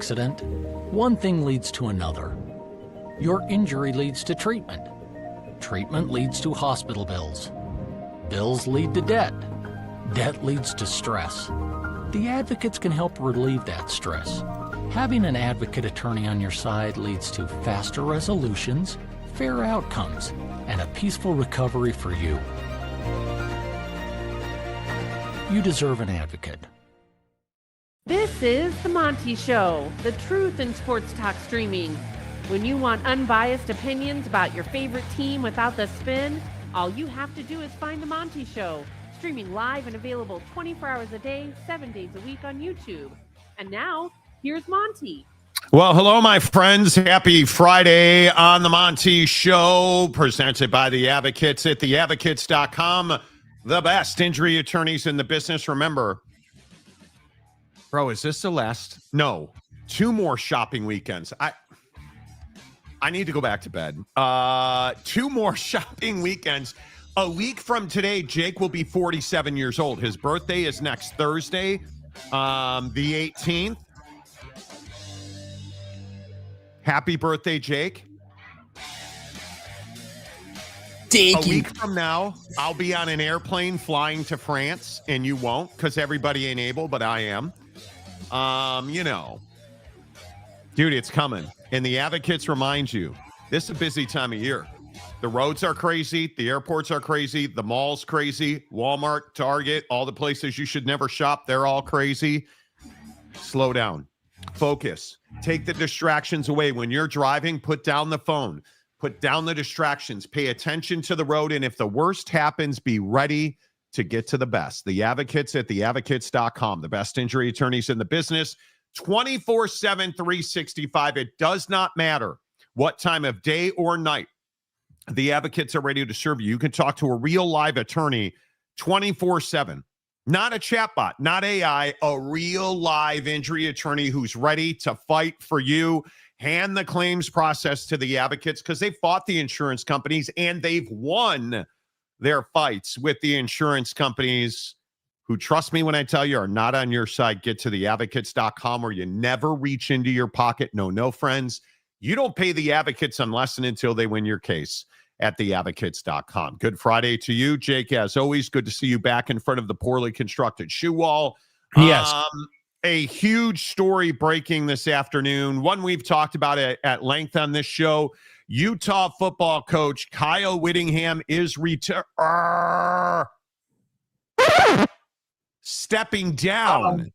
accident, one thing leads to another. Your injury leads to treatment. Treatment leads to hospital bills. Bills lead to debt. Debt leads to stress. The advocates can help relieve that stress. Having an advocate attorney on your side leads to faster resolutions, fair outcomes, and a peaceful recovery for you. You deserve an advocate. This is The Monty Show, the truth in sports talk streaming. When you want unbiased opinions about your favorite team without the spin, all you have to do is find The Monty Show, streaming live and available 24 hours a day, 7 days a week on YouTube. And now, here's Monty. Well, hello, my friends. Happy Friday on The Monty Show, presented by The Advocates at theadvocates.com. The best injury attorneys in the business. Remember, bro, is this the last? No, 2 more shopping weekends. I need to go back to bed. 2 more shopping weekends. A week from today, Jake will be 47 years old. His birthday is next Thursday, the 18th. Happy birthday, Jake. Thank A you. week from now, I'll be on an airplane flying to France, and you won't, because everybody ain't able, but I am. Dude, it's coming. And the advocates remind you, this is a busy time of year. The roads are crazy. The airports are crazy. The mall's crazy. Walmart, Target, all the places you should never shop, they're all crazy. Slow down. Focus. Take the distractions away. When you're driving, put down the phone. Put down the distractions. Pay attention to the road. And if the worst happens, be ready to get to the best. The Advocates at theadvocates.com. The best injury attorneys in the business. 24/7, 365. It does not matter what time of day or night. The advocates are ready to serve you. You can talk to a real live attorney 24/7. Not a chatbot, not AI, a real live injury attorney who's ready to fight for you. Hand the claims process to the advocates because they fought the insurance companies and they've won their fights with the insurance companies who, trust me when I tell you, are not on your side. Get to theadvocates.com where you never reach into your pocket. No, friends. You don't pay the advocates unless and until they win your case at theadvocates.com. Good Friday to you, Jake. As always, good to see you back in front of the poorly constructed shoe wall. Yes. A huge story breaking this afternoon, one we've talked about at length on this show. Utah football coach Kyle Whittingham is stepping down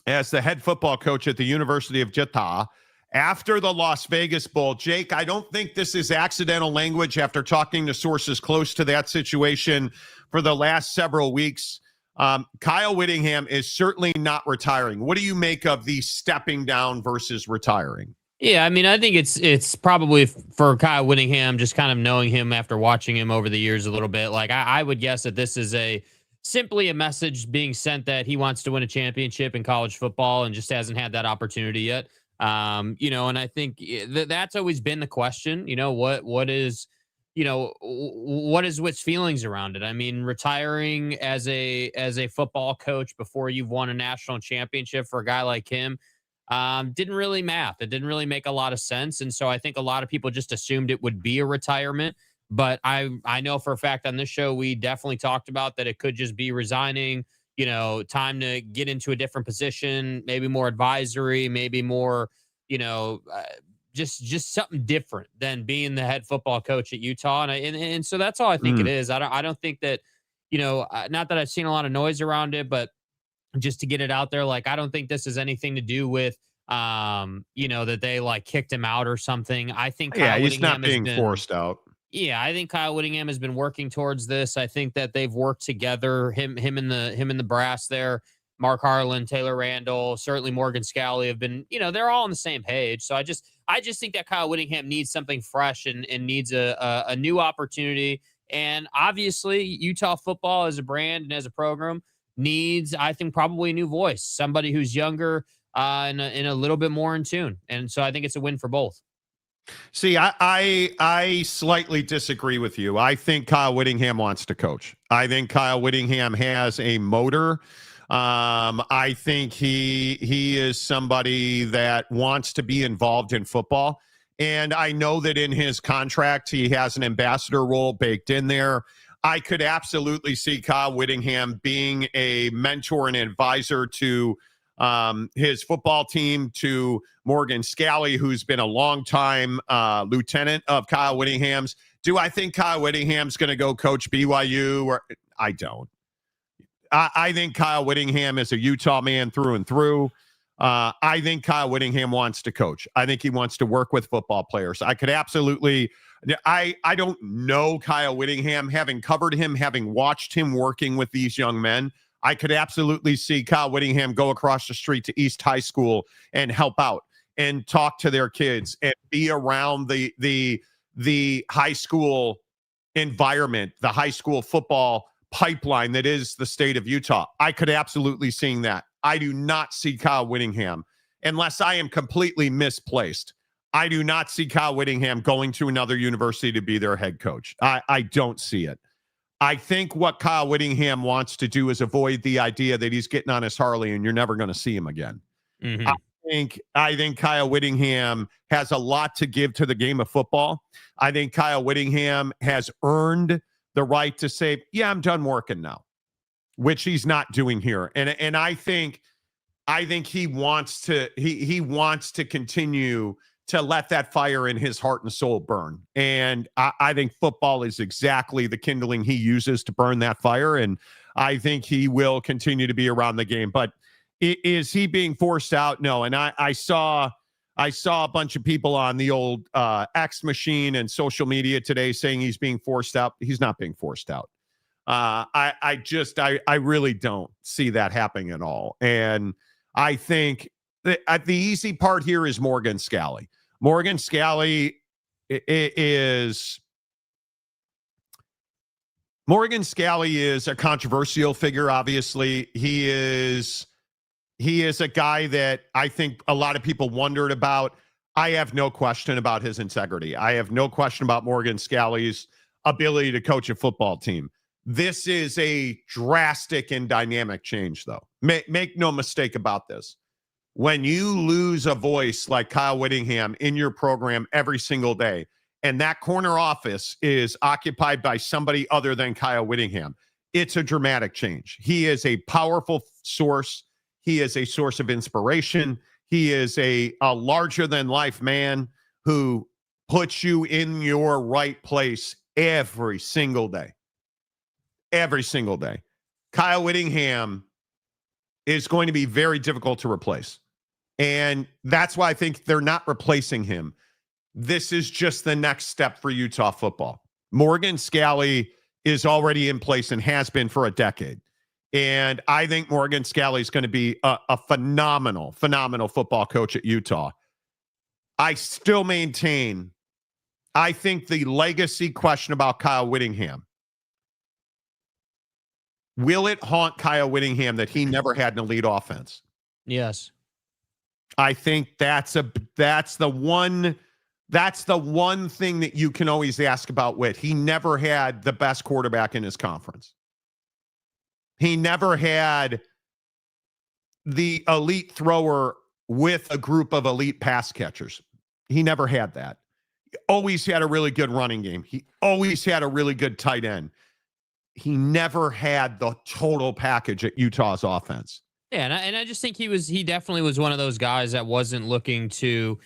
as the head football coach at the University of Utah after the Las Vegas Bowl. Jake, I don't think this is accidental language after talking to sources close to that situation for the last several weeks. Kyle Whittingham is certainly not retiring. What do you make of the stepping down versus retiring? Yeah, I mean, I think it's probably for Kyle Whittingham, just kind of knowing him after watching him over the years a little bit. Like I would guess that this is simply a message being sent that he wants to win a championship in college football and just hasn't had that opportunity yet. And I think that's always been the question. What is Witt's feelings around it? I mean, retiring as a football coach before you've won a national championship for a guy like him didn't really math. It didn't really make a lot of sense. And so I think a lot of people just assumed it would be a retirement. But I know for a fact on this show, we definitely talked about that it could just be resigning, time to get into a different position, maybe more advisory, maybe more, just something different than being the head football coach at Utah. And so that's all I think it is. I don't think that, not that I've seen a lot of noise around it, but just to get it out there, like, I don't think this has anything to do with, that they like kicked him out or something. I think he's not being forced out. Yeah, I think Kyle Whittingham has been working towards this. I think that they've worked together, him and the brass there, Mark Harlan, Taylor Randall, certainly Morgan Scalley have been, they're all on the same page. So I just think that Kyle Whittingham needs something fresh and needs a new opportunity. And obviously Utah football as a brand and as a program needs, I think, probably a new voice, somebody who's younger and a little bit more in tune. And so I think it's a win for both. See, I slightly disagree with you. I think Kyle Whittingham wants to coach. I think Kyle Whittingham has a motor I think he is somebody that wants to be involved in football. And I know that in his contract, he has an ambassador role baked in there. I could absolutely see Kyle Whittingham being a mentor and advisor to his football team, to Morgan Scalley, who's been a longtime lieutenant of Kyle Whittingham's. Do I think Kyle Whittingham's going to go coach BYU? Or I don't. I think Kyle Whittingham is a Utah man through and through. I think Kyle Whittingham wants to coach. I think he wants to work with football players. I could absolutely. I don't know Kyle Whittingham, having covered him, having watched him working with these young men. I could absolutely see Kyle Whittingham go across the street to East High School and help out and talk to their kids and be around the high school environment, the high school football pipeline that is the state of Utah. I could absolutely see that. I do not see Kyle Whittingham, unless I am completely misplaced. I do not see Kyle Whittingham going to another university to be their head coach. I don't see it. I think what Kyle Whittingham wants to do is avoid the idea that he's getting on his Harley and you're never going to see him again. Mm-hmm. I think Kyle Whittingham has a lot to give to the game of football. I think Kyle Whittingham has earned the right to say, yeah, I'm done working now, which he's not doing here. And I think he wants to continue to let that fire in his heart and soul burn. And I think football is exactly the kindling he uses to burn that fire. And I think he will continue to be around the game. But is he being forced out? No. And I saw a bunch of people on the old X machine and social media today saying he's being forced out. He's not being forced out. I really don't see that happening at all. And I think the easy part here is Morgan Scalley. Morgan Scalley is a controversial figure. Obviously, he is a guy that I think a lot of people wondered about. I have no question about his integrity. I have no question about Morgan Scalley's ability to coach a football team. This is a drastic and dynamic change, though. Make no mistake about this. When you lose a voice like Kyle Whittingham in your program every single day, and that corner office is occupied by somebody other than Kyle Whittingham, it's a dramatic change. He is a powerful source. He is a source of inspiration. He is a larger-than-life man who puts you in your right place every single day. Every single day. Kyle Whittingham is going to be very difficult to replace. And that's why I think they're not replacing him. This is just the next step for Utah football. Morgan Scalley is already in place and has been for a decade. And I think Morgan Scalley is going to be a phenomenal football coach at Utah. I still maintain, I think the legacy question about Kyle Whittingham, will it haunt Kyle Whittingham that he never had an elite offense? Yes. I think that's the one thing that you can always ask about Whit. He never had the best quarterback in his conference. He never had the elite thrower with a group of elite pass catchers. He never had that. He always had a really good running game. He always had a really good tight end. He never had the total package at Utah's offense. Yeah, and I just think he definitely was one of those guys that wasn't looking to,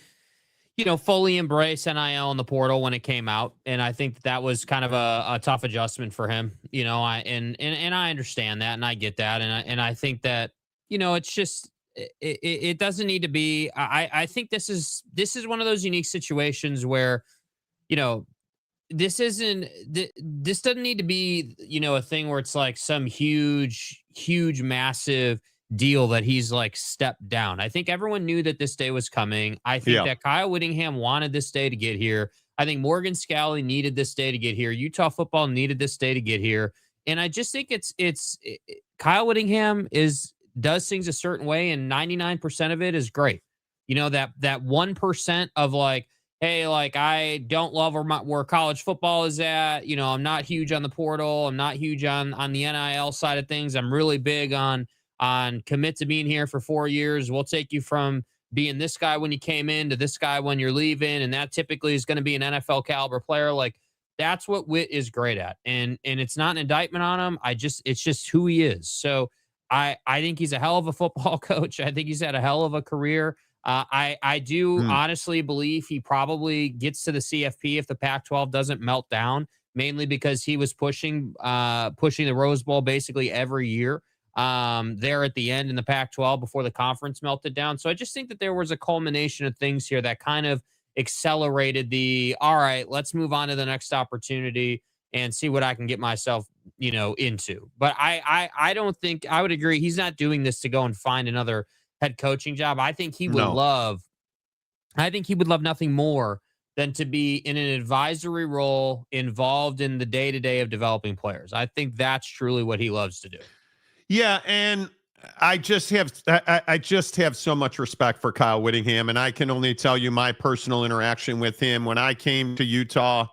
fully embrace NIL in the portal when it came out. And I think that was kind of a tough adjustment for him. I understand that and I get that. And I think that, it's just, it doesn't need to be, I think this is one of those unique situations where, this doesn't need to be, a thing where it's like some huge, massive deal that he's like stepped down. I think everyone knew that this day was coming. I think that Kyle Whittingham wanted this day to get here. I think Morgan Scalley needed this day to get here. Utah football needed this day to get here. And I just think it's Kyle Whittingham does things a certain way, and 99% of it is great. That 1% of like, hey, like I don't love where college football is at. I'm not huge on the portal. I'm not huge on the NIL side of things. I'm really big on on commit to being here for 4 years. We'll take you from being this guy when you came in to this guy when you're leaving. And that typically is going to be an NFL caliber player. Like, that's what Witt is great at. And it's not an indictment on him. It's just who he is. So I think he's a hell of a football coach. I think he's had a hell of a career. I do honestly believe he probably gets to the CFP if the Pac-12 doesn't melt down, mainly because he was pushing the Rose Bowl basically every year there at the end in the Pac-12 before the conference melted down. So I just think that there was a culmination of things here that kind of accelerated all right, let's move on to the next opportunity and see what I can get myself, into. But I don't think, I would agree, he's not doing this to go and find another head coaching job. I think he would love nothing more than to be in an advisory role involved in the day-to-day of developing players. I think that's truly what he loves to do. Yeah, and I just have so much respect for Kyle Whittingham, and I can only tell you my personal interaction with him when I came to Utah.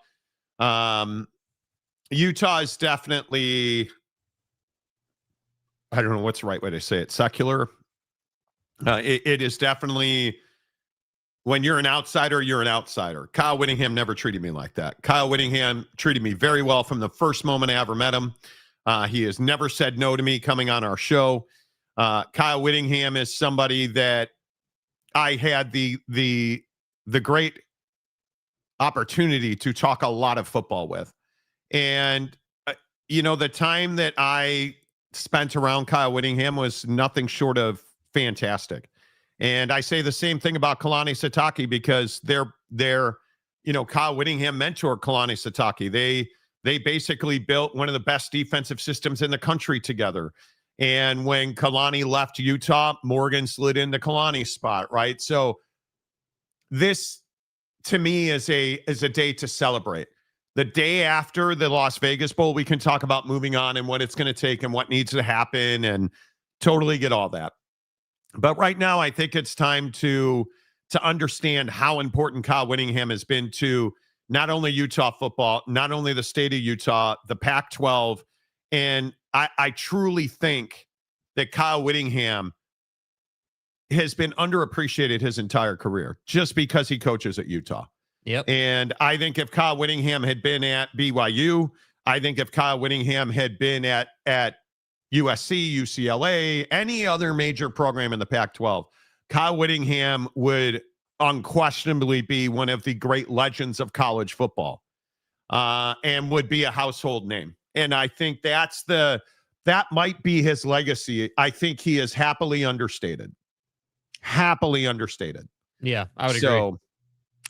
Utah is definitely, I don't know what's the right way to say it, secular. It is definitely, when you're an outsider, you're an outsider. Kyle Whittingham never treated me like that. Kyle Whittingham treated me very well from the first moment I ever met him. He has never said no to me coming on our show. Kyle Whittingham is somebody that I had the great opportunity to talk a lot of football with. And, the time that I spent around Kyle Whittingham was nothing short of fantastic. And I say the same thing about Kalani Sitake because they're Kyle Whittingham mentored Kalani Sitake. They basically built one of the best defensive systems in the country together. And when Kalani left Utah, Morgan slid into Kalani's spot, right? So this, to me, is a day to celebrate. The day after the Las Vegas Bowl, we can talk about moving on and what it's going to take and what needs to happen and totally get all that. But right now, I think it's time to understand how important Kyle Whittingham has been to not only Utah football, not only the state of Utah, the Pac-12. And I truly think that Kyle Whittingham has been underappreciated his entire career just because he coaches at Utah. Yep. And I think if Kyle Whittingham had been at BYU, I think if Kyle Whittingham had been at USC, UCLA, any other major program in the Pac-12, Kyle Whittingham would unquestionably be one of the great legends of college football and would be a household name. And I think that might be his legacy. I think he is happily understated. Happily understated. Yeah, I would agree.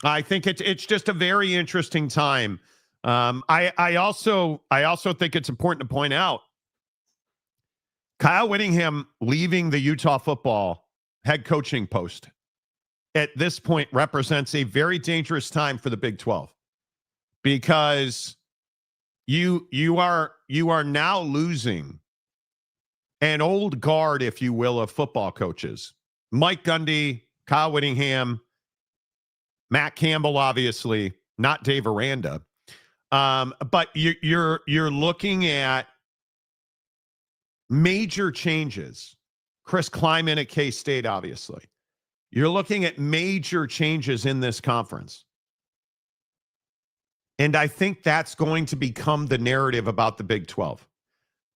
I think it's just a very interesting time. I also think it's important to point out Kyle Whittingham leaving the Utah football head coaching post at this point represents a very dangerous time for the Big 12 because you are now losing an old guard, if you will, of football coaches. Mike Gundy, Kyle Whittingham, Matt Campbell, obviously, not Dave Aranda. But you're looking at major changes. Chris Kleiman at K-State, obviously. You're looking at major changes in this conference. And I think that's going to become the narrative about the Big 12.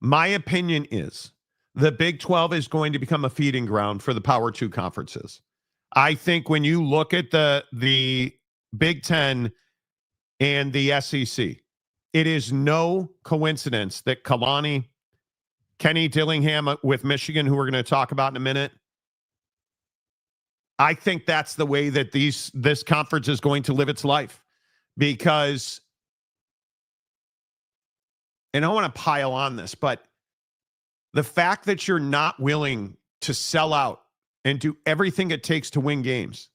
My opinion is the Big 12 is going to become a feeding ground for the Power 2 conferences. I think when you look at the Big 10 and the SEC, it is no coincidence that Kalani, Kenny Dillingham with Michigan, who we're going to talk about in a minute, I think that's the way that this conference is going to live its life. Because, and I want to pile on this, but the fact that you're not willing to sell out and do everything it takes to win games,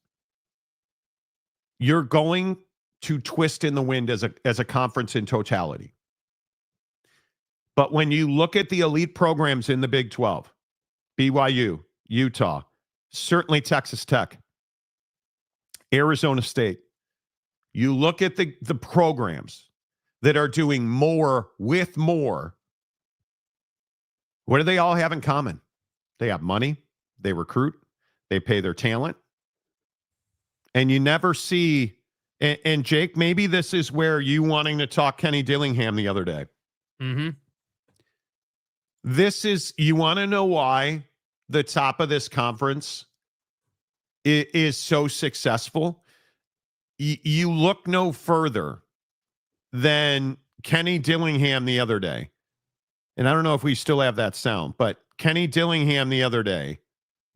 you're going to twist in the wind as a conference in totality. But when you look at the elite programs in the Big 12, BYU, Utah, certainly Texas Tech, Arizona State, you look at the programs that are doing more with more, what do they all have in common? They have money. They recruit. They pay their talent. And you never see, and Jake, maybe this is where you wanting to talk Kenny Dillingham the other day. Mm-hmm. This is, you want to know why the top of this conference is so successful? You look no further than Kenny Dillingham the other day. And I don't know if we still have that sound, but Kenny Dillingham the other day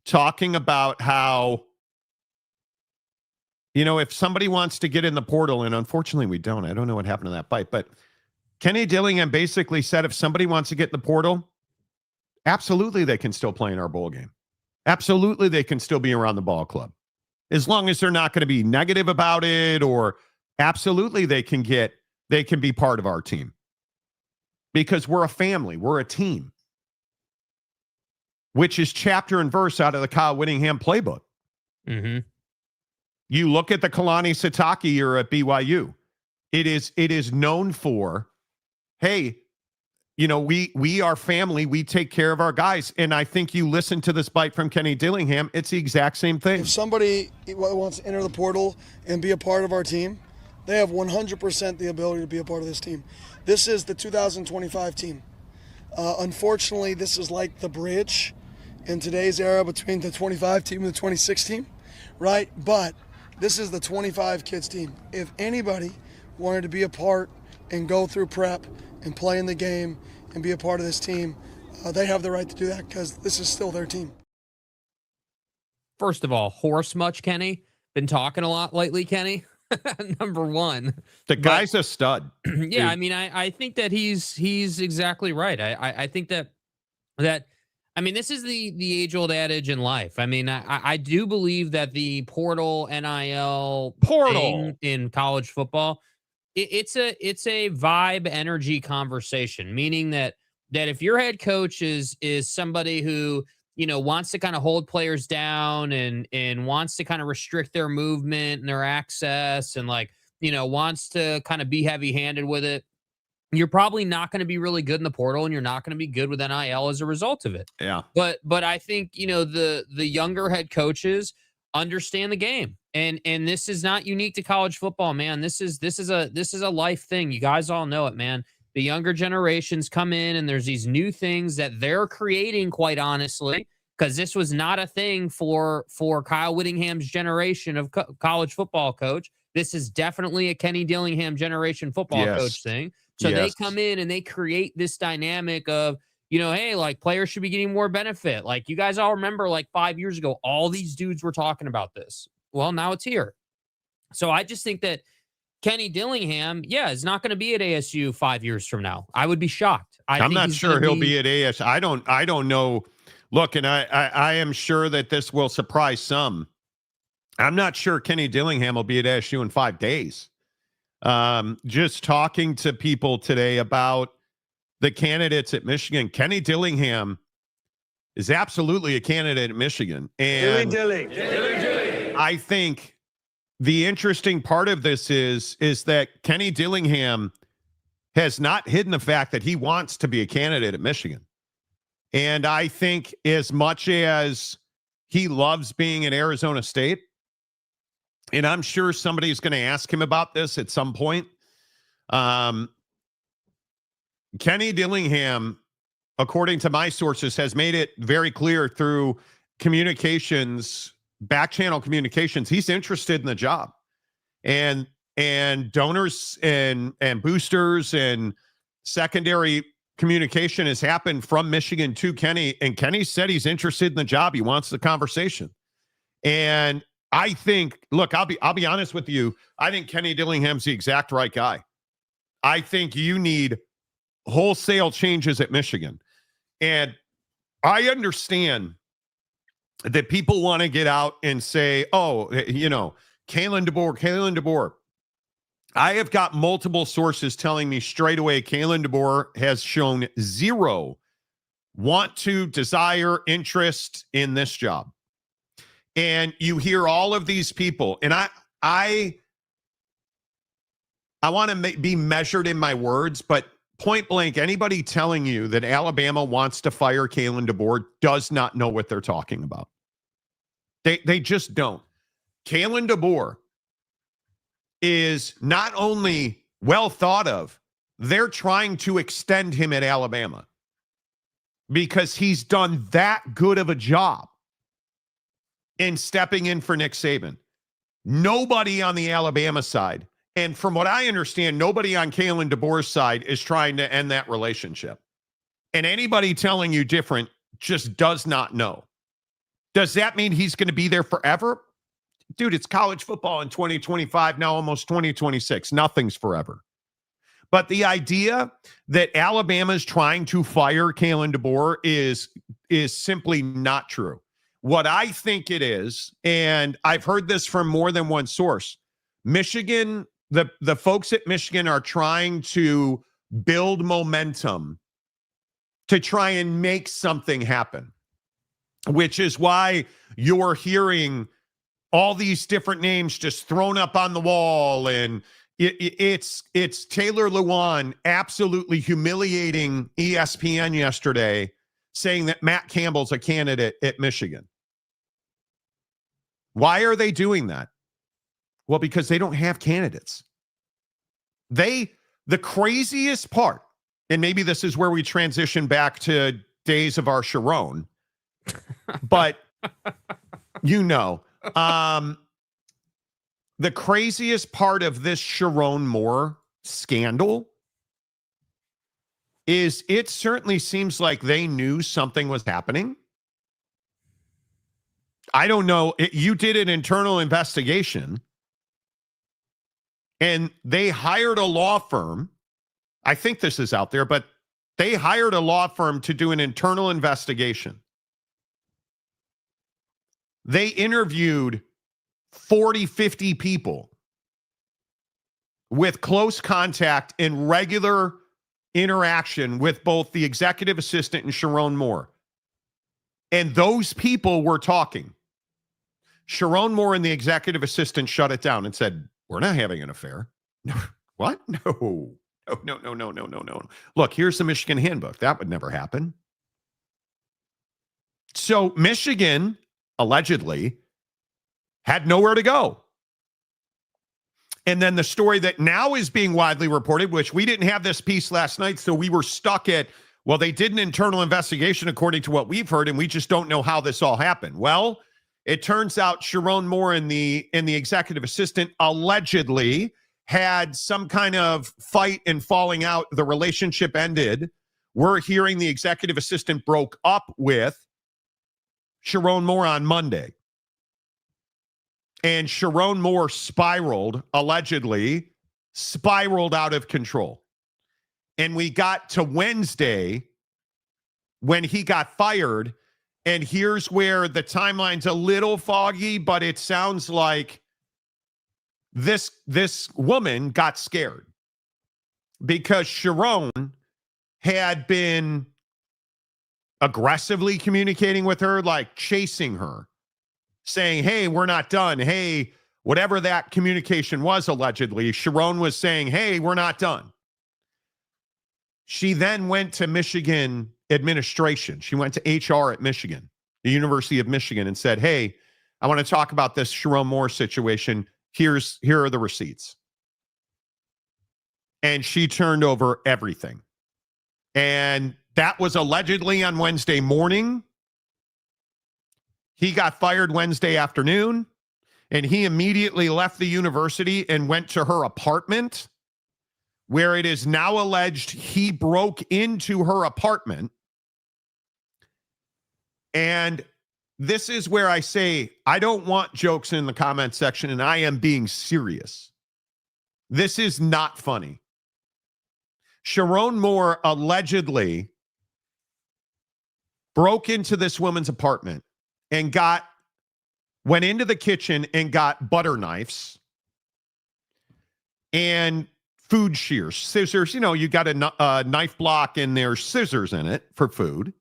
talking about how, if somebody wants to get in the portal, and unfortunately we don't. I don't know what happened to that bite, but Kenny Dillingham basically said if somebody wants to get in the portal, absolutely they can still play in our bowl game. Absolutely they can still be around the ball club. As long as they're not going to be negative about it, or absolutely they can be part of our team. Because we're a family, we're a team. Which is chapter and verse out of the Kyle Whittingham playbook. Mm-hmm. You look at the Kalani Sitake era at BYU. It is known for, hey, we are family. We take care of our guys. And I think you listen to this bite from Kenny Dillingham. It's the exact same thing. If somebody wants to enter the portal and be a part of our team, they have 100% the ability to be a part of this team. This is the 2025 team. Unfortunately, this is like the bridge in today's era between the 25 team and the 26 team, right? But this is the 25 kids team. If anybody wanted to be a part and go through prep and play in the game and be a part of this team, they have the right to do that because this is still their team. First of all, horse much, Kenny? Been talking a lot lately, Kenny? Number one. The guy's a stud. Yeah, dude. I mean, I think that he's exactly right. I think that I mean, this is the age-old adage in life. I mean, I do believe that the portal NIL thing in college football, it's a vibe energy conversation, meaning that if your head coach is somebody who, wants to kind of hold players down and wants to kind of restrict their movement and their access and wants to kind of be heavy-handed with it, you're probably not going to be really good in the portal, and you're not going to be good with NIL as a result of it. Yeah. But I think, the younger head coaches understand the game. And this is not unique to college football, man. This is a life thing. You guys all know it, man. The younger generations come in and there's these new things that they're creating, quite honestly, because this was not a thing for Kyle Whittingham's generation of college football coach. This is definitely a Kenny Dillingham generation football coach thing. So they come in and they create this dynamic of, hey, players should be getting more benefit. You guys all remember 5 years ago, all these dudes were talking about this. Well, now it's here. So I just think that Kenny Dillingham, is not going to be at ASU 5 years from now. I would be shocked. I'm not sure he'll be at ASU. I don't know. Look, and I am sure that this will surprise some. I'm not sure Kenny Dillingham will be at ASU in 5 days. Just talking to people today about the candidates at Michigan, Kenny Dillingham is absolutely a candidate at Michigan. And I think the interesting part of this is that Kenny Dillingham has not hidden the fact that he wants to be a candidate at Michigan. And I think as much as he loves being at Arizona State, and I'm sure somebody's going to ask him about this at some point, Kenny Dillingham, according to my sources, has made it very clear through communications, back channel communications, he's interested in the job. And donors and boosters and secondary communication has happened from Michigan to Kenny, and Kenny said he's interested in the job. He wants the conversation. And I think, look, I'll be honest with you. I think Kenny Dillingham's the exact right guy. I think you need wholesale changes at Michigan. And I understand that people want to get out and say, oh, Kalen DeBoer. I have got multiple sources telling me straight away Kalen DeBoer has shown zero want to, desire, interest in this job. And you hear all of these people, and I want to be measured in my words, but point blank, anybody telling you that Alabama wants to fire Kalen DeBoer does not know what they're talking about. They just don't. Kalen DeBoer is not only well thought of, they're trying to extend him at Alabama because he's done that good of a job in stepping in for Nick Saban. Nobody on the Alabama side, and from what I understand, nobody on Kalen DeBoer's side is trying to end that relationship. And anybody telling you different just does not know. Does that mean he's going to be there forever? Dude, it's college football in 2025, now almost 2026. Nothing's forever. But the idea that Alabama's trying to fire Kalen DeBoer is simply not true. What I think it is, and I've heard this from more than one source, Michigan, the folks at Michigan are trying to build momentum to try and make something happen, which is why you're hearing all these different names just thrown up on the wall. And it's Taylor Lewan absolutely humiliating ESPN yesterday, saying that Matt Campbell's a candidate at Michigan. Why are they doing that? Well, because they don't have candidates. The craziest part, and maybe this is where we transition back to days of our Sharon, but the craziest part of this Sharon Moore scandal is it certainly seems like they knew something was happening. I don't know. You did an internal investigation and they hired a law firm. I think this is out there, but they hired a law firm to do an internal investigation. They interviewed 40, 50 people with close contact and regular interaction with both the executive assistant and Sharon Moore. And those people were talking. Sharon Moore and the executive assistant shut it down and said, "We're not having an affair." What? No. Look, here's the Michigan handbook. That would never happen. So Michigan allegedly had nowhere to go. And then the story that now is being widely reported, which we didn't have this piece last night, so we were stuck at, well, they did an internal investigation according to what we've heard, and we just don't know how this all happened. Well, it turns out Sharon Moore and the executive assistant allegedly had some kind of fight and falling out. The relationship ended. We're hearing the executive assistant broke up with Sharon Moore on Monday. And Sharon Moore allegedly spiraled out of control. And we got to Wednesday when he got fired. And here's where the timeline's a little foggy, but it sounds like this woman got scared because Sharon had been aggressively communicating with her, like chasing her, saying, "Hey, we're not done. Hey," whatever that communication was, allegedly, Sharon was saying, "Hey, we're not done." She then went to Michigan administration. She went to HR at Michigan, the University of Michigan, and said, "Hey, I want to talk about this Sharon Moore situation. Here are the receipts." And she turned over everything. And that was allegedly on Wednesday morning. He got fired Wednesday afternoon, and he immediately left the university and went to her apartment, where it is now alleged he broke into her apartment. And this is where I say, I don't want jokes in the comment section, and I am being serious. This is not funny. Sharon Moore allegedly broke into this woman's apartment and went into the kitchen and got butter knives and food shears, scissors. You know, you got a knife block and there's scissors in it for food,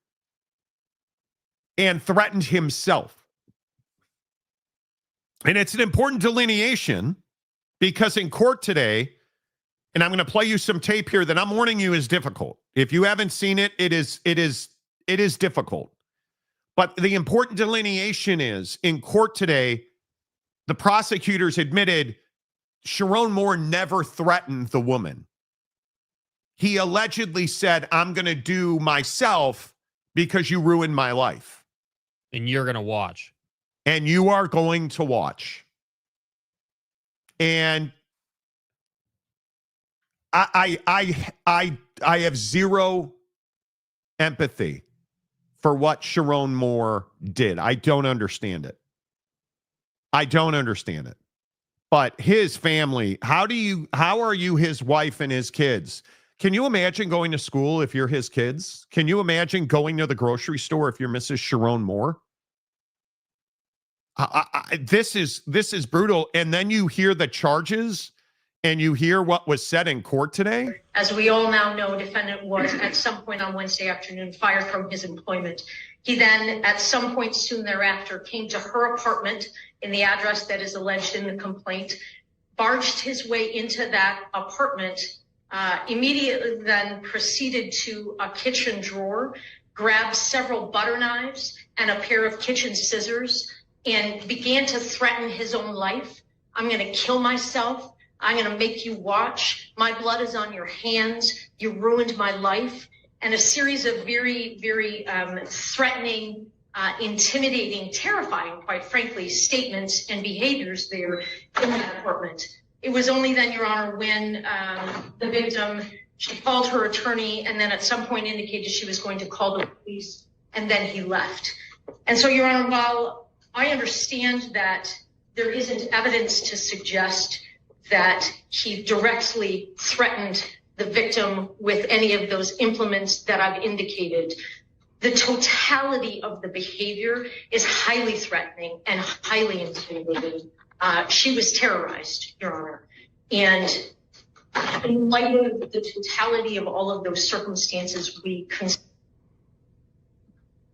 and threatened himself. And it's an important delineation because in court today, And I'm going to play you some tape here that I'm warning you is difficult. If you haven't seen it, it is difficult. But the important delineation is in court today, the prosecutors admitted Sharon Moore never threatened the woman. He allegedly said, I'm going to do myself because you ruined my life. And you're going to watch. And you are going to watch. And I have zero empathy for what Sharon Moore did. I don't understand it. I don't understand it. But his family, how are you his wife and his kids? Can you imagine going to school if you're his kids? Can you imagine going to the grocery store if you're Mrs. Sharon Moore? This is brutal. And then you hear the charges and you hear what was said in court today. As we all now know, defendant was at some point on Wednesday afternoon fired from his employment. He then, at some point soon thereafter, came to her apartment in the address that is alleged in the complaint, barged his way into that apartment, immediately then proceeded to a kitchen drawer, grabbed several butter knives and a pair of kitchen scissors, and began to threaten his own life. I'm going to kill myself. I'm going to make you watch. My blood is on your hands. You ruined my life. And a series of very, very threatening, intimidating, terrifying, quite frankly, statements and behaviors there in that apartment. It was only then, Your Honor, when the victim, she called her attorney and then at some point indicated she was going to call the police, and then he left. And so, Your Honor, while I understand that there isn't evidence to suggest that he directly threatened the victim with any of those implements that I've indicated, the totality of the behavior is highly threatening and highly intimidating. She was terrorized, Your Honor. And in light of the totality of all of those circumstances, we consider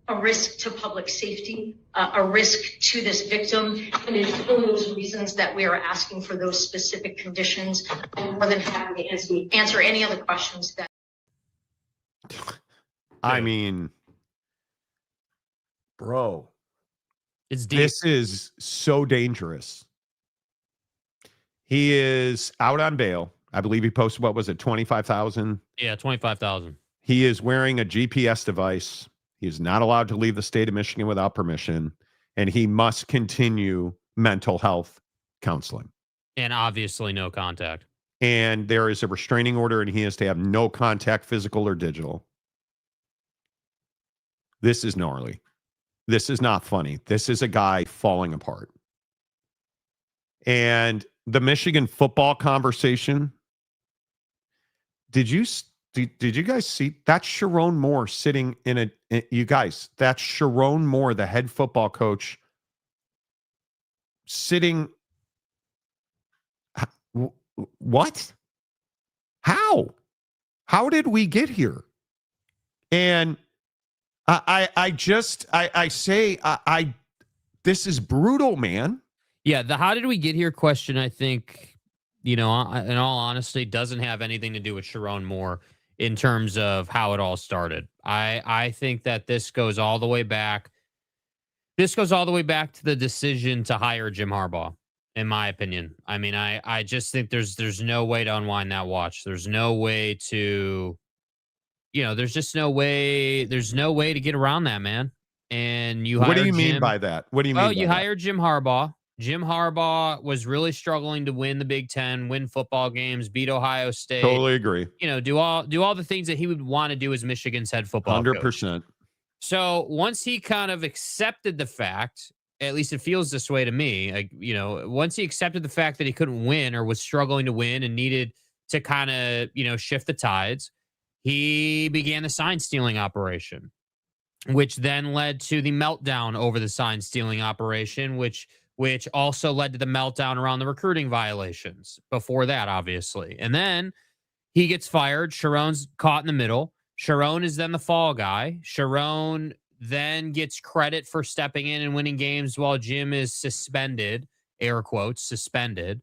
a risk to public safety, a risk to this victim. And it's for those reasons that we are asking for those specific conditions. I'm more than happy to answer any other questions that. I mean, bro, It's deep. this is so dangerous. He is out on bail. I believe he posted, what was it, 25,000? Yeah, 25,000. He is wearing a GPS device. He is not allowed to leave the state of Michigan without permission, and he must continue mental health counseling. And obviously no contact. And there is a restraining order, and he has to have no contact, physical or digital. This is gnarly. This is not funny. This is a guy falling apart. And the Michigan football conversation, did you guys see? That's Sharon Moore sitting you guys, that's Sharon Moore, the head football coach, sitting. What? How did we get here? And I say, this is brutal, man. Yeah, the how did we get here question, I think, in all honesty, doesn't have anything to do with Sharon Moore in terms of how it all started. I think that this goes all the way back. This goes all the way back to the decision to hire Jim Harbaugh, in my opinion. I mean, I just think there's no way to unwind that watch. There's no way to, there's just no way. There's no way to get around that, man. And what do you mean by that? What do you mean? Well, you hired Jim Harbaugh. Jim Harbaugh was really struggling to win the Big Ten, win football games, beat Ohio State. Totally agree. Do all the things that he would want to do as Michigan's head football 100%. Coach. So once he kind of accepted the fact, at least it feels this way to me, once he accepted the fact that he couldn't win or was struggling to win and needed to kind of, shift the tides, he began the sign stealing operation, which then led to the meltdown over the sign stealing operation, which also led to the meltdown around the recruiting violations before that, obviously. And then he gets fired. Sharon's caught in the middle. Sharon is then the fall guy. Sharon then gets credit for stepping in and winning games while Jim is suspended, air quotes, suspended.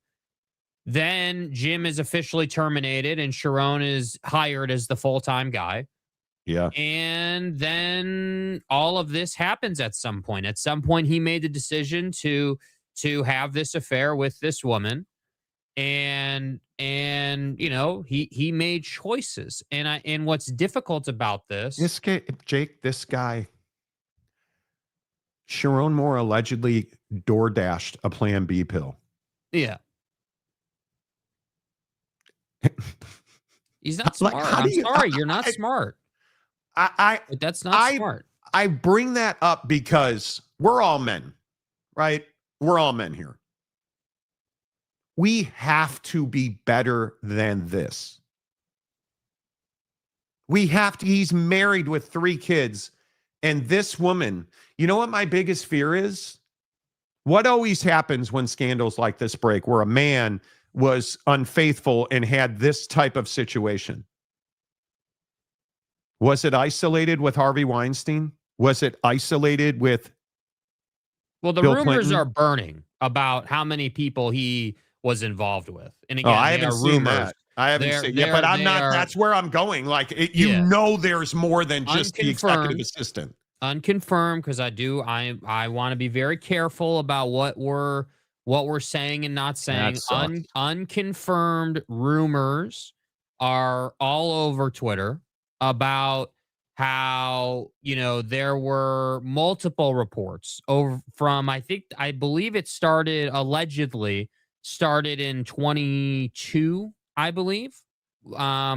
Then Jim is officially terminated and Sharon is hired as the full-time guy. Yeah. And then all of this happens at some point. At some point, he made the decision to have this affair with this woman. And he made choices. And what's difficult about This guy, Jake, Sharon Moore allegedly door dashed a Plan B pill. Yeah. He's not smart. I'm sorry, you're not smart. That's not smart. I bring that up because we're all men, right? We're all men here. We have to be better than this. We have to. He's married with 3 kids. And this woman, you know what my biggest fear is? What always happens when scandals like this break, where a man was unfaithful and had this type of situation? Was it isolated with Harvey Weinstein? Was it isolated with the Bill rumors Clinton? are burning about how many people he was involved with. And again, I haven't seen that. I haven't seen it, but I'm not. That's where I'm going. Like, there's more than just the executive assistant. Unconfirmed, because I want to be very careful about what we're saying and not saying. Unconfirmed rumors are all over Twitter about how, there were multiple reports over from, I believe it allegedly started in 22, I believe.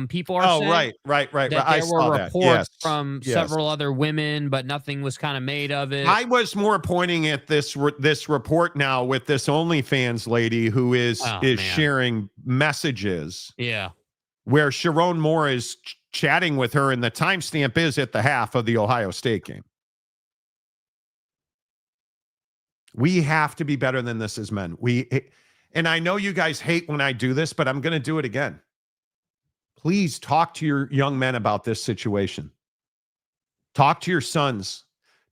People are saying right. that there were reports from several other women, but nothing was kind of made of it. I was more pointing at this report now with this OnlyFans lady who is sharing messages. Yeah. Where Sharon Moore is chatting with her, and the timestamp is at the half of the Ohio State game. We have to be better than this as men. And I know you guys hate when I do this, but I'm going to do it again. Please talk to your young men about this situation. Talk to your sons.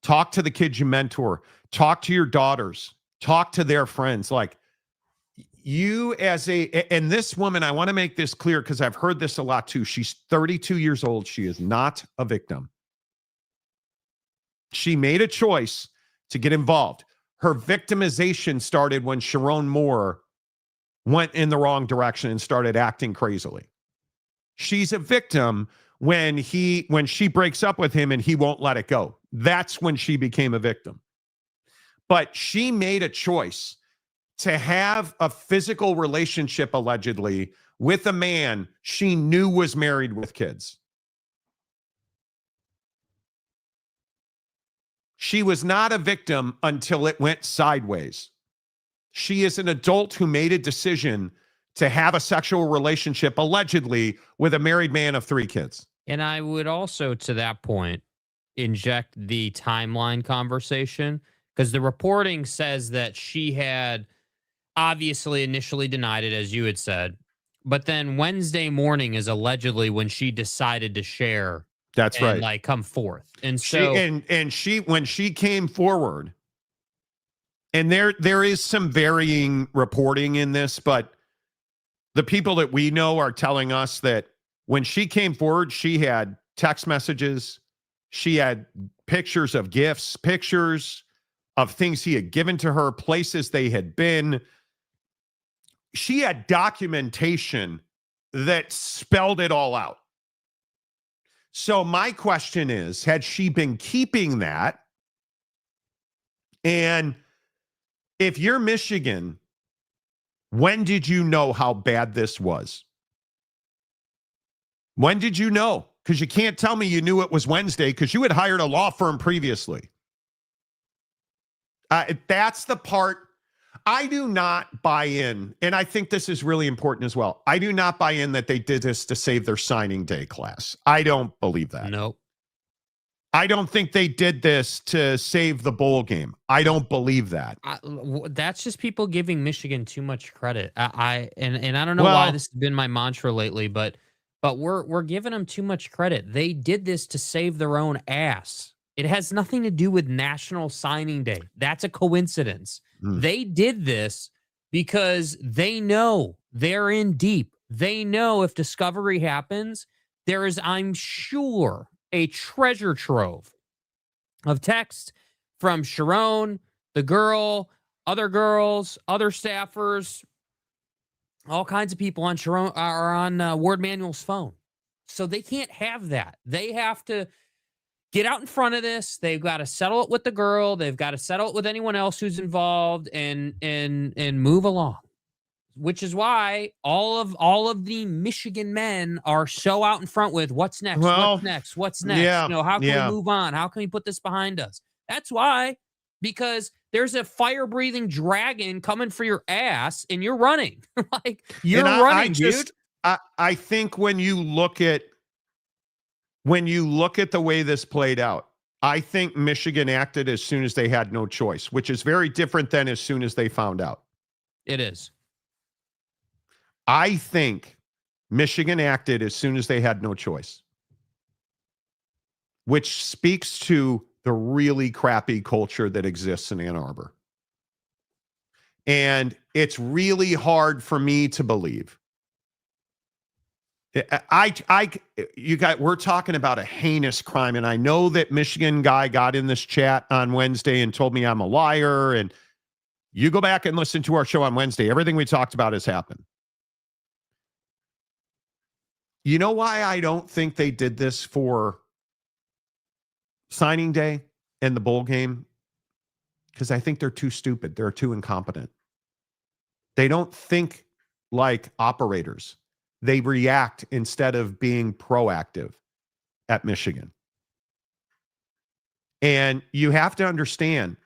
Talk to the kids you mentor. Talk to your daughters. Talk to their friends. Like, you and this woman, I want to make this clear because I've heard this a lot too. She's 32 years old. She is not a victim. She made a choice to get involved. Her victimization started when Sharon Moore went in the wrong direction and started acting crazily. She's a victim when she breaks up with him and he won't let it go. That's when she became a victim. But she made a choice to have a physical relationship, allegedly, with a man she knew was married with kids. She was not a victim until it went sideways. She is an adult who made a decision to have a sexual relationship, allegedly, with a married man of 3 kids. And I would also, to that point, inject the timeline conversation, because the reporting says that she had obviously initially denied it, as you had said, but then Wednesday morning is allegedly when she decided to share. That's right. Like, come forth. And so when she came forward, and there is some varying reporting in this, but the people that we know are telling us that when she came forward, she had text messages, she had pictures of gifts, pictures of things he had given to her, places they had been. She had documentation that spelled it all out. So my question is, had she been keeping that? And if you're Michigan, when did you know how bad this was? When did you know? Because you can't tell me you knew it was Wednesday because you had hired a law firm previously. That's the part I do not buy in, and I think this is really important as well. I do not buy in that they did this to save their signing day class. I don't believe that. Nope. I don't think they did this to save the bowl game. I don't believe that. That's just people giving Michigan too much credit. I don't know why this has been my mantra lately, but we're giving them too much credit. They did this to save their own ass. It has nothing to do with National Signing Day. That's a coincidence. They did this because they know They're in deep. They know if discovery happens, there is, I'm sure, a treasure trove of text from Sharon, the girl, other girls, other staffers, all kinds of people on Sharon are on Ward Manuel's phone. So they can't have that. They have to get out in front of this. They've got to settle it with the girl. They've got to settle it with anyone else who's involved and move along. Which is why all of the Michigan men are so out in front with what's next, what's next, what's next. Yeah, How can we move on? How can we put this behind us? That's why, because there's a fire-breathing dragon coming for your ass, and you're running. Like you're running, dude. I think when you look at the way this played out, I think Michigan acted as soon as they had no choice, which is very different than as soon as they found out. It is. I think Michigan acted as soon as they had no choice, which speaks to the really crappy culture that exists in Ann Arbor. And it's really hard for me to believe. We're talking about a heinous crime, and I know that Michigan guy got in this chat on Wednesday and told me I'm a liar, and you go back and listen to our show on Wednesday. Everything we talked about has happened. You know why I don't think they did this for signing day and the bowl game? Because I think they're too stupid. They're too incompetent. They don't think like operators. They react instead of being proactive at Michigan. And you have to understand,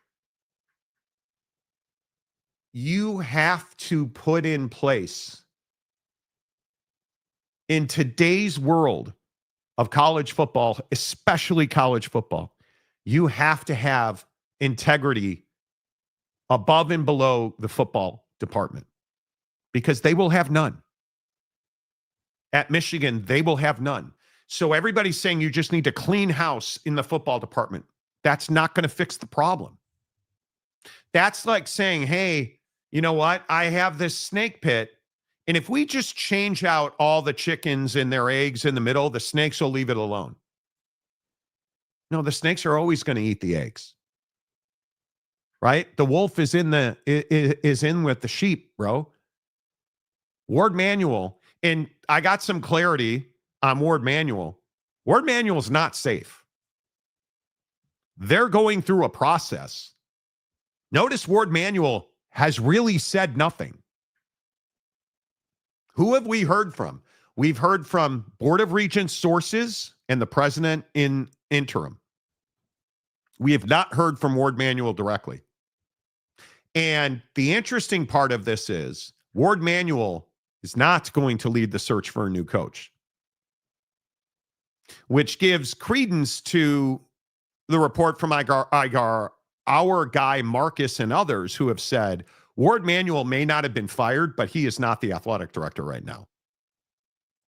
you have to put in place, in today's world of college football, especially college football, you have to have integrity above and below the football department, because they will have none. At Michigan, they will have none. So everybody's saying you just need to clean house in the football department. That's not going to fix the problem. That's like saying, hey, you know what? I have this snake pit, and if we just change out all the chickens and their eggs in the middle, the snakes will leave it alone. No, the snakes are always going to eat the eggs. Right? The wolf is in with the sheep, bro. Ward Manuel, and I got some clarity on Ward Manuel. Ward Manuel's not safe. They're going through a process. Notice Ward Manuel has really said nothing. Who have we heard from? We've heard from Board of Regents sources and the president in interim. We have not heard from Ward Manuel directly. And the interesting part of this is Ward Manuel is not going to lead the search for a new coach, which gives credence to the report from our guy Marcus and others who have said Ward Manuel may not have been fired, but he is not the athletic director right now.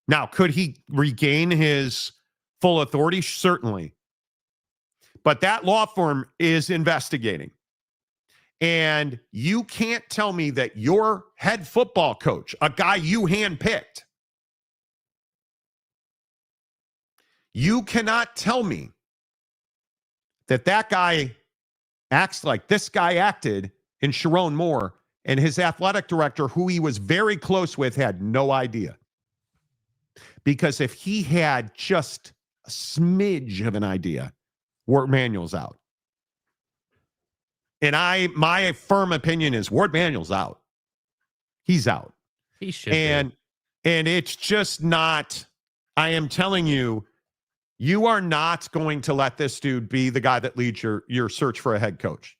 Now, could he regain his full authority? Certainly. But that law firm is investigating. And you can't tell me that your head football coach, a guy you handpicked, you cannot tell me that that guy acts like this guy acted in Sharon Moore, and his athletic director, who he was very close with, had no idea. Because if he had just a smidge of an idea, Ward Manuel's out. And my firm opinion is Ward Manuel's out. He's out. He should and it's just not, I am telling you, you are not going to let this dude be the guy that leads your search for a head coach.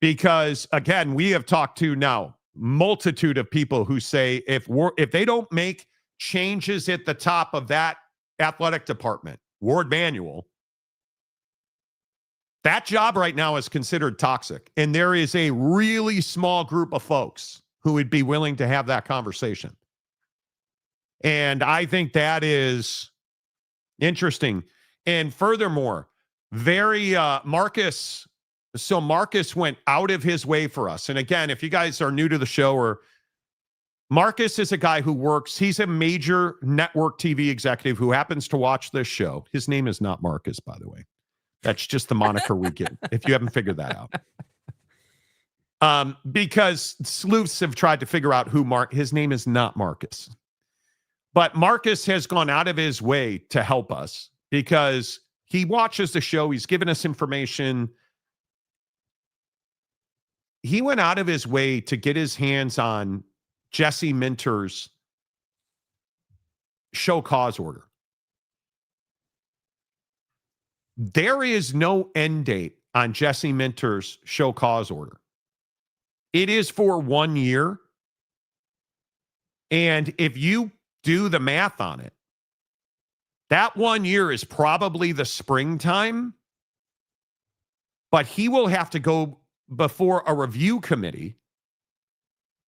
Because, again, we have talked to now multitude of people who say if they don't make changes at the top of that athletic department, Ward Manuel, that job right now is considered toxic. And there is a really small group of folks who would be willing to have that conversation. And I think that is interesting. And furthermore, Marcus went out of his way for us. And again, if you guys are new to the show or Marcus is a guy who works. He's a major network TV executive who happens to watch this show. His name is not Marcus, by the way. That's just the moniker we give, if you haven't figured that out. Because sleuths have tried to figure out his name is not Marcus. But Marcus has gone out of his way to help us because he watches the show. He's given us information. He went out of his way to get his hands on Jesse Minter's show cause order. There is no end date on Jesse Minter's show cause order. It is for 1 year. And if you do the math on it, that 1 year is probably the springtime, but he will have to go before a review committee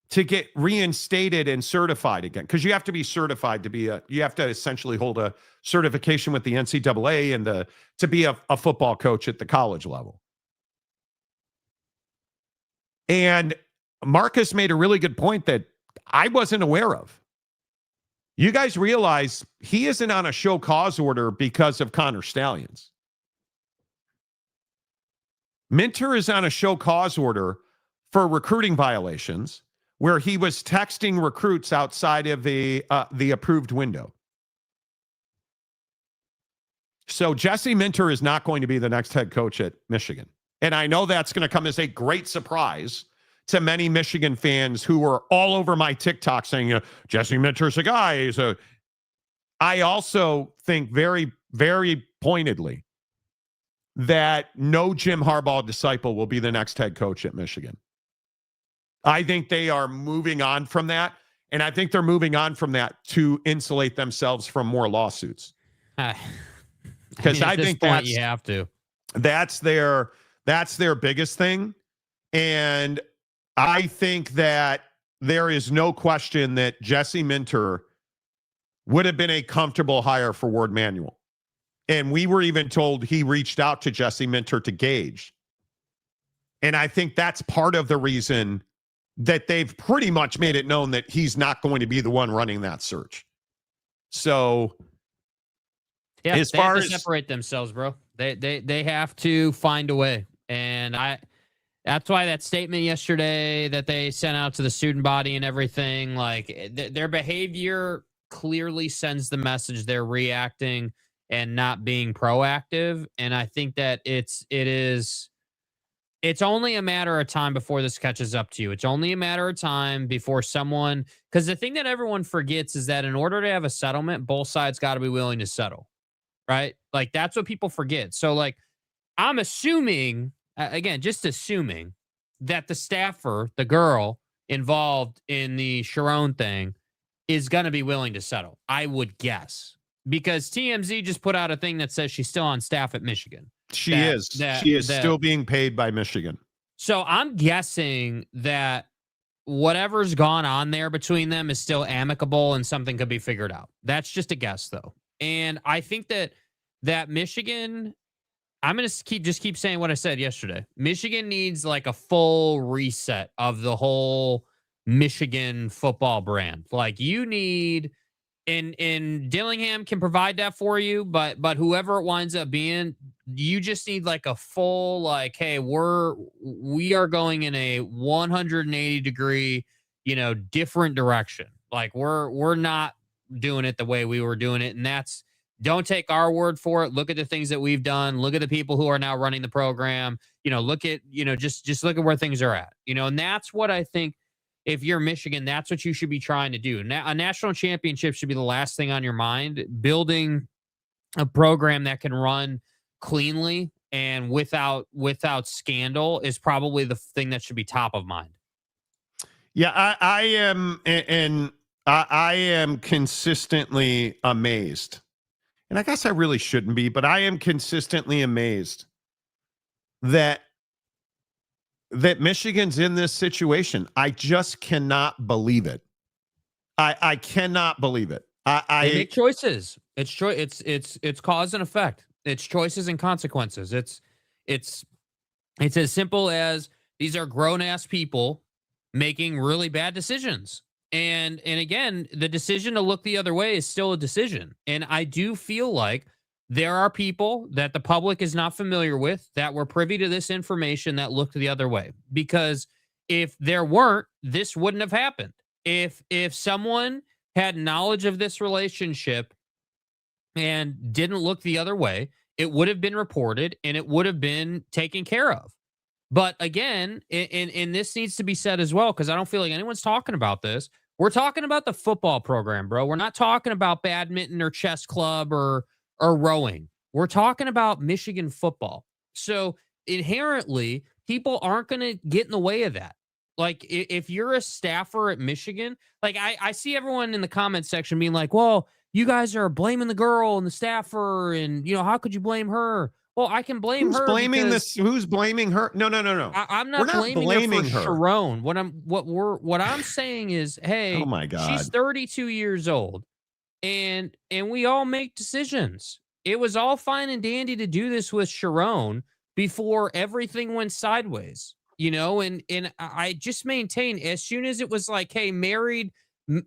to get reinstated and certified again. Because you have to be certified you have to essentially hold a certification with the NCAA and to be a football coach at the college level. And Marcus made a really good point that I wasn't aware of. You guys realize he isn't on a show cause order because of Connor Stallions. Minter is on a show cause order for recruiting violations where he was texting recruits outside of the approved window. So Jesse Minter is not going to be the next head coach at Michigan. And I know that's going to come as a great surprise to many Michigan fans who were all over my TikTok saying, Jesse Minter's a guy. I also think very, very pointedly that no Jim Harbaugh disciple will be the next head coach at Michigan. I think they are moving on from that. And I think they're moving on from that to insulate themselves from more lawsuits. Because I think you have to. That's their biggest thing. And I think that there is no question that Jesse Minter would have been a comfortable hire for Ward Manuel. And we were even told he reached out to Jesse Minter to gauge. And I think that's part of the reason that they've pretty much made it known that he's not going to be the one running that search. So, yeah, as far as separate themselves, bro, they have to find a way. And that's why that statement yesterday that they sent out to the student body and everything, like their behavior clearly sends the message they're reacting and not being proactive. And I think that it's only a matter of time before this catches up to you. It's only a matter of time before someone, because the thing that everyone forgets is that in order to have a settlement, both sides got to be willing to settle, right? Like that's what people forget. So like, I'm assuming, again, just assuming that the staffer, the girl involved in the Sharon thing is going to be willing to settle. I would guess. Because TMZ just put out a thing that says she's still on staff at Michigan. She is still being paid by Michigan. So I'm guessing that whatever's gone on there between them is still amicable and something could be figured out. That's just a guess, though. And I think that Michigan, I'm going to keep saying what I said yesterday. Michigan needs like a full reset of the whole Michigan football brand. Like you need... And Dillingham can provide that for you, but whoever it winds up being, you just need like a full, like, hey, we are going in a 180 degree, different direction. Like we're not doing it the way we were doing it. And that's, don't take our word for it. Look at the things that we've done. Look at the people who are now running the program. Look at, just look at where things are at, and that's what I think. If you're Michigan, that's what you should be trying to do. A national championship should be the last thing on your mind. Building a program that can run cleanly and without scandal is probably the thing that should be top of mind. Yeah, I am, and I am consistently amazed. And I guess I really shouldn't be, but I am consistently amazed that Michigan's in this situation. I just cannot believe it. I cannot believe it. They make choices. It's cause and effect. It's choices and consequences. It's as simple as these are grown ass people making really bad decisions. And again, the decision to look the other way is still a decision. And I do feel like there are people that the public is not familiar with that were privy to this information that looked the other way. Because if there weren't, this wouldn't have happened. If someone had knowledge of this relationship and didn't look the other way, it would have been reported and it would have been taken care of. But again, and this needs to be said as well, because I don't feel like anyone's talking about this. We're talking about the football program, bro. We're not talking about badminton or chess club or rowing. We're talking about Michigan football. So inherently, people aren't going to get in the way of that. Like if you're a staffer at Michigan, like I see everyone in the comments section being like, well, you guys are blaming the girl and the staffer, and how could you blame her? Well, I can blame her. Who's blaming her? No. I'm not blaming her for Sharon. What I'm saying is, hey, oh my God, she's 32 years old, and we all make decisions. It was all fine and dandy to do this with Sharon before everything went sideways, and I just maintain, as soon as it was like, hey, married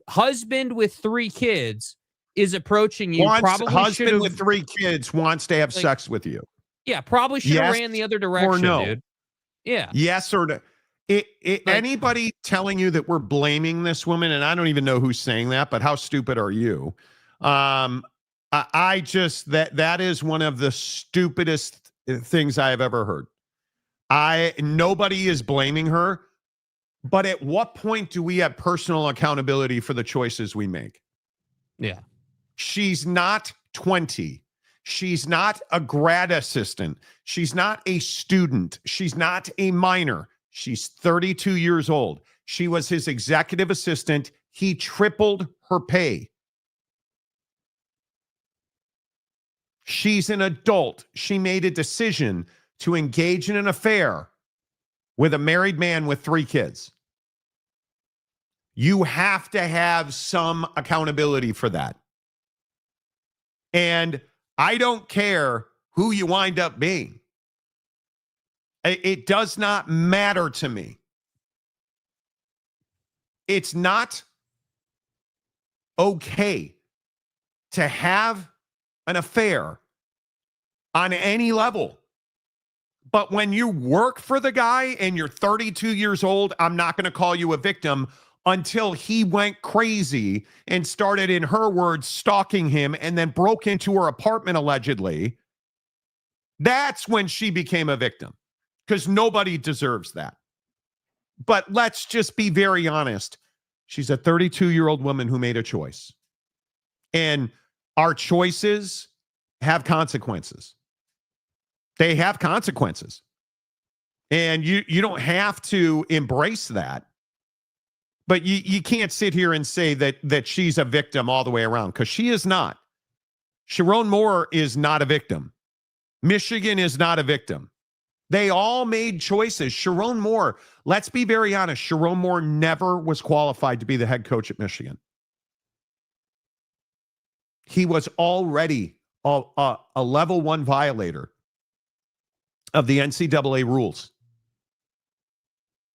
husband with 3 kids is approaching you, husband with 3 kids wants to have sex with you. Yeah, probably should have ran the other direction, or no. dude. Yeah. Yes or no. Anybody telling you that we're blaming this woman, and I don't even know who's saying that, but how stupid are you? I just, that is one of the stupidest things I have ever heard. Nobody is blaming her, but at what point do we have personal accountability for the choices we make? Yeah. She's not 20. She's not a grad assistant. She's not a student. She's not a minor. She's 32 years old. She was his executive assistant. He tripled her pay. She's an adult. She made a decision to engage in an affair with a married man with 3 kids. You have to have some accountability for that. And I don't care who you wind up being. It does not matter to me. It's not okay to have an affair on any level. But when you work for the guy and you're 32 years old, I'm not going to call you a victim until he went crazy and started, in her words, stalking him and then broke into her apartment allegedly. That's when she became a victim, because nobody deserves that. But let's just be very honest. She's a 32-year-old woman who made a choice. And our choices have consequences. They have consequences. And you don't have to embrace that. But you can't sit here and say that she's a victim all the way around, because she is not. Sharon Moore is not a victim. Michigan is not a victim. They all made choices. Sharon Moore, let's be very honest, Sharon Moore never was qualified to be the head coach at Michigan. He was already a level 1 violator of the NCAA rules.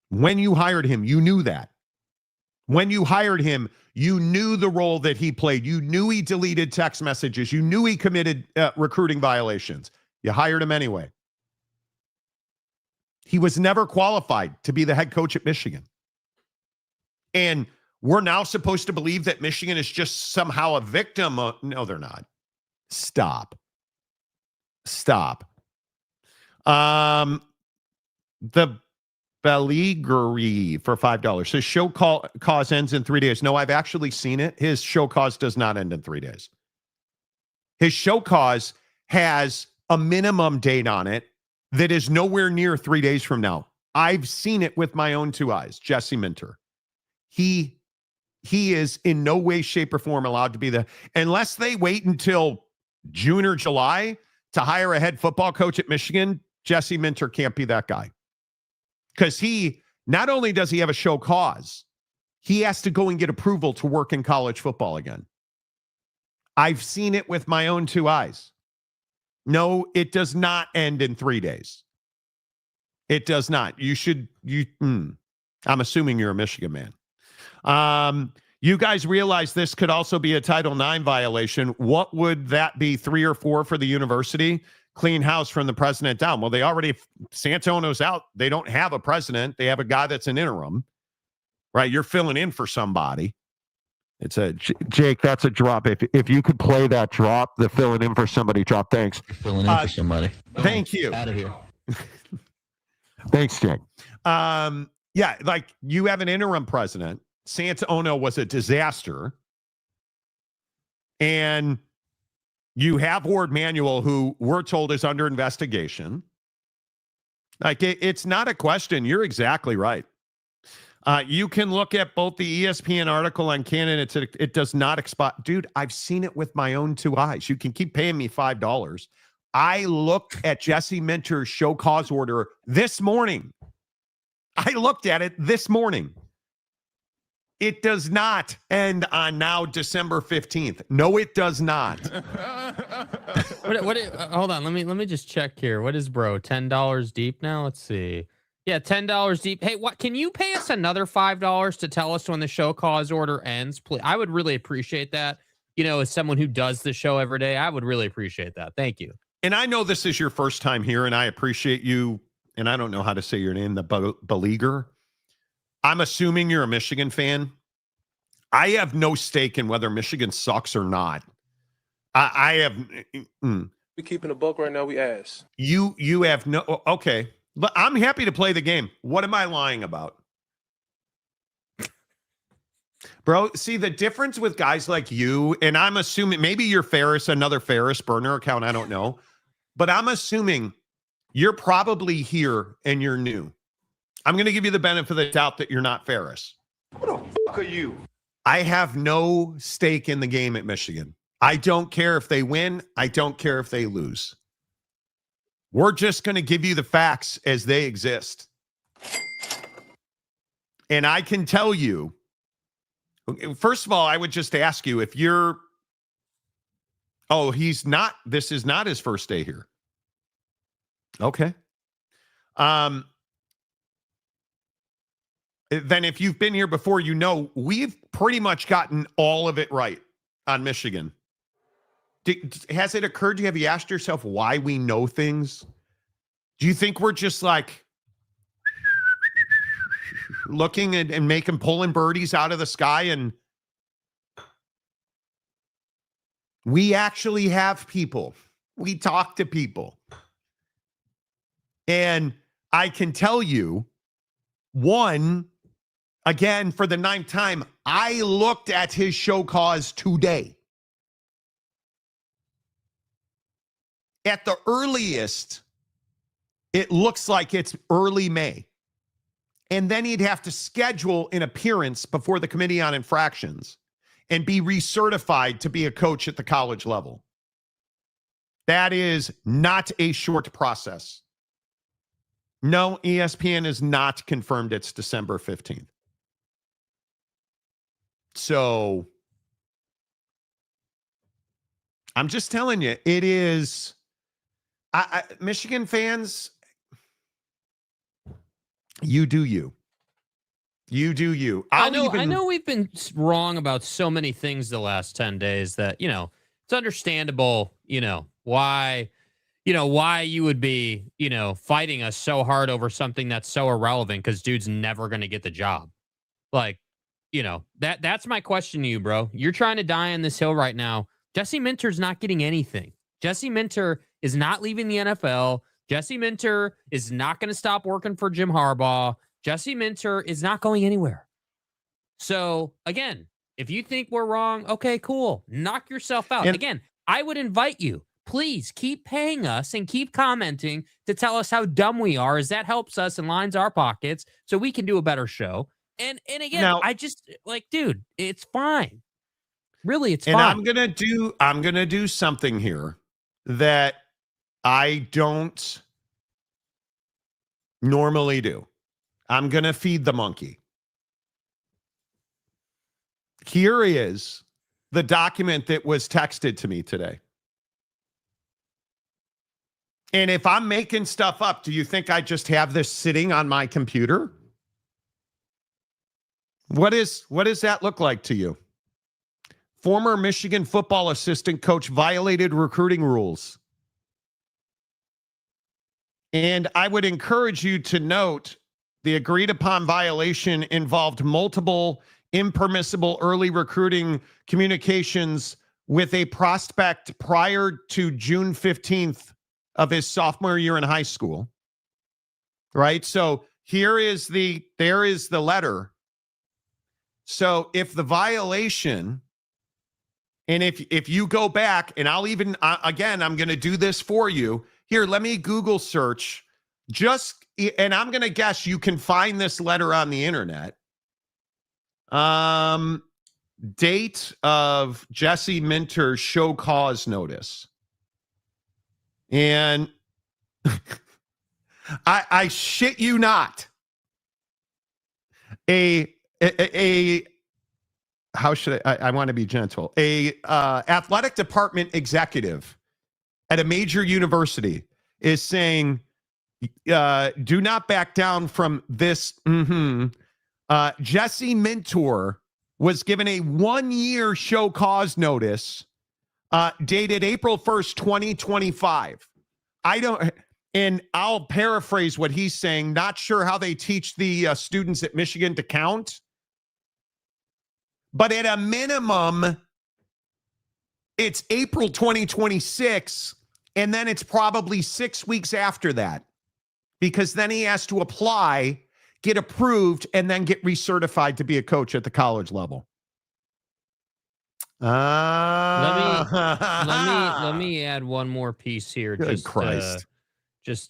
When you hired him, you knew that. When you hired him, you knew the role that he played. You knew he deleted text messages. You knew he committed recruiting violations. You hired him anyway. He was never qualified to be the head coach at Michigan. And we're now supposed to believe that Michigan is just somehow a victim. No, they're not. Stop. The Belligary for $5. His show cause ends in 3 days. No, I've actually seen it. His show cause does not end in 3 days. His show cause has a minimum date on it that is nowhere near 3 days from now. I've seen it with my own 2 eyes. Jesse Minter. He is in no way, shape, or form allowed to be unless they wait until June or July to hire a head football coach at Michigan. Jesse Minter can't be that guy. Because he, not only does he have a show cause, he has to go and get approval to work in college football again. I've seen it with my own 2 eyes. No, it does not end in 3 days. It does not. I'm assuming you're a Michigan man. You guys realize this could also be a Title IX violation. What would that be, 3 or 4 for the university? Clean house from the president down. Well, they already, Santano's out. They don't have a president. They have a guy that's an interim, right? You're filling in for somebody. It's a Jake. That's a drop. If you could play that drop, the filling in for somebody drop. Thanks. Filling in for somebody. Thank you. Out of here. Thanks, Jake. Yeah, like you have an interim president. Santano was a disaster. And you have Ward Manuel, who we're told is under investigation. Like, it's not a question. You're exactly right. You can look at both the ESPN article on candidates. It does not expire. Dude, I've seen it with my own 2 eyes. You can keep paying me $5. I looked at Jesse Minter's show cause order this morning. I looked at it this morning. It does not end on now December 15th. No, it does not. Hold on. Let me just check here. What is bro? $10 deep now? Let's see. Yeah, $10 deep. Hey, what can you pay us another $5 to tell us when the show cause order ends? Please. I would really appreciate that. You know, as someone who does the show every day, I would really appreciate that. Thank you. And I know this is your first time here, and I appreciate you. And I don't know how to say your name, the Beleaguer. I'm assuming you're a Michigan fan. I have no stake in whether Michigan sucks or not. I have. We keeping a buck right now. We ass. You have no. Okay, but I'm happy to play the game. What am I lying about, bro? See, the difference with guys like you, and I'm assuming maybe you're Ferris, another Ferris burner account. I don't know, but I'm assuming you're probably here and you're new. I'm going to give you the benefit of the doubt that you're not Ferris. Who the fuck are you? I have no stake in the game at Michigan. I don't care if they win. I don't care if they lose. We're just going to give you the facts as they exist. And I can tell you, first of all, I would just ask you if you're, this is not his first day here. Okay. Then if you've been here before, you know we've pretty much gotten all of it right on Michigan. Has it occurred to you? Have you asked yourself why we know things? Do you think we're just like looking and pulling birdies out of the sky? And we actually have people. We talk to people. And I can tell you, one, again, for the 9th time, I looked at his show cause today. At the earliest, it looks like it's early May. And then he'd have to schedule an appearance before the Committee on Infractions and be recertified to be a coach at the college level. That is not a short process. No, ESPN is not confirmed it's December 15th. So I'm just telling you, it is. Michigan fans, you do you. You do you. I know we've been wrong about so many things the last 10 days that, you know, it's understandable, why you would be, fighting us so hard over something that's so irrelevant because dude's never going to get the job. Like, that's my question to you, bro. You're trying to die on this hill right now. Jesse Minter's not getting anything. Jesse Minter is not leaving the NFL. Jesse Minter is not going to stop working for Jim Harbaugh. Jesse Minter is not going anywhere. So, again, if you think we're wrong, okay, cool. Knock yourself out. And again, I would invite you, please keep paying us and keep commenting to tell us how dumb we are, as that helps us and lines our pockets so we can do a better show. And again, now, I just dude, it's fine. Really, it's fine. And I'm gonna do something here that I don't normally do. I'm gonna feed the monkey. Here is the document that was texted to me today. And if I'm making stuff up, do you think I just have this sitting on my computer? What does that look like to you? Former Michigan football assistant coach violated recruiting rules. And I would encourage you to note the agreed upon violation involved multiple impermissible early recruiting communications with a prospect prior to June 15th of his sophomore year in high school. Right? So there is the letter. So if the violation, and if you go back, and I'll even, again, I'm going to do this for you. Here, let me Google search and I'm going to guess you can find this letter on the internet. Date of Jesse Minter's show cause notice. And I shit you not. How should I want to be gentle. Athletic department executive at a major university is saying, do not back down from this. Jesse Minter was given a 1-year show cause notice dated April 1st, 2025. And I'll paraphrase what he's saying. Not sure how they teach the students at Michigan to count. But at a minimum, it's April 2026, and then it's probably 6 weeks after that, because then he has to apply, get approved, and then get recertified to be a coach at the college level. Let me add one more piece here. Good Christ.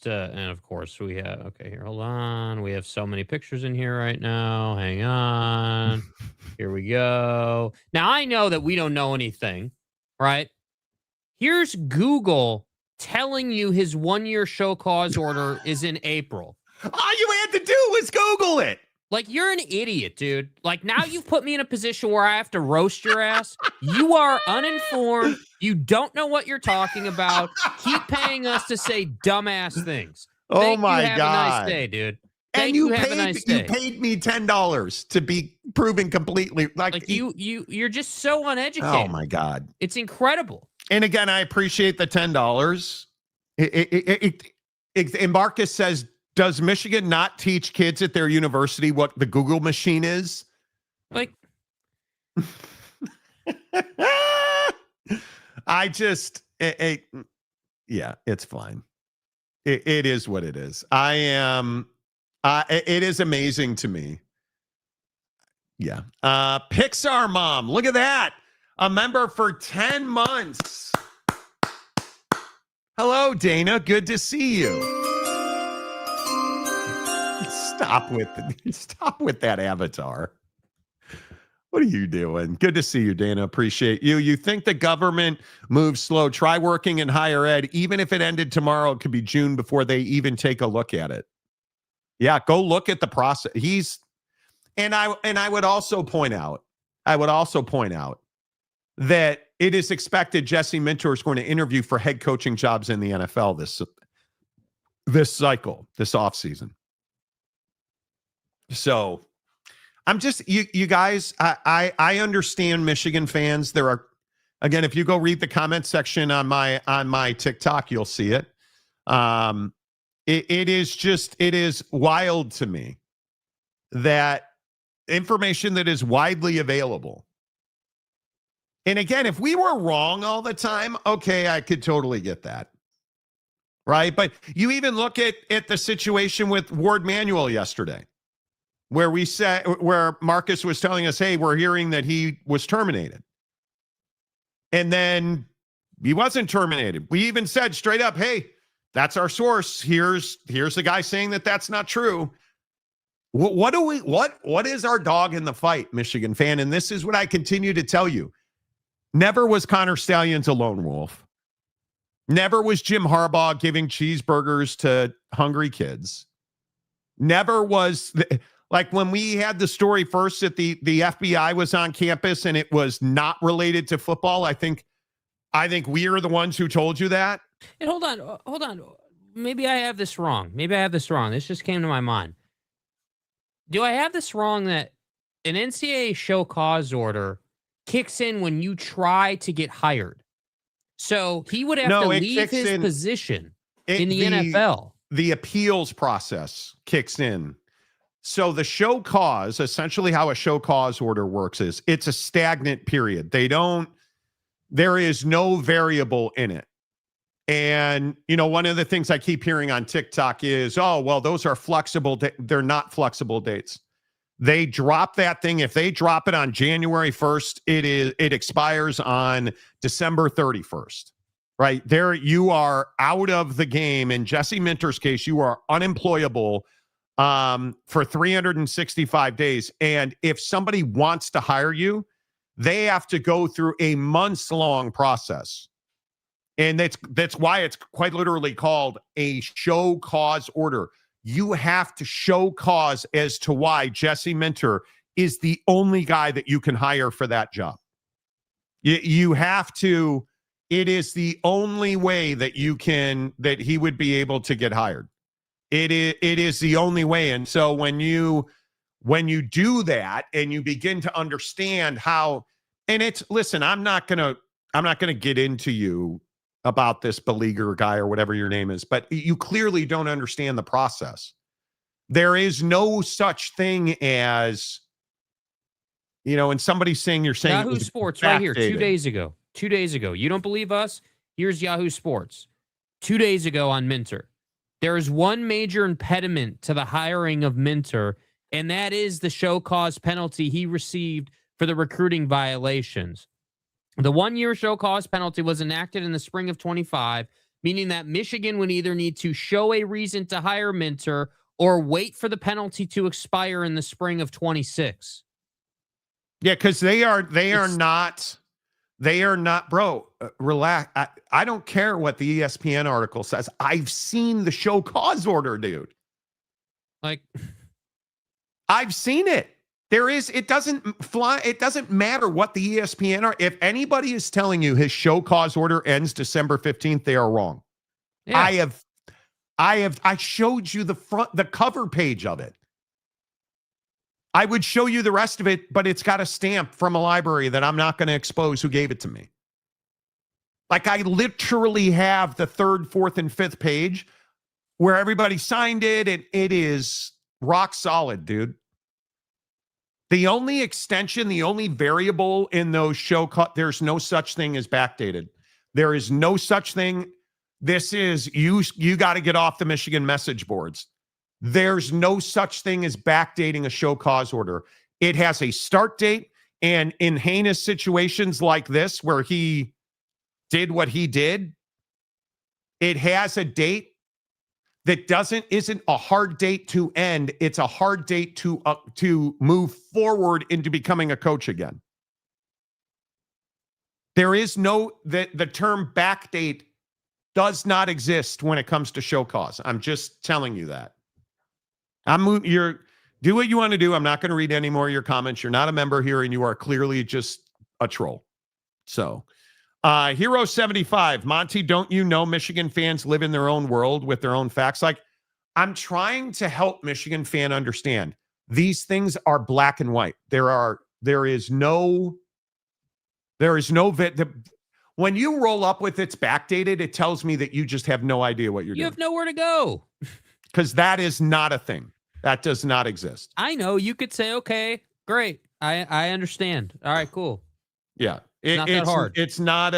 And of course we have, okay, here, hold on. We have so many pictures in here right now. Hang on. Here we go. Now, I know that we don't know anything, right? Here's Google telling you his 1-year show cause order is in April. All you had to do was Google it. Like, you're an idiot, dude. Like, now you've put me in a position where I have to roast your ass. You are uninformed. You don't know what you're talking about. Keep paying us to say dumbass things. Oh, my God. Have a nice day, dude. And you paid me $10 to be proven completely you're just so uneducated. Oh, my God. It's incredible. And again, I appreciate the $10. And Marcus says, does Michigan not teach kids at their university what the Google machine is? Like, yeah, it's fine. It is what it is. It is amazing to me. Yeah. Pixar mom. Look at that. A member for 10 months. Hello, Dana. Good to see you. Stop with that avatar. What are you doing? Good to see you, Dana. Appreciate you. You think the government moves slow. Try working in higher ed. Even if it ended tomorrow, it could be June before they even take a look at it. Yeah, go look at the process. I would also point out that it is expected Jesse Minter is going to interview for head coaching jobs in the NFL this cycle, this offseason. So I'm just, you guys, I understand Michigan fans. There are, again, if you go read the comment section on my TikTok, you'll see it. It is wild to me that information that is widely available. And again, if we were wrong all the time, okay, I could totally get that. Right. But you even look at the situation with Ward Manuel yesterday, where Marcus was telling us, hey, we're hearing that he was terminated. And then he wasn't terminated. We even said straight up, hey, that's our source. Here's the guy saying that that's not true. What is our dog in the fight, Michigan fan? And this is what I continue to tell you. Never was Connor Stalions a lone wolf. Never was Jim Harbaugh giving cheeseburgers to hungry kids. Never was, like when we had the story first that the FBI was on campus and it was not related to football. I think we are the ones who told you that. And hold on. Maybe I have this wrong. This just came to my mind. Do I have this wrong that an NCAA show cause order kicks in when you try to get hired. So he would have to leave his position in the NFL. The appeals process kicks in. So the show cause, essentially how a show cause order works is it's a stagnant period. There is no variable in it. And, one of the things I keep hearing on TikTok is, oh, well, those are flexible. They're not flexible dates. They drop that thing. If they drop it on January 1st, it expires on December 31st, right? There you are out of the game. In Jesse Minter's case, you are unemployable for 365 days. And if somebody wants to hire you, they have to go through a months-long process. And that's why it's quite literally called a show cause order. You have to show cause as to why Jesse Minter is the only guy that you can hire for that job. You have to, it is the only way that he would be able to get hired. It is the only way. And so when you do that and you begin to understand how, and listen, I'm not going to get into you about this beleaguer guy or whatever your name is, but you clearly don't understand the process. There is no such thing as, and somebody's saying you're saying Yahoo Sports right here, 2 days ago. 2 days ago. You don't believe us? Here's Yahoo Sports. 2 days ago on Minter. There is one major impediment to the hiring of Minter, and that is the show cause penalty he received for the recruiting violations. The 1-year show cause penalty was enacted in the spring of 25, meaning that Michigan would either need to show a reason to hire Minter or wait for the penalty to expire in the spring of 26. Yeah, because they are not, bro, relax. I don't care what the ESPN article says. I've seen the show cause order, dude. Like, I've seen it. It doesn't matter what the ESPN are. If anybody is telling you his show cause order ends December 15th, they are wrong. Yeah. I showed you the cover page of it. I would show you the rest of it, but it's got a stamp from a library that I'm not going to expose who gave it to me. Like, I literally have the 3rd, 4th, and 5th page where everybody signed it, and it is rock solid, dude. The only extension, the only variable in those there's no such thing as backdated. There is no such thing. This is, you got to get off the Michigan message boards. There's no such thing as backdating a show cause order. It has a start date, and in heinous situations like this, where he did what he did, it has a date that isn't a hard date to end. It's a hard date to move forward into becoming a coach again. There is the term backdate does not exist when it comes to show cause. I'm just telling you that. Do what you want to do. I'm not going to read any more of your comments. You're not a member here, and you are clearly just a troll. So, Hero 75, Monty, don't you know Michigan fans live in their own world with their own facts? Like, I'm trying to help Michigan fan understand these things are black and white. There is no when you roll up with it's backdated, it tells me that you just have no idea what you're doing. You have nowhere to go. Because that is not a thing. That does not exist. I know. You could say, okay, great. I understand. All right, cool. Yeah. It's not that hard. It's not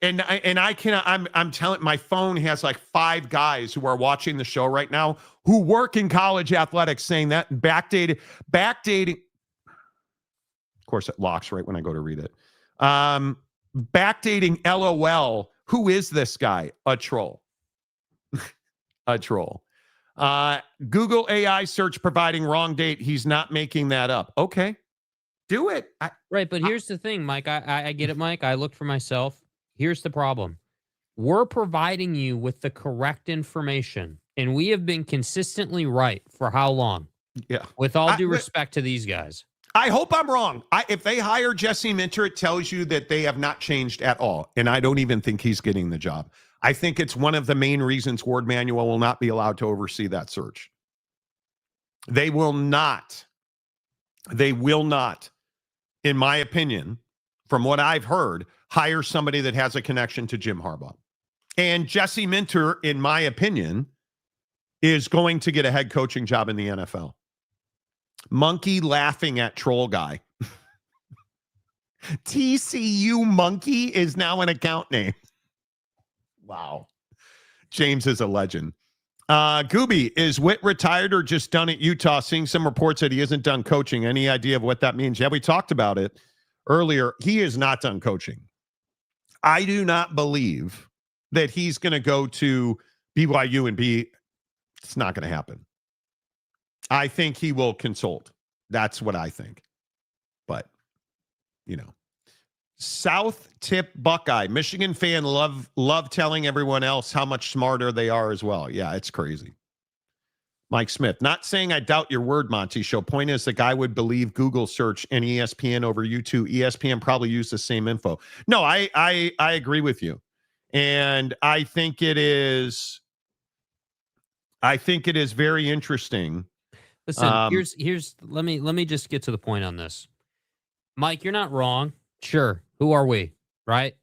I'm telling, my phone has like 5 guys who are watching the show right now who work in college athletics saying that backdating. Of course, it locks right when I go to read it. Backdating LOL. Who is this guy? A troll. A troll. Google AI search providing wrong date. He's not making that up. Okay. Do it. Right, but here's the thing, Mike. I get it, Mike. I looked for myself. Here's the problem. We're providing you with the correct information, and we have been consistently right for how long? Yeah. With all due respect to these guys. I hope I'm wrong. If they hire Jesse Minter, it tells you that they have not changed at all, and I don't even think he's getting the job. I think it's one of the main reasons Ward Manuel will not be allowed to oversee that search. They will not They will not, in my opinion, from what I've heard, hire somebody that has a connection to Jim Harbaugh. And Jesse Minter, in my opinion, is going to get a head coaching job in the NFL. Monkey laughing at troll guy. TCU Monkey is now an account name. Wow. James is a legend. Gooby, is Witt retired or just done at Utah? Seeing some reports that he isn't done coaching. Any idea of what that means? Yeah, we talked about it earlier. He is not done coaching. I do not believe that he's going to go to BYU and be. It's not going to happen. I think he will consult. That's what I think. But, South Tip Buckeye. Michigan fan love telling everyone else how much smarter they are as well. Yeah, it's crazy. Mike Smith. Not saying I doubt your word, Monty Show. Point is, the guy would believe Google search and ESPN over YouTube. ESPN probably used the same info. No, I agree with you. And I think it is very interesting. Listen, here's let me just get to the point on this. Mike, you're not wrong. Sure. Who are we? Right?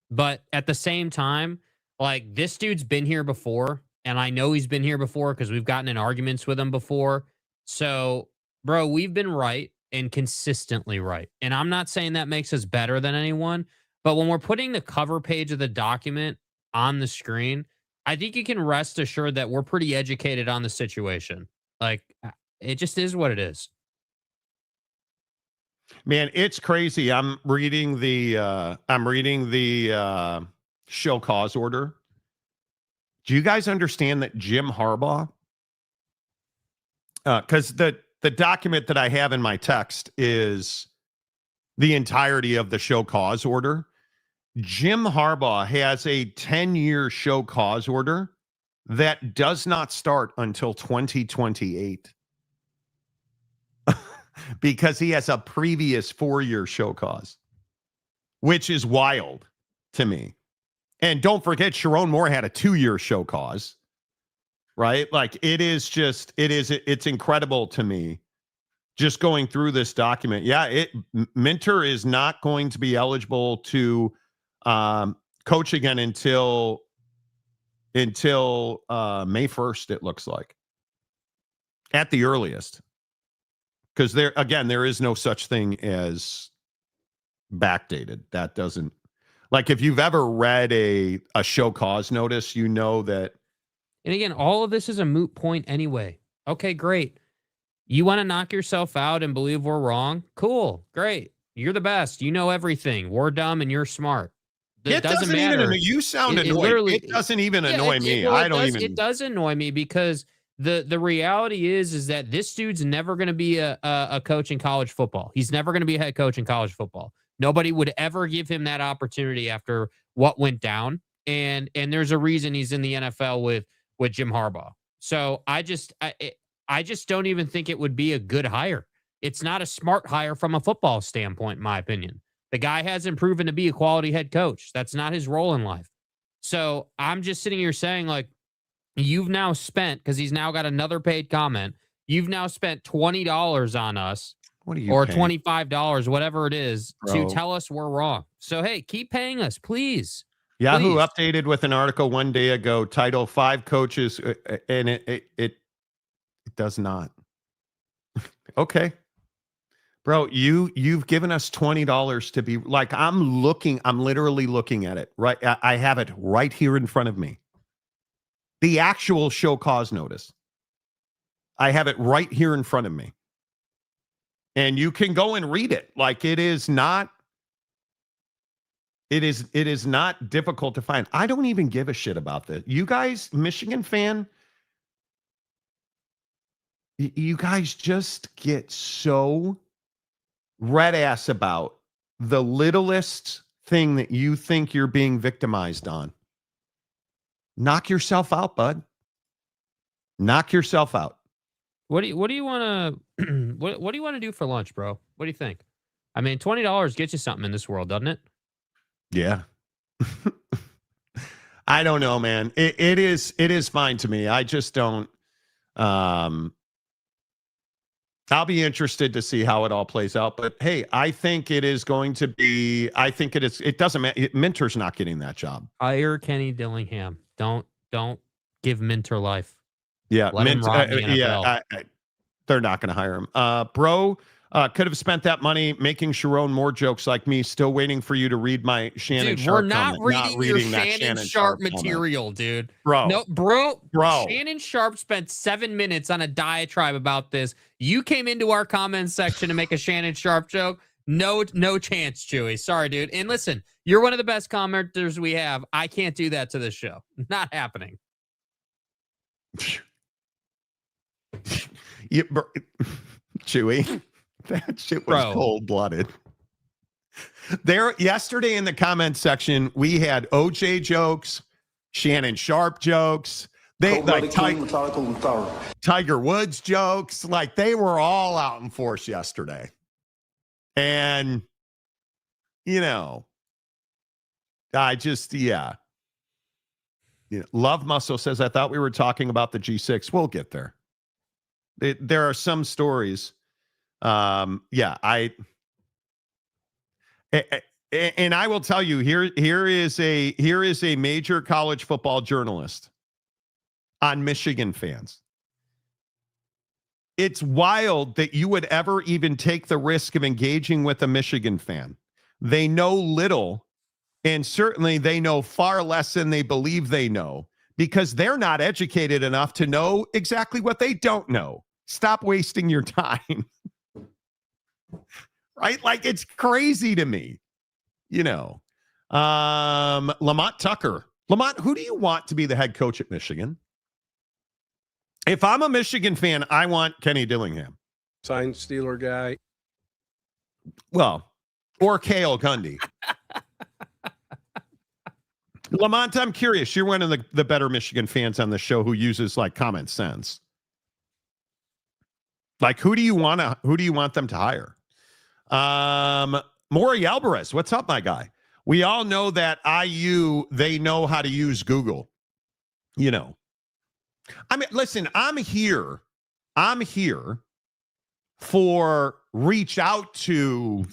But at the same time, like, this dude's been here before, and I know he's been here before because we've gotten in arguments with him before. So, bro, we've been right and consistently right. And I'm not saying that makes us better than anyone, but when we're putting the cover page of the document on the screen, I think you can rest assured that we're pretty educated on the situation. Like, it just is what it is. Man, it's crazy. I'm reading the show cause order. Do you guys understand that Jim Harbaugh? Because the document that I have in my text is the entirety of the show cause order. Jim Harbaugh has a 10-year show cause order that does not start until 2028. Because he has a previous 4-year show cause, which is wild to me. And don't forget, Sharon Moore had a 2-year show cause, right? Like, it's incredible to me just going through this document. Yeah, Minter is not going to be eligible to coach again until May 1st, it looks like, at the earliest. Because there is no such thing as backdated. That doesn't, like, if you've ever read a show cause notice, you know that. And again, all of this is a moot point anyway. Okay, great. You want to knock yourself out and believe we're wrong? Cool, great. You're the best. You know everything. We're dumb and you're smart. It doesn't matter. Even, you sound annoyed. It doesn't even annoy me. It does annoy me because the reality is that this dude's never going to be a coach in college football. He's never going to be a head coach in college football. Nobody would ever give him that opportunity after what went down. And there's a reason he's in the NFL with Jim Harbaugh. So I just don't even think it would be a good hire. It's not a smart hire from a football standpoint, in my opinion. The guy hasn't proven to be a quality head coach. That's not his role in life. So I'm just sitting here saying, like, you've now spent, because he's now got another paid comment, you've now spent $20 on us, or paying? $25, whatever it is, to tell us we're wrong. So, hey, keep paying us, please. Yahoo updated with an article one day ago, title 5 coaches, and it does not. Okay. Bro, you've given us $20 to be, like, I'm literally looking at it, right? I have it right here in front of me. The actual show cause notice. I have it right here in front of me. And you can go and read it. Like, it is not difficult to find. I don't even give a shit about this. You guys, Michigan fan, you guys just get so red ass about the littlest thing that you think you're being victimized on. Knock yourself out, bud. Knock yourself out. What do you want to what do you want to do for lunch, bro? What do you think? I mean, $20 gets you something in this world, doesn't it? Yeah. I don't know, man. It is fine to me. I just don't I'll be interested to see how it all plays out. But hey, I think it is going to be. I think it is. It doesn't matter. Minter's not getting that job. Hire Kenny Dillingham. Don't give Minter life. Yeah, Let him rot in the NFL. They're not going to hire him. Bro, could have spent that money making Sharon more jokes like me. Still waiting for you to read my Shannon dude, Sharp we're not comment. reading your Shannon Sharp material, dude. Bro. No, bro. Shannon Sharp spent 7 minutes on a diatribe about this. You came into our comments section to make a Shannon Sharp joke. No chance, Chewy. Sorry, dude. And listen, you're one of the best commenters we have. I can't do that to this show. Not happening. Chewy, that shit was cold-blooded. There, yesterday in the comments section, we had OJ jokes, Shannon Sharp jokes, Tiger Woods jokes. Like, they were all out in force yesterday. And, I just, Love Muscle says, I thought we were talking about the G6. We'll get there. There are some stories. And I will tell you, here is a major college football journalist on Michigan fans. It's wild that you would ever even take the risk of engaging with a Michigan fan. They know little, and certainly they know far less than they believe they know, because they're not educated enough to know exactly what they don't know. Stop wasting your time. Right? Like, it's crazy to me. Lamont Tucker. Lamont, who do you want to be the head coach at Michigan? If I'm a Michigan fan, I want Kenny Dillingham. Sign Steeler guy. Well, or Cale Gundy. Lamont, I'm curious. You're one of the better Michigan fans on the show who uses like common sense. Like, who do you want them to hire? Maury Alvarez, what's up, my guy? We all know that IU, they know how to use Google. I mean, listen, I'm here for reach out to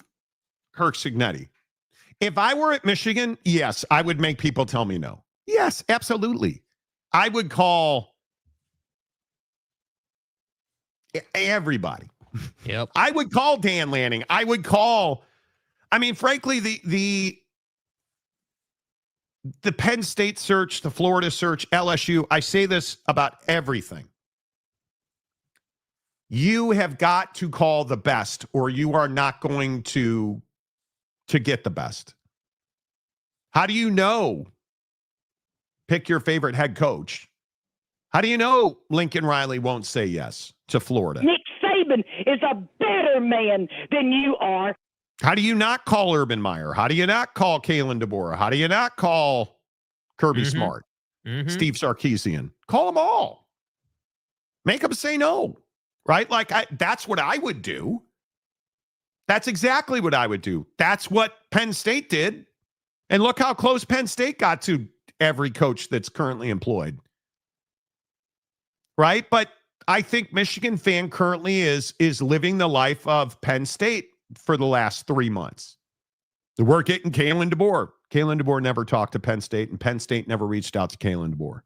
Kirk Cignetti. If I were at Michigan, yes, I would make people tell me no. Yes, absolutely. I would call everybody. Yep. I would call Dan Lanning. I would call, frankly, the Penn State search, the Florida search, LSU, I say this about everything. You have got to call the best, or you are not going to get the best. How do you know? Pick your favorite head coach. How do you know Lincoln Riley won't say yes to Florida? Nick Saban is a better man than you are. How do you not call Urban Meyer? How do you not call Kalen DeBoer? How do you not call Kirby Smart? Steve Sarkisian? Call them all. Make them say no, right? Like, that's what I would do. That's exactly what I would do. That's what Penn State did. And look how close Penn State got to every coach that's currently employed. Right? But I think Michigan fan currently is living the life of Penn State for the last 3 months. We're getting Kalen DeBoer. Kalen DeBoer never talked to Penn State, and Penn State never reached out to Kalen DeBoer.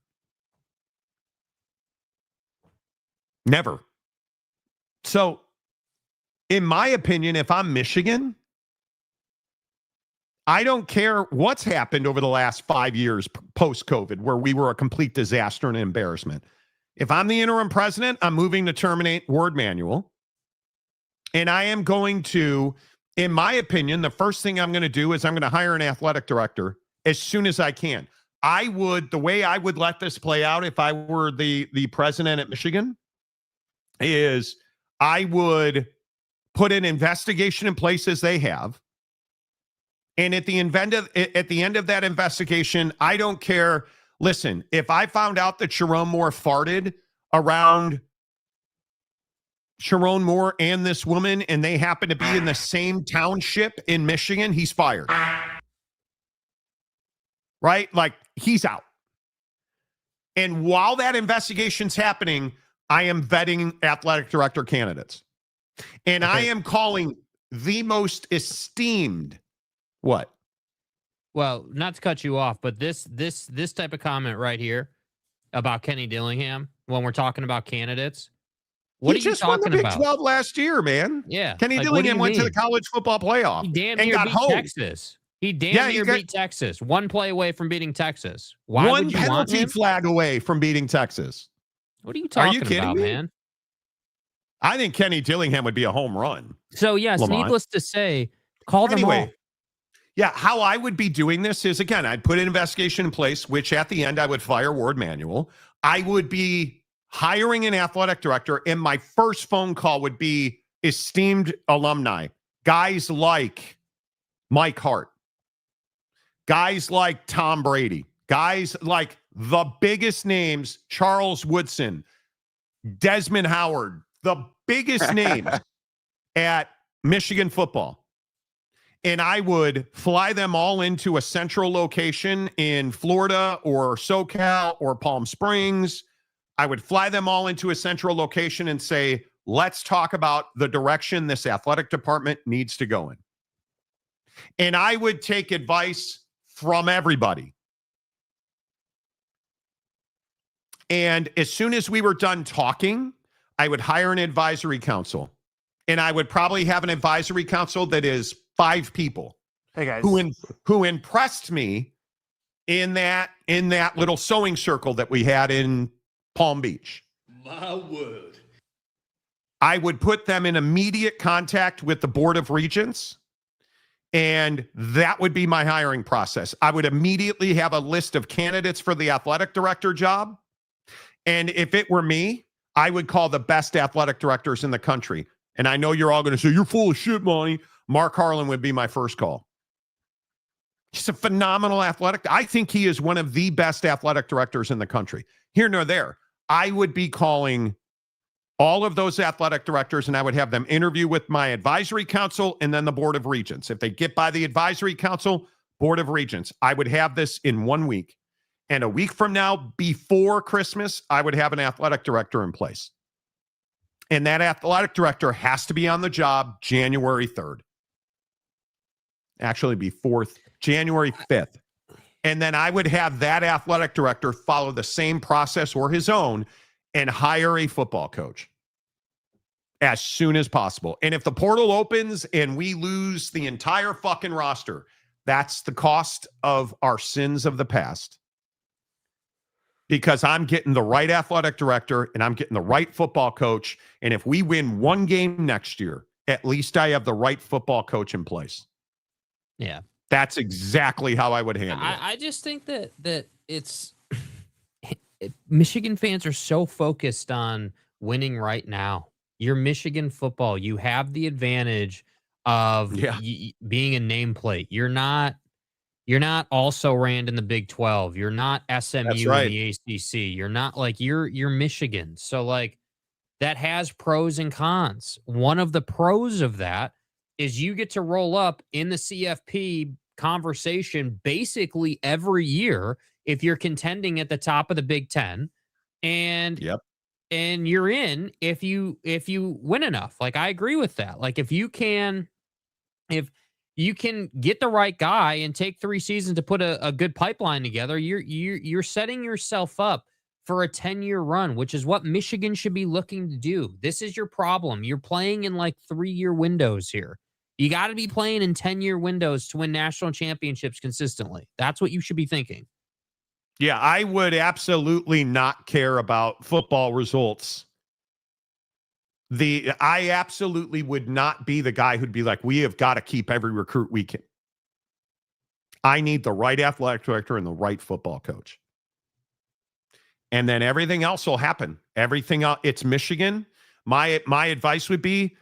Never. So, in my opinion, if I'm Michigan, I don't care what's happened over the last 5 years post-COVID, where we were a complete disaster and embarrassment. If I'm the interim president, I'm moving to terminate Word Manual. And I am going to, in my opinion, the first thing I'm going to do is I'm going to hire an athletic director as soon as I can. The way I would let this play out if I were the president at Michigan is I would put an investigation in place as they have. And at the end of that investigation, I don't care. Listen, if I found out that Sharon Moore farted around Sharon Moore and this woman, and they happen to be in the same township in Michigan, he's fired. Right? Like, he's out. And while that investigation's happening, I am vetting athletic director candidates. And I Okay. am calling the most esteemed what? Well, not to cut you off, but this type of comment right here about Kenny Dillingham when we're talking about candidates, what He are you just won the talking Big about? 12 last year, man. Yeah. Kenny Like, what do Dillingham you went to the mean? college football playoff He damn and near got beat hosed. Texas. He damn Yeah, he near got- beat Texas. One play away from beating Texas. Why One would you want penalty him? flag away from beating Texas. What are you Are you talking kidding about, me? man? I think Kenny Dillingham would be a home run. So, yes, Lamont. needless to say, call them all. Anyway, yeah, how I would be doing this is, again, I'd put an investigation in place, which at the end I would fire Ward Manuel. I would be hiring an athletic director, and my first phone call would be esteemed alumni, guys like Mike Hart, guys like Tom Brady, guys like the biggest names, Charles Woodson, Desmond Howard, the biggest names at Michigan football. And I would fly them all into a central location in Florida or SoCal or Palm Springs. I would fly them all into a central location and say, let's talk about the direction this athletic department needs to go in. And I would take advice from everybody. And as soon as we were done talking, I would hire an advisory council. And I would probably have an advisory council that is 5 people. Hey guys. Who impressed me in that little sewing circle that we had in Palm Beach. My word. I would put them in immediate contact with the Board of Regents, and that would be my hiring process. I would immediately have a list of candidates for the athletic director job. And if it were me, I would call the best athletic directors in the country. And I know you're all going to say, you're full of shit, Monty. Mark Harlan would be my first call. He's a phenomenal athletic. I think he is one of the best athletic directors in the country. Here nor there. I would be calling all of those athletic directors, and I would have them interview with my advisory council and then the Board of Regents. If they get by the advisory council, Board of Regents, I would have this in 1 week. And a week from now, before Christmas, I would have an athletic director in place. And that athletic director has to be on the job January 3rd. Actually, be 4th, January 5th. And then I would have that athletic director follow the same process or his own and hire a football coach as soon as possible. And if the portal opens and we lose the entire fucking roster, that's the cost of our sins of the past. Because I'm getting the right athletic director and I'm getting the right football coach. And if we win one game next year, at least I have the right football coach in place. Yeah. That's exactly how I would handle it. I just think that it's Michigan fans are so focused on winning right now. You're Michigan football. You have the advantage of being a nameplate. You're not also Rand in the Big 12. You're not SMU in the ACC. You're not like you're Michigan. So like that has pros and cons. One of the pros of that is you get to roll up in the CFP conversation basically every year if you're contending at the top of the Big Ten, and you're in if you win enough. Like I agree with that. Like if you can get the right guy and take 3 seasons to put a good pipeline together, you're setting yourself up for a 10-year run, which is what Michigan should be looking to do. This is your problem. You're playing in like 3-year windows here. You got to be playing in 10-year windows to win national championships consistently. That's what you should be thinking. Yeah, I would absolutely not care about football results. I absolutely would not be the guy who'd be like, we have got to keep every recruit we can. I need the right athletic director and the right football coach. And then everything else will happen. Everything else, it's Michigan. My advice would be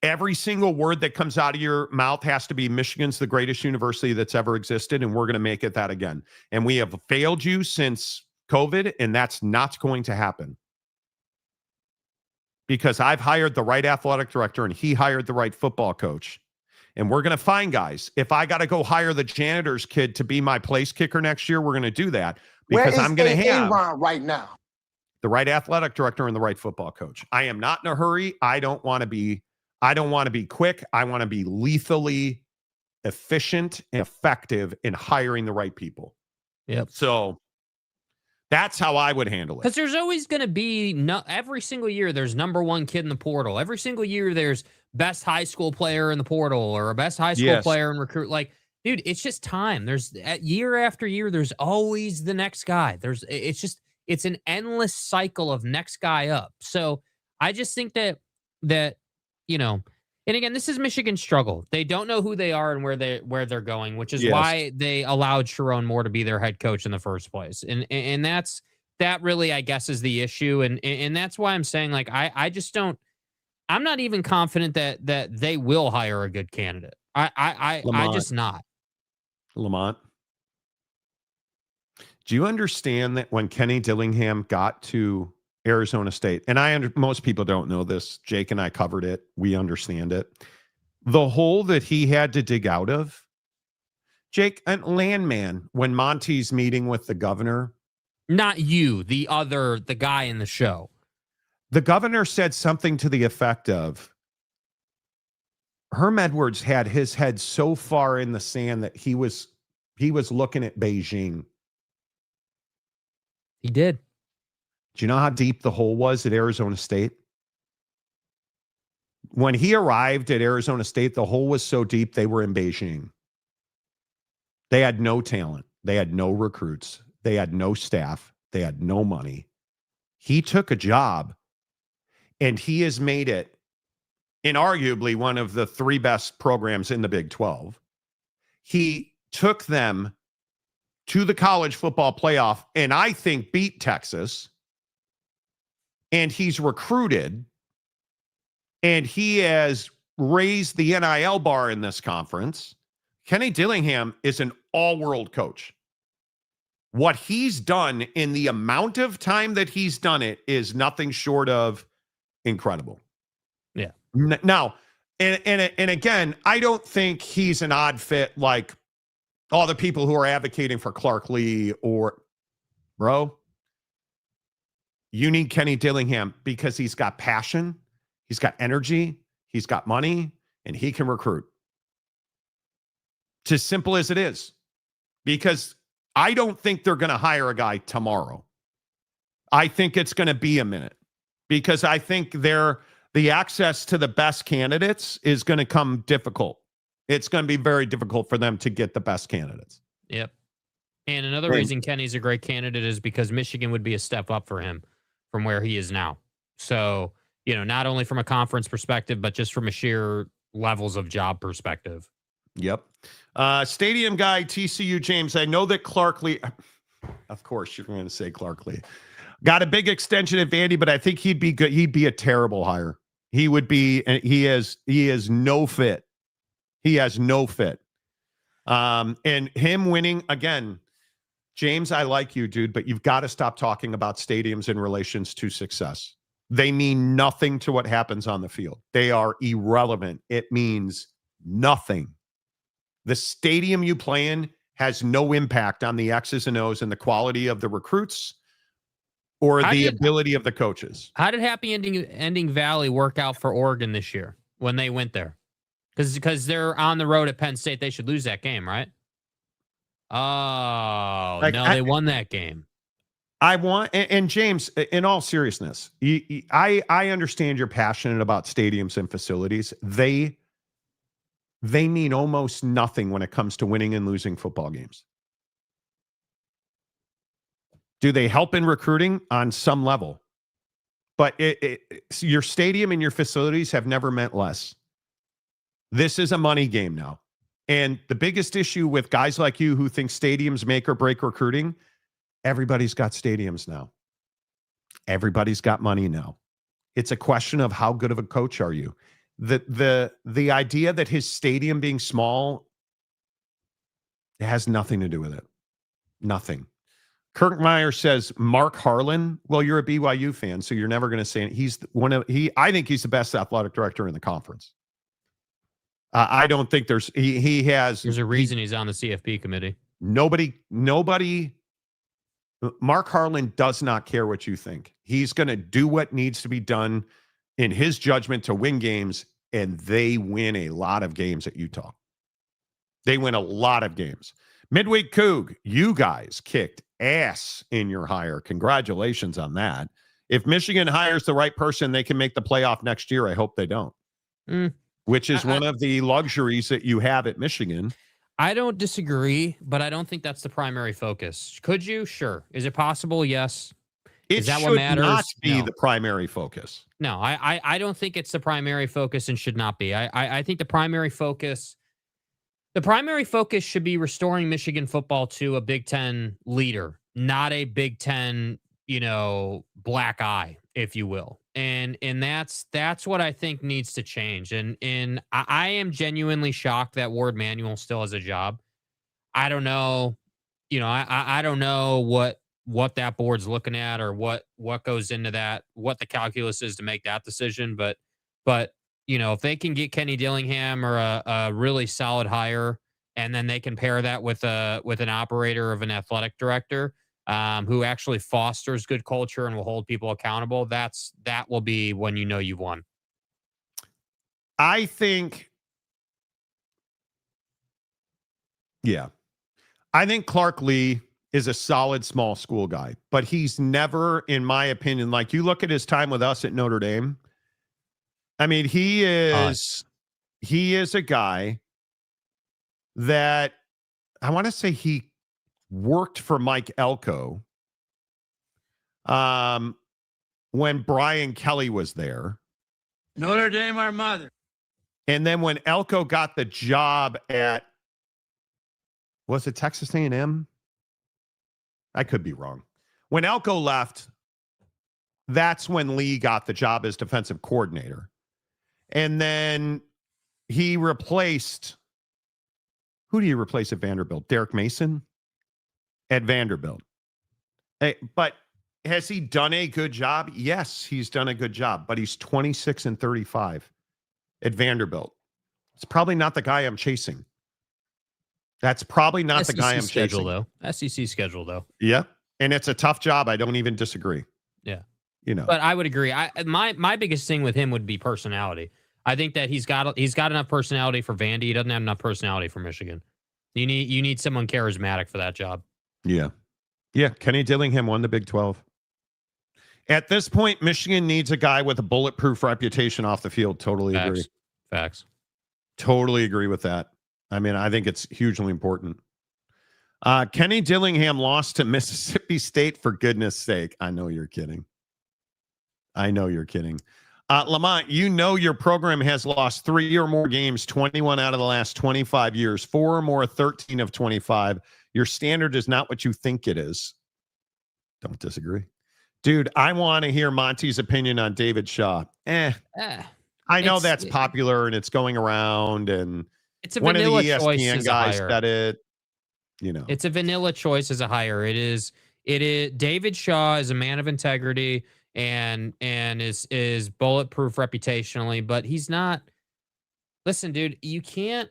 every single word that comes out of your mouth has to be Michigan's the greatest university that's ever existed, and we're going to make it that again. And we have failed you since COVID, and that's not going to happen. Because I've hired the right athletic director and he hired the right football coach. And we're going to find guys. If I got to go hire the janitor's kid to be my place kicker next year, we're going to do that. Because I'm going to have right now the right athletic director and the right football coach. I am not in a hurry. I don't want to be I don't want to be quick. I want to be lethally efficient and effective in hiring the right people. Yep. So that's how I would handle it. Because there's always going to be, every single year, there's number one kid in the portal. Every single year, there's best high school player in the portal or a best high school player in recruit. Like, dude, it's just time. There's year after year, there's always the next guy. It's an endless cycle of next guy up. So I just think that, and again, this is Michigan's struggle. They don't know who they are and where they're going, which is why they allowed Sharon Moore to be their head coach in the first place. And that really, I guess, is the issue. And that's why I'm saying, like, I'm not even confident that they will hire a good candidate. I just not. Lamont, do you understand that when Kenny Dillingham got to Arizona State, and most people don't know this, Jake and I covered it, we understand it, the hole that he had to dig out of, Jake, a landman, when Monty's meeting with the governor. Not you, the guy in the show. The governor said something to the effect of, Herm Edwards had his head so far in the sand that he was looking at Beijing. He did. Do you know how deep the hole was at Arizona State? When he arrived at Arizona State, the hole was so deep they were in Beijing. They had no talent. They had no recruits. They had no staff. They had no money. He took a job, and he has made it inarguably one of the three best programs in the Big 12. He took them to the college football playoff and I think beat Texas. And he's recruited and he has raised the NIL bar in this conference. Kenny Dillingham is an all-world coach. What he's done in the amount of time that he's done it is nothing short of incredible. Yeah. Now, and again, I don't think he's an odd fit like all the people who are advocating for Clark Lee or, bro, you need Kenny Dillingham because he's got passion, he's got energy, he's got money, and he can recruit. It's as simple as it is. Because I don't think they're going to hire a guy tomorrow. I think it's going to be a minute. Because I think the access to the best candidates is going to come difficult. It's going to be very difficult for them to get the best candidates. Yep. And another reason Kenny's a great candidate is because Michigan would be a step up for him from where he is now. So, not only from a conference perspective, but just from a sheer levels of job perspective. Yep. Stadium guy, TCU James. I know that Clark Lee, of course, you're going to say Clark Lee, got a big extension at Vandy, but I think he'd be good. He'd be a terrible hire. He would be, he is no fit. He has no fit. And him winning again, James, I like you, dude, but you've got to stop talking about stadiums in relations to success. They mean nothing to what happens on the field. They are irrelevant. It means nothing. The stadium you play in has no impact on the X's and O's and the quality of the recruits or the ability of the coaches. How did Happy Ending Valley work out for Oregon this year when they went there? Because they're on the road at Penn State. They should lose that game, right? Oh, they won that game. And James, in all seriousness, I understand you're passionate about stadiums and facilities. They mean almost nothing when it comes to winning and losing football games. Do they help in recruiting? On some level. But your stadium and your facilities have never meant less. This is a money game now. And the biggest issue with guys like you who think stadiums make or break recruiting, everybody's got stadiums now. Everybody's got money now. It's a question of how good of a coach are you. The idea that his stadium being small, it has nothing to do with it. Nothing. Kirk Meyer says Mark Harlan. Well, you're a BYU fan, so you're never going to say it. I think he's the best athletic director in the conference. I don't think there's a reason he's on the CFP committee. Nobody, Mark Harlan does not care what you think. He's going to do what needs to be done in his judgment to win games. and they win a lot of games at Utah. They win a lot of games. Midweek Coug, you guys kicked ass in your hire. Congratulations on that. If Michigan hires the right person, they can make the playoff next year. I hope they don't. Which is one of the luxuries that you have at Michigan. I don't disagree, but I don't think that's the primary focus. Could you? Sure. Is it possible? Yes. Is that what matters? Not be No. the primary focus. No, I don't think it's the primary focus and should not be. I think the primary focus should be restoring Michigan football to a Big Ten leader, not a Big Ten, black eye, if you will. And that's what I think needs to change. And I am genuinely shocked that Ward Manuel still has a job. I don't know, I don't know what that board's looking at or what goes into that, what the calculus is to make that decision. But if they can get Kenny Dillingham or a really solid hire, and then they can pair that with an operator of an athletic director who actually fosters good culture and will hold people accountable, that will be when you've won. I think Clark Lee is a solid small school guy, but he's never, in my opinion, like you look at his time with us at Notre Dame. I mean, he is a guy that I want to say he worked for Mike Elko when Brian Kelly was there. Notre Dame, our mother. And then when Elko got the job at, was it Texas A&M? I could be wrong. When Elko left, that's when Lee got the job as defensive coordinator. And then he replaced, who do you replace at Vanderbilt? Derek Mason at Vanderbilt. But has he done a good job? Yes, he's done a good job, but he's 26-35 at Vanderbilt. It's probably not the guy I'm chasing. That's probably not the guy I'm chasing. SEC schedule, though. Yeah. And it's a tough job. I don't even disagree. Yeah. But I would agree. My biggest thing with him would be personality. I think that he's got enough personality for Vandy. He doesn't have enough personality for Michigan. You need someone charismatic for that job. Yeah. Yeah. Kenny Dillingham won the Big 12. At this point, Michigan needs a guy with a bulletproof reputation off the field. Totally agree. Facts. Totally agree with that. I mean, I think it's hugely important. Kenny Dillingham lost to Mississippi State, for goodness sake. I know you're kidding. Lamont, your program has lost 3 or more games, 21 out of the last 25 years, 4 or more, 13 of 25. Your standard is not what you think it is. Don't disagree. Dude, I want to hear Monty's opinion on David Shaw. I know that's popular and it's going around, and it's a one of the vanilla choice ESPN as guys a hire. said it. It's a vanilla choice as a hire. It is. David Shaw is a man of integrity and is bulletproof reputationally, but he's not. Listen, dude, you can't.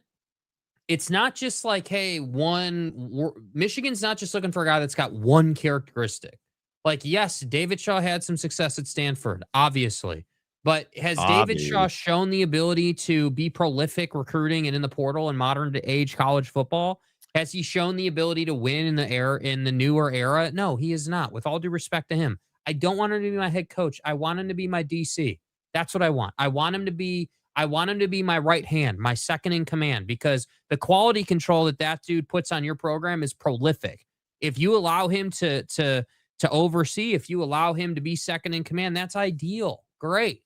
It's not just like, hey, Michigan's not just looking for a guy that's got one characteristic. Like, yes, David Shaw had some success at Stanford, obviously. But has David Shaw shown the ability to be prolific recruiting and in the portal in modern age college football? Has he shown the ability to win in the newer era? No, he is not. With all due respect to him, I don't want him to be my head coach. I want him to be my DC. That's what I want. I want him to be my right hand, my second in command, because the quality control that dude puts on your program is prolific. If you allow him to oversee, if you allow him to be second in command, that's ideal. Great.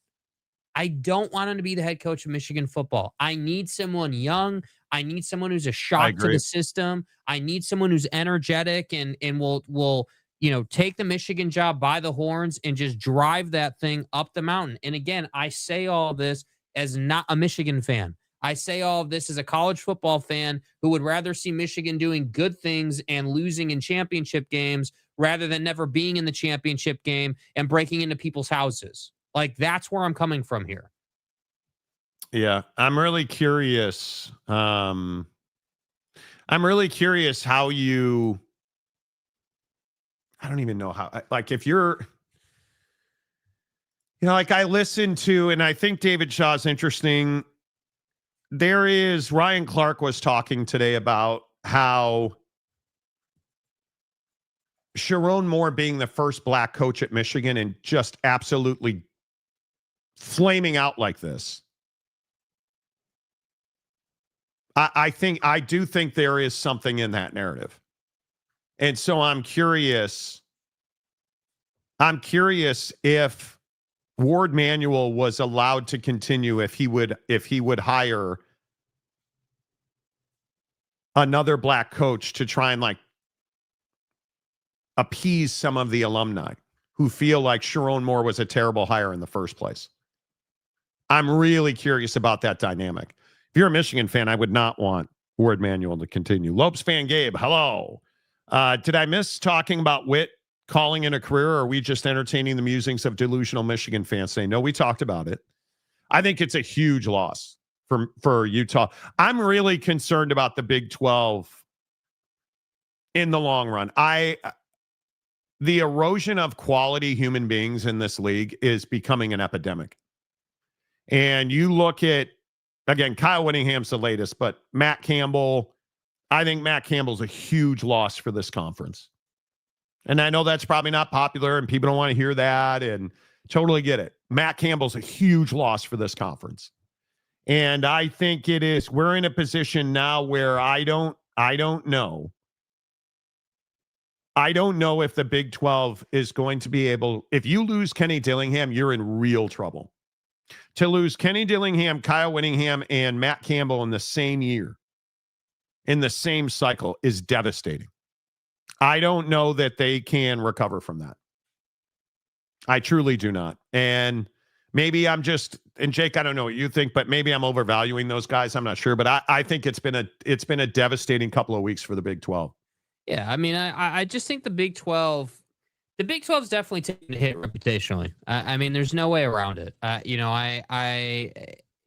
I don't want him to be the head coach of Michigan football. I need someone young. I need someone who's a shock to the system. I need someone who's energetic and will take the Michigan job by the horns and just drive that thing up the mountain. And again, I say all this as not a Michigan fan. I say all of this as a college football fan who would rather see Michigan doing good things and losing in championship games rather than never being in the championship game and breaking into people's houses. Like, that's where I'm coming from here. Yeah, I'm really curious. I'm really curious how you. I don't even know how. Like, if you're like I listened to, and I think David Shaw's interesting. Ryan Clark was talking today about how Sharon Moore being the first black coach at Michigan and just absolutely flaming out like this. I do think there is something in that narrative. And so I'm curious if Ward Manuel was allowed to continue, if he would hire another black coach to try and like appease some of the alumni who feel like Sharon Moore was a terrible hire in the first place. I'm really curious about that dynamic. If you're a Michigan fan, I would not want Ward Manuel to continue. Lopes fan Gabe, hello. Did I miss talking about Witt calling in a career, or are we just entertaining the musings of delusional Michigan fans saying, no, we talked about it. I think it's a huge loss for Utah. I'm really concerned about the Big 12 in the long run. The erosion of quality human beings in this league is becoming an epidemic. And you look at, again, Kyle Whittingham's the latest, but Matt Campbell, I think Matt Campbell's a huge loss for this conference. And I know that's probably not popular and people don't want to hear that, and totally get it. Matt Campbell's a huge loss for this conference. And I think we're in a position now where I don't know. I don't know if the Big 12 is going to be able, if you lose Kenny Dillingham, you're in real trouble. To lose Kenny Dillingham, Kyle Whittingham, and Matt Campbell in the same year, in the same cycle, is devastating. I don't know that they can recover from that. I truly do not. And maybe I'm just, and Jake, I don't know what you think, but maybe I'm overvaluing those guys. I'm not sure, but I think it's been a devastating couple of weeks for the Big 12. Yeah, I mean, I just think the Big 12 is definitely taking a hit reputationally. I mean, there's no way around it. And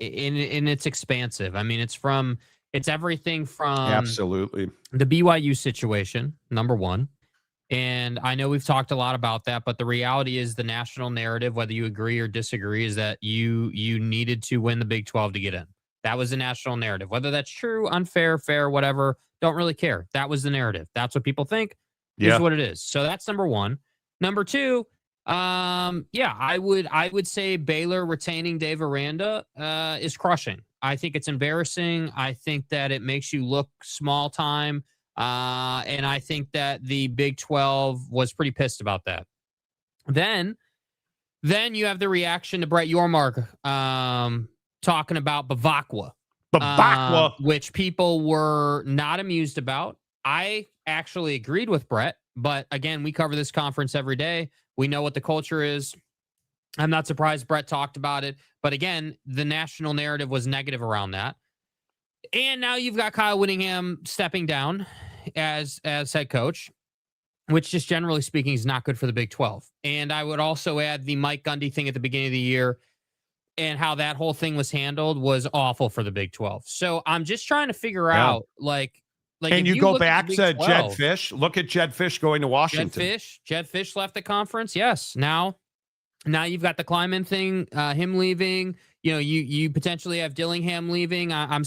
it's expansive. I mean, it's everything from absolutely the BYU situation, number one. And I know we've talked a lot about that, but the reality is the national narrative, whether you agree or disagree, is that you needed to win the Big 12 to get in. That was the national narrative. Whether that's true, unfair, fair, whatever, don't really care. That was the narrative. That's what people think. Is what it is. So that's number one. Number two, I would say Baylor retaining Dave Aranda is crushing. I think it's embarrassing. I think that it makes you look small time. And I think that the Big 12 was pretty pissed about that. Then you have the reaction to Brett Yormark talking about Bavakwa, which people were not amused about. I actually agreed with Brett, but again, we cover this conference every day. We know what the culture is. I'm not surprised Brett talked about it, but again, the national narrative was negative around that. And now you've got Kyle Whittingham stepping down as head coach, which just generally speaking is not good for the Big 12. And I would also add the Mike Gundy thing at the beginning of the year and how that whole thing was handled was awful for the Big 12. So I'm just trying to figure out like and you go back to 12, Jed Fish. Look at Jed Fish going to Washington. Jed Fish left the conference. Yes. Now you've got the Kleiman thing, him leaving. You know, you potentially have Dillingham leaving. I'm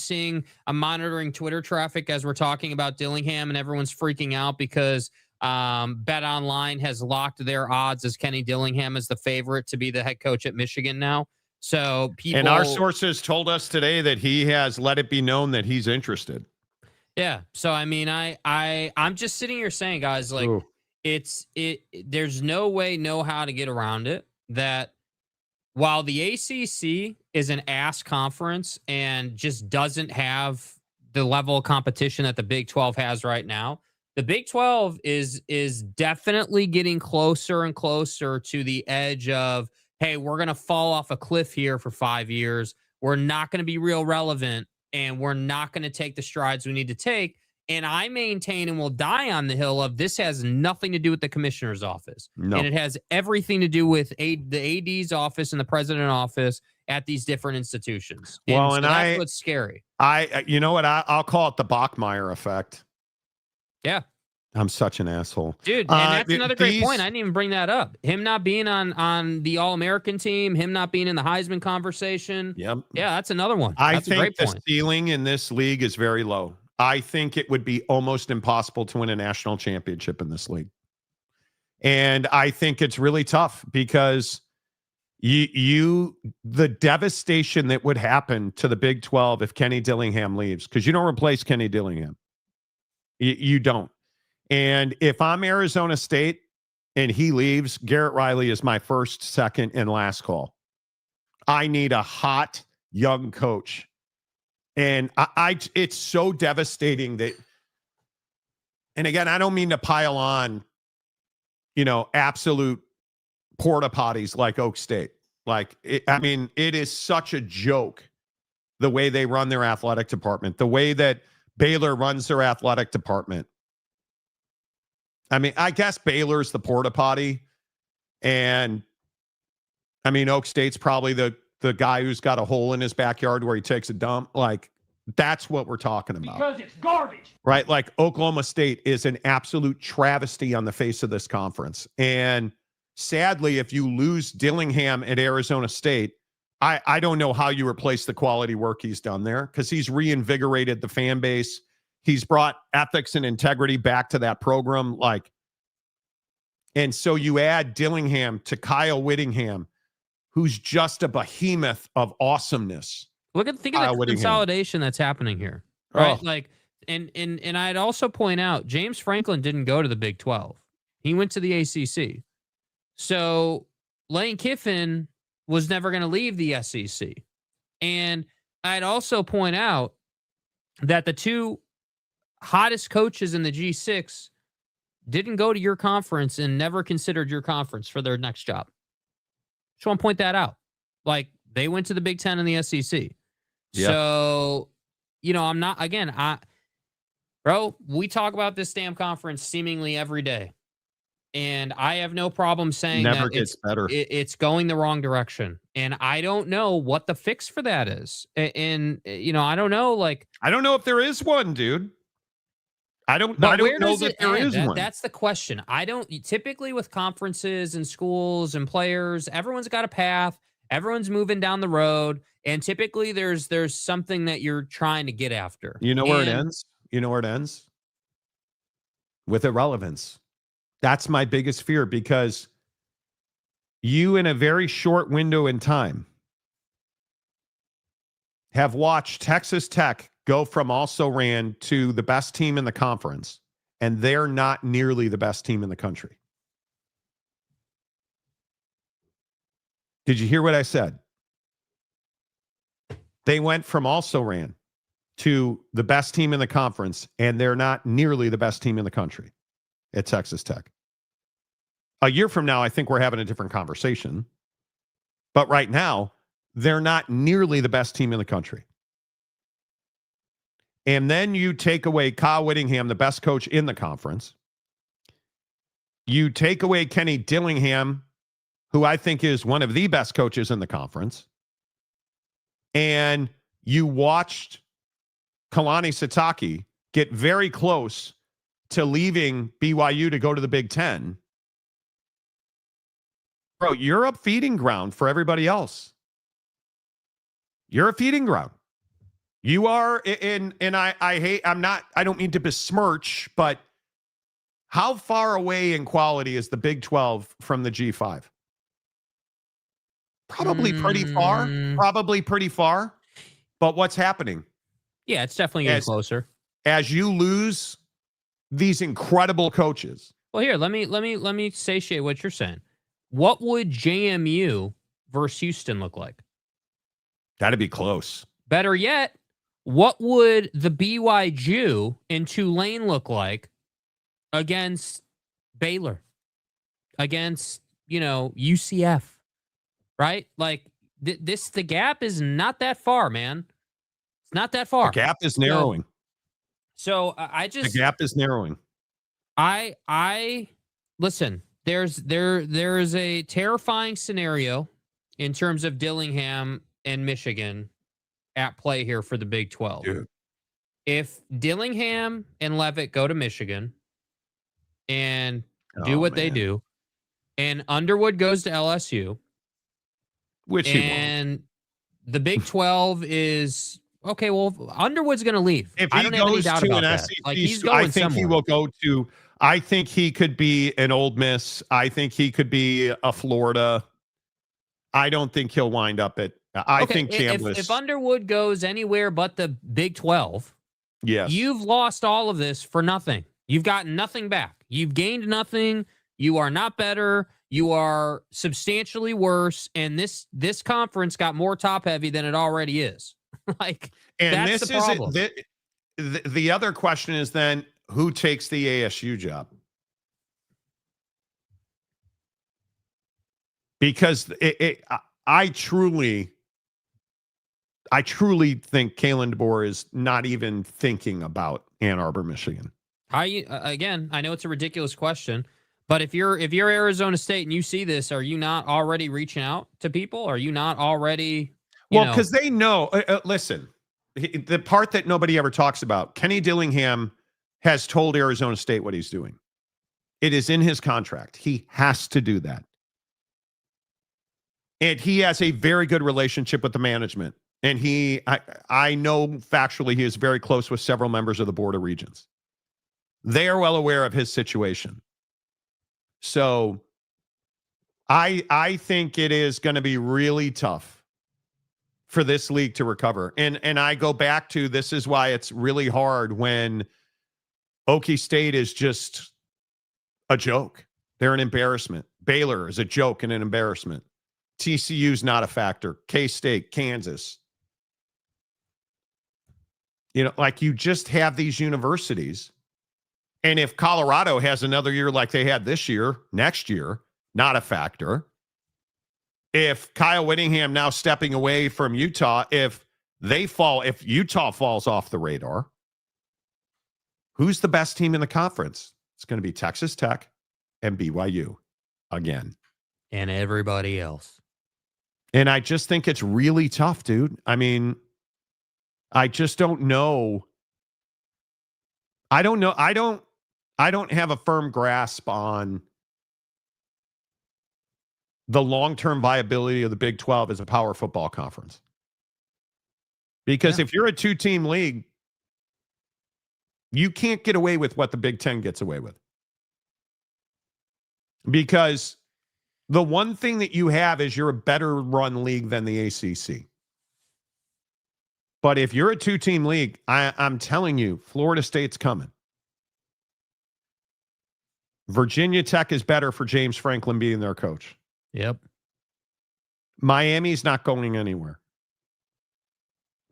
monitoring Twitter traffic as we're talking about Dillingham, and everyone's freaking out because Bet Online has locked their odds as Kenny Dillingham as the favorite to be the head coach at Michigan now. So and our sources told us today that he has let it be known that he's interested. Yeah. So I mean, I'm just sitting here saying, guys, like there's no way, no how to get around it. That while the ACC is an ass conference and just doesn't have the level of competition that the Big 12 has right now, the Big 12 is definitely getting closer and closer to the edge of, hey, we're going to fall off a cliff here for 5 years. We're not going to be real relevant, and we're not going to take the strides we need to take. And I maintain and will die on the hill of this has nothing to do with the commissioner's office. No. And it has everything to do with the AD's office and the president's office at these different institutions. And that's what's scary. You know what? I'll call it the Bachmeier effect. Yeah. I'm such an asshole. Dude, and that's another great point. I didn't even bring that up. Him not being on the All-American team, him not being in the Heisman conversation. Yep. Yeah, that's another one. I That's a think great the point. ceiling in this league is very low. I think it would be almost impossible to win a national championship in this league. And I think it's really tough because the devastation that would happen to the Big 12 if Kenny Dillingham leaves, because you don't replace Kenny Dillingham. You don't. And if I'm Arizona State and he leaves, Garrett Riley is my first, second, and last call. I need a hot young coach. And it's so devastating that, and again, I don't mean to pile on, absolute porta potties like Oak State. It is such a joke the way they run their athletic department, the way that Baylor runs their athletic department. I guess Baylor's the porta potty, and Oak State's probably the guy who's got a hole in his backyard where he takes a dump. That's what we're talking about. Because it's garbage. Right? Oklahoma State is an absolute travesty on the face of this conference. And sadly, if you lose Dillingham at Arizona State, I don't know how you replace the quality work he's done there, because he's reinvigorated the fan base. He's brought ethics and integrity back to that program. And so you add Dillingham to Kyle Whittingham, who's just a behemoth of awesomeness. Think of the consolidation that's happening here, right? Oh. And I'd also point out, James Franklin didn't go to the Big 12. He went to the ACC. So Lane Kiffin was never going to leave the SEC. And I'd also point out that the two hottest coaches in the G6 didn't go to your conference and never considered your conference for their next job. Just want to point that out. They went to the Big 10 and the SEC. Yep. So, I'm not, again, we talk about this damn conference seemingly every day. And I have no problem saying never that gets better. It's going the wrong direction. And I don't know what the fix for that is. And I don't know, I don't know if there is one, dude. I don't know that there is one. That's the question. Typically with conferences and schools and players, everyone's got a path. Everyone's moving down the road. And typically there's something that you're trying to get after. Where it ends? Where it ends? With irrelevance. That's my biggest fear, because you, in a very short window in time, have watched Texas Tech go from also-ran to the best team in the conference, and they're not nearly the best team in the country. Did you hear what I said? They went from also-ran to the best team in the conference, and they're not nearly the best team in the country at Texas Tech. A year from now, I think we're having a different conversation. But right now, they're not nearly the best team in the country. And then you take away Kyle Whittingham, the best coach in the conference. You take away Kenny Dillingham, who I think is one of the best coaches in the conference. And you watched Kalani Sitake get very close to leaving BYU to go to the Big Ten. Bro, you're a feeding ground for everybody else. You're a feeding ground. You are, and I don't mean to besmirch, but how far away in quality is the Big 12 from the G5? Probably pretty far. Probably pretty far. But what's happening? Yeah, it's definitely getting closer. As you lose these incredible coaches. Well, here, let me satiate what you're saying. What would JMU versus Houston look like? That'd be close. Better yet, what would the BYU in Tulane look like against Baylor? Against, UCF? Right? The gap is not that far, man. It's not that far. The gap is narrowing. So the gap is narrowing. I listen, there is a terrifying scenario in terms of Dillingham and Michigan at play here for the Big 12. Dude. If Dillingham and Leavitt go to Michigan and do what they do. And Underwood goes to LSU. Which he won't. And the Big 12 is okay. Well, Underwood's going to leave. If I he don't have any goes doubt to about an that. SEC, Like, he's going I think somewhere. he will go to. I think he could be an Ole Miss. I think he could be a Florida. I don't think he'll wind up at. I think Chambliss. If Underwood goes anywhere but the Big 12, yes, you've lost all of this for nothing. You've gotten nothing back. You've gained nothing. You are not better. You are substantially worse. And this conference got more top heavy than it already is. Like, and that's this the problem. The other question is then who takes the ASU job? Because I truly think Kalen DeBoer is not even thinking about Ann Arbor, Michigan. Again, I know it's a ridiculous question, but if you're Arizona State and you see this, are you not already reaching out to people? Are you not already? Because they know. Listen, the part that nobody ever talks about, Kenny Dillingham has told Arizona State what he's doing. It is in his contract. He has to do that. And he has a very good relationship with the management. And I know factually he is very close with several members of the Board of Regents. They are well aware of his situation. So I think it is going to be really tough for this league to recover. And I go back to, this is why it's really hard when Okie State is just a joke. They're an embarrassment. Baylor is a joke and an embarrassment. TCU's not a factor. K-State, Kansas. Like, you just have these universities. And if Colorado has another year like they had this year, next year, not a factor. If Kyle Whittingham now stepping away from Utah, if Utah falls off the radar, who's the best team in the conference? It's going to be Texas Tech and BYU again. And everybody else. And I just think it's really tough, dude. I mean, I just don't know. I don't know. I don't have a firm grasp on the long-term viability of the Big 12 as a power football conference. Because if you're a two-team league, you can't get away with what the Big 10 gets away with. Because the one thing that you have is you're a better run league than the ACC. But if you're a two-team league, I'm telling you, Florida State's coming. Virginia Tech is better for James Franklin being their coach. Yep. Miami's not going anywhere.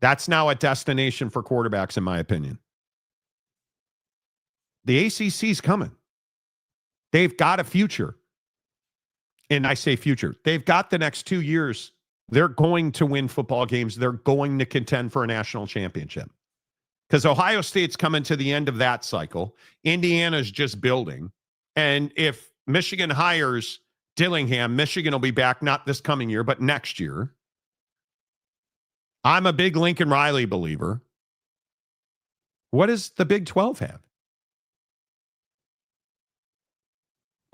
That's now a destination for quarterbacks, in my opinion. The ACC's coming. They've got a future. And I say future. They've got the next 2 years. They're going to win football games. They're going to contend for a national championship. Because Ohio State's coming to the end of that cycle. Indiana's just building. And if Michigan hires Dillingham, Michigan will be back not this coming year, but next year. I'm a big Lincoln Riley believer. What does the Big 12 have?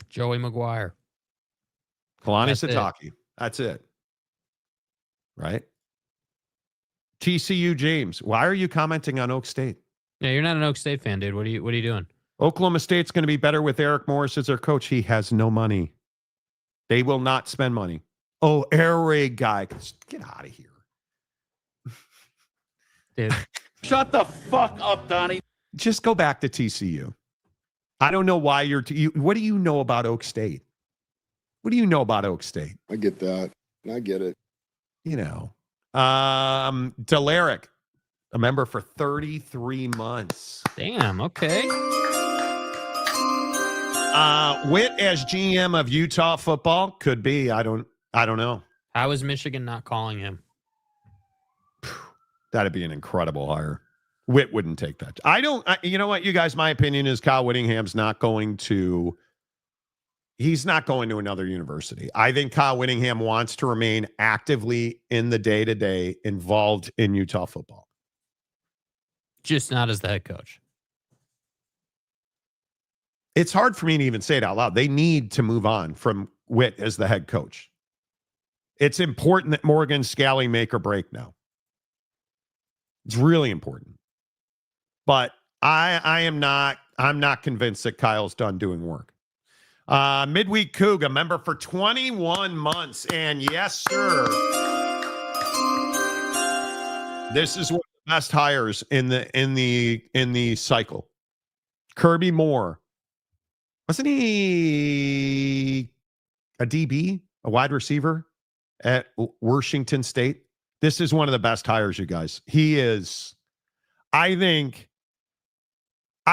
Joey McGuire. Kalani Sitake. That's it. Right? TCU James. Why are you commenting on Oak State? Yeah, you're not an Oak State fan, dude. What are you doing? Oklahoma State's going to be better with Eric Morris as their coach. He has no money. They will not spend money. Oh, air raid guy. Get out of here. Dude. Shut the fuck up, Donnie. Just go back to TCU. I don't know why what do you know about Oak State? What do you know about Oak State? I get that. I get it. Delaric, a member for 33 months. Damn, okay. Witt as GM of Utah football could be. I don't know. How is Michigan not calling him? That'd be an incredible hire. Witt wouldn't take that. You know what, you guys, my opinion is Kyle Whittingham's he's not going to another university. I think Kyle Whittingham wants to remain actively in the day-to-day involved in Utah football. Just not as the head coach. It's hard for me to even say it out loud. They need to move on from Witt as the head coach. It's important that Morgan Scalley make or break now. It's really important. But I'm not convinced that Kyle's done doing work. Midweek Coug, a member for 21 months. And yes, sir. This is one of the best hires in the cycle. Kirby Moore. Wasn't he a DB, a wide receiver at Washington State? This is one of the best hires, you guys. He is, I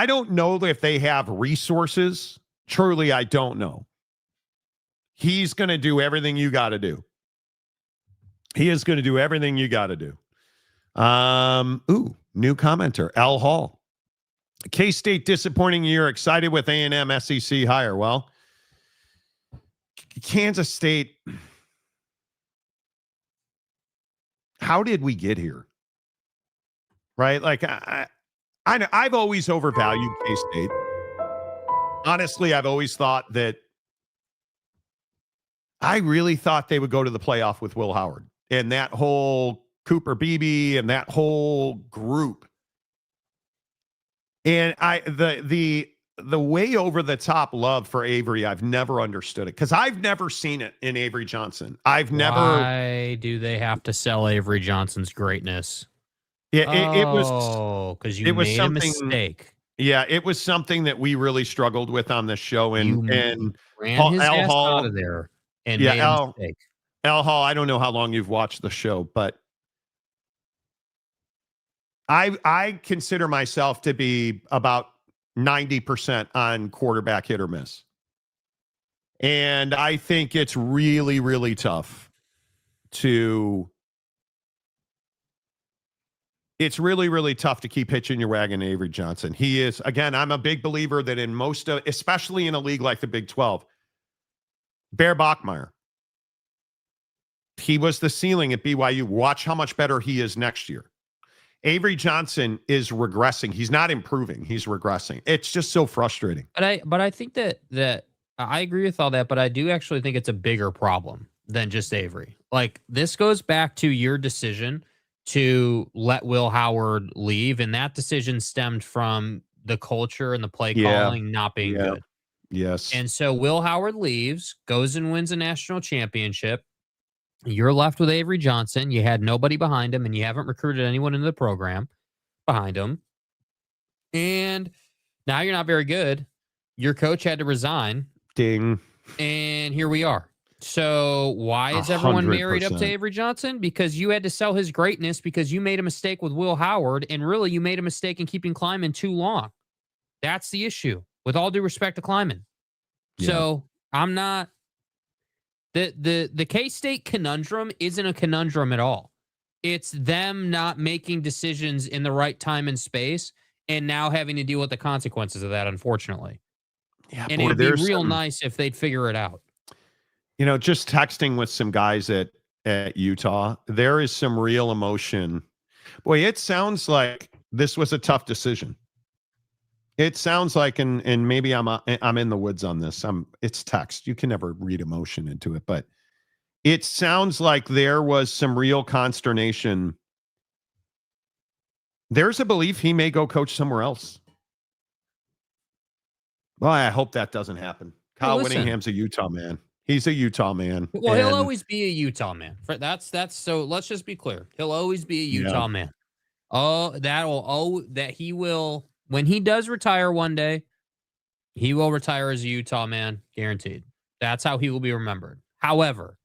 don't know if they have resources. Truly, I don't know. He's going to do everything you got to do. He is going to do everything you got to do. New commenter, Al Hall. K-State disappointing year. Excited with A&M SEC hire. Well, Kansas State. How did we get here? Right? Like I've always overvalued K-State. Honestly, I've always thought that I really thought they would go to the playoff with Will Howard and that whole Cooper Beebe and that whole group. And the way over the top love for Avery, I've never understood it because I've never seen it in Avery Johnson. Why do they have to sell Avery Johnson's greatness? Yeah, it was because you made a mistake. Yeah, it was something that we really struggled with on this show, and ran his ass out of there and made a mistake. Al Hall, I don't know how long you've watched the show, but I consider myself to be about 90% on quarterback hit or miss. And I think it's really, really tough to keep hitching your wagon to Avery Johnson. He is, again, I'm a big believer that in most of, especially in a league like the Big 12, Bear Bachmeier, he was the ceiling at BYU. Watch how much better he is next year. Avery Johnson is regressing. He's not improving. He's regressing. It's just so frustrating. But I think that I agree with all that, but I do actually think it's a bigger problem than just Avery. Like, this goes back to your decision to let Will Howard leave, and that decision stemmed from the culture and the play calling not being good. Yes. And so Will Howard leaves, goes and wins a national championship. You're left with Avery Johnson. You had nobody behind him, and you haven't recruited anyone into the program behind him. And now you're not very good. Your coach had to resign. Ding. And here we are. So why is everyone married up to Avery Johnson? Because you had to sell his greatness because you made a mistake with Will Howard, and really you made a mistake in keeping Kleiman too long. That's the issue, with all due respect to Kleiman. Yeah. So I'm not... The K-State conundrum isn't a conundrum at all. It's them not making decisions in the right time and space and now having to deal with the consequences of that, unfortunately. Yeah, and it'd be real nice if they'd figure it out. You know, just texting with some guys at Utah, there is some real emotion. Boy, it sounds like this was a tough decision. It sounds like, and maybe I'm in the woods on this. It's text. You can never read emotion into it, but it sounds like there was some real consternation. There's a belief he may go coach somewhere else. Well, I hope that doesn't happen. Kyle Whittingham's a Utah man. He's a Utah man. Well, he'll always be a Utah man. That's so. Let's just be clear. He'll always be a Utah man. That he will. When he does retire one day, he will retire as a Utah man, guaranteed. That's how he will be remembered. However,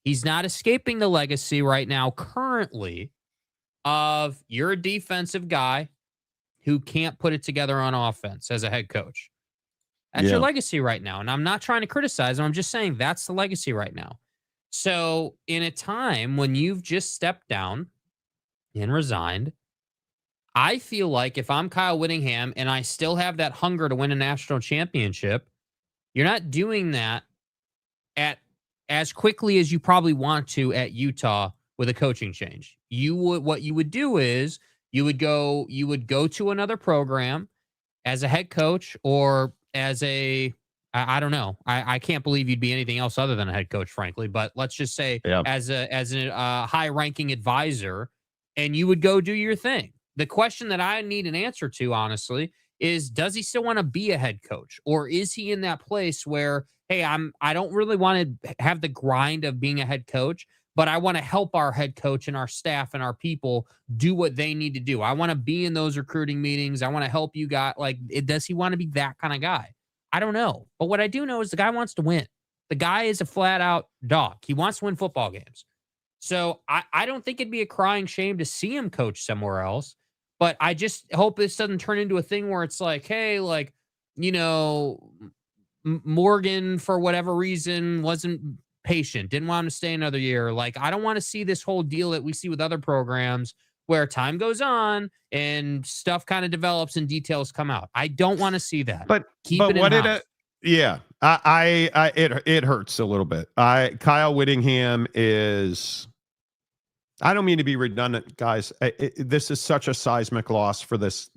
he's not escaping the legacy right now, currently, of you're a defensive guy who can't put it together on offense as a head coach. That's your legacy right now. And I'm not trying to criticize him. I'm just saying that's the legacy right now. So in a time when you've just stepped down and resigned, I feel like if I'm Kyle Whittingham and I still have that hunger to win a national championship, you're not doing that at as quickly as you probably want to at Utah with a coaching change. What you would do is you would go to another program as a head coach or as I don't know. I can't believe you'd be anything else other than a head coach, frankly. But let's just say as a high-ranking advisor, and you would go do your thing. The question that I need an answer to, honestly, is does he still want to be a head coach, or is he in that place where, hey, I don't really want to have the grind of being a head coach, but I want to help our head coach and our staff and our people do what they need to do. I want to be in those recruiting meetings. I want to help you guys. Like, does he want to be that kind of guy? I don't know. But what I do know is the guy wants to win. The guy is a flat out dog. He wants to win football games. So I don't think it'd be a crying shame to see him coach somewhere else. But I just hope this doesn't turn into a thing where it's like, hey, like, you know, Morgan, for whatever reason, wasn't patient, didn't want him to stay another year. Like, I don't want to see this whole deal that we see with other programs where time goes on and stuff kind of develops and details come out. I don't want to see that. But what did it? Yeah, it hurts a little bit. Kyle Whittingham is. I don't mean to be redundant, guys. This is such a seismic loss for this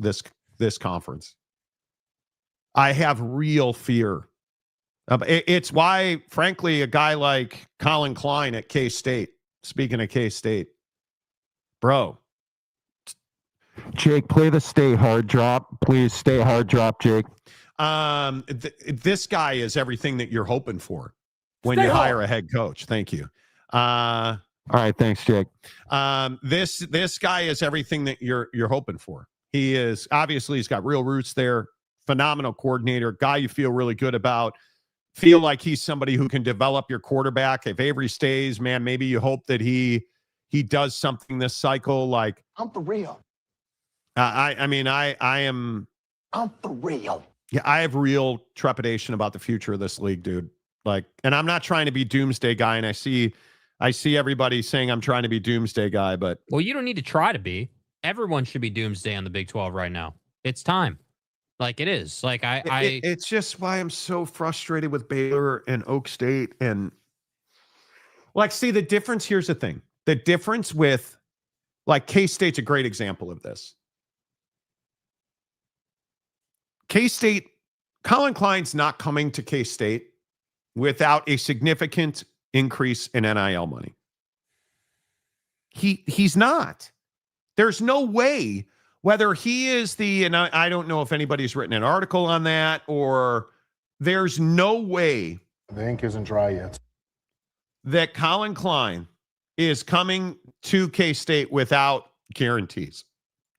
conference. I have real fear. It's why, frankly, a guy like Colin Klein at K-State, speaking of K-State, bro. Jake, play the stay hard drop. Please stay hard drop, Jake. This guy is everything that you're hoping for when you hire a head coach. Thank you. All right, thanks, Jake. This guy is everything that you're hoping for. He is, obviously, he's got real roots there. Phenomenal coordinator, guy you feel really good about. Feel like he's somebody who can develop your quarterback. If Avery stays, man, maybe you hope that he does something this cycle. Like, I'm for real. I am. I'm for real. Yeah, I have real trepidation about the future of this league, dude. Like, and I'm not trying to be doomsday guy, and I see everybody saying I'm trying to be doomsday guy, but well, you don't need to try to be. Everyone should be doomsday on the Big 12 right now. It's time. Like, it is. Like, it's just why I'm so frustrated with Baylor and Oak State. And like, see, the difference, here's the thing. The difference with, like, K-State's a great example of this. K-State, Colin Klein's not coming to K-State without a significant increase in NIL money. He's not. There's no way. Whether he is and I don't know if anybody's written an article on that, or there's no way The ink isn't dry yet. that Colin Klein is coming to K-State without guarantees.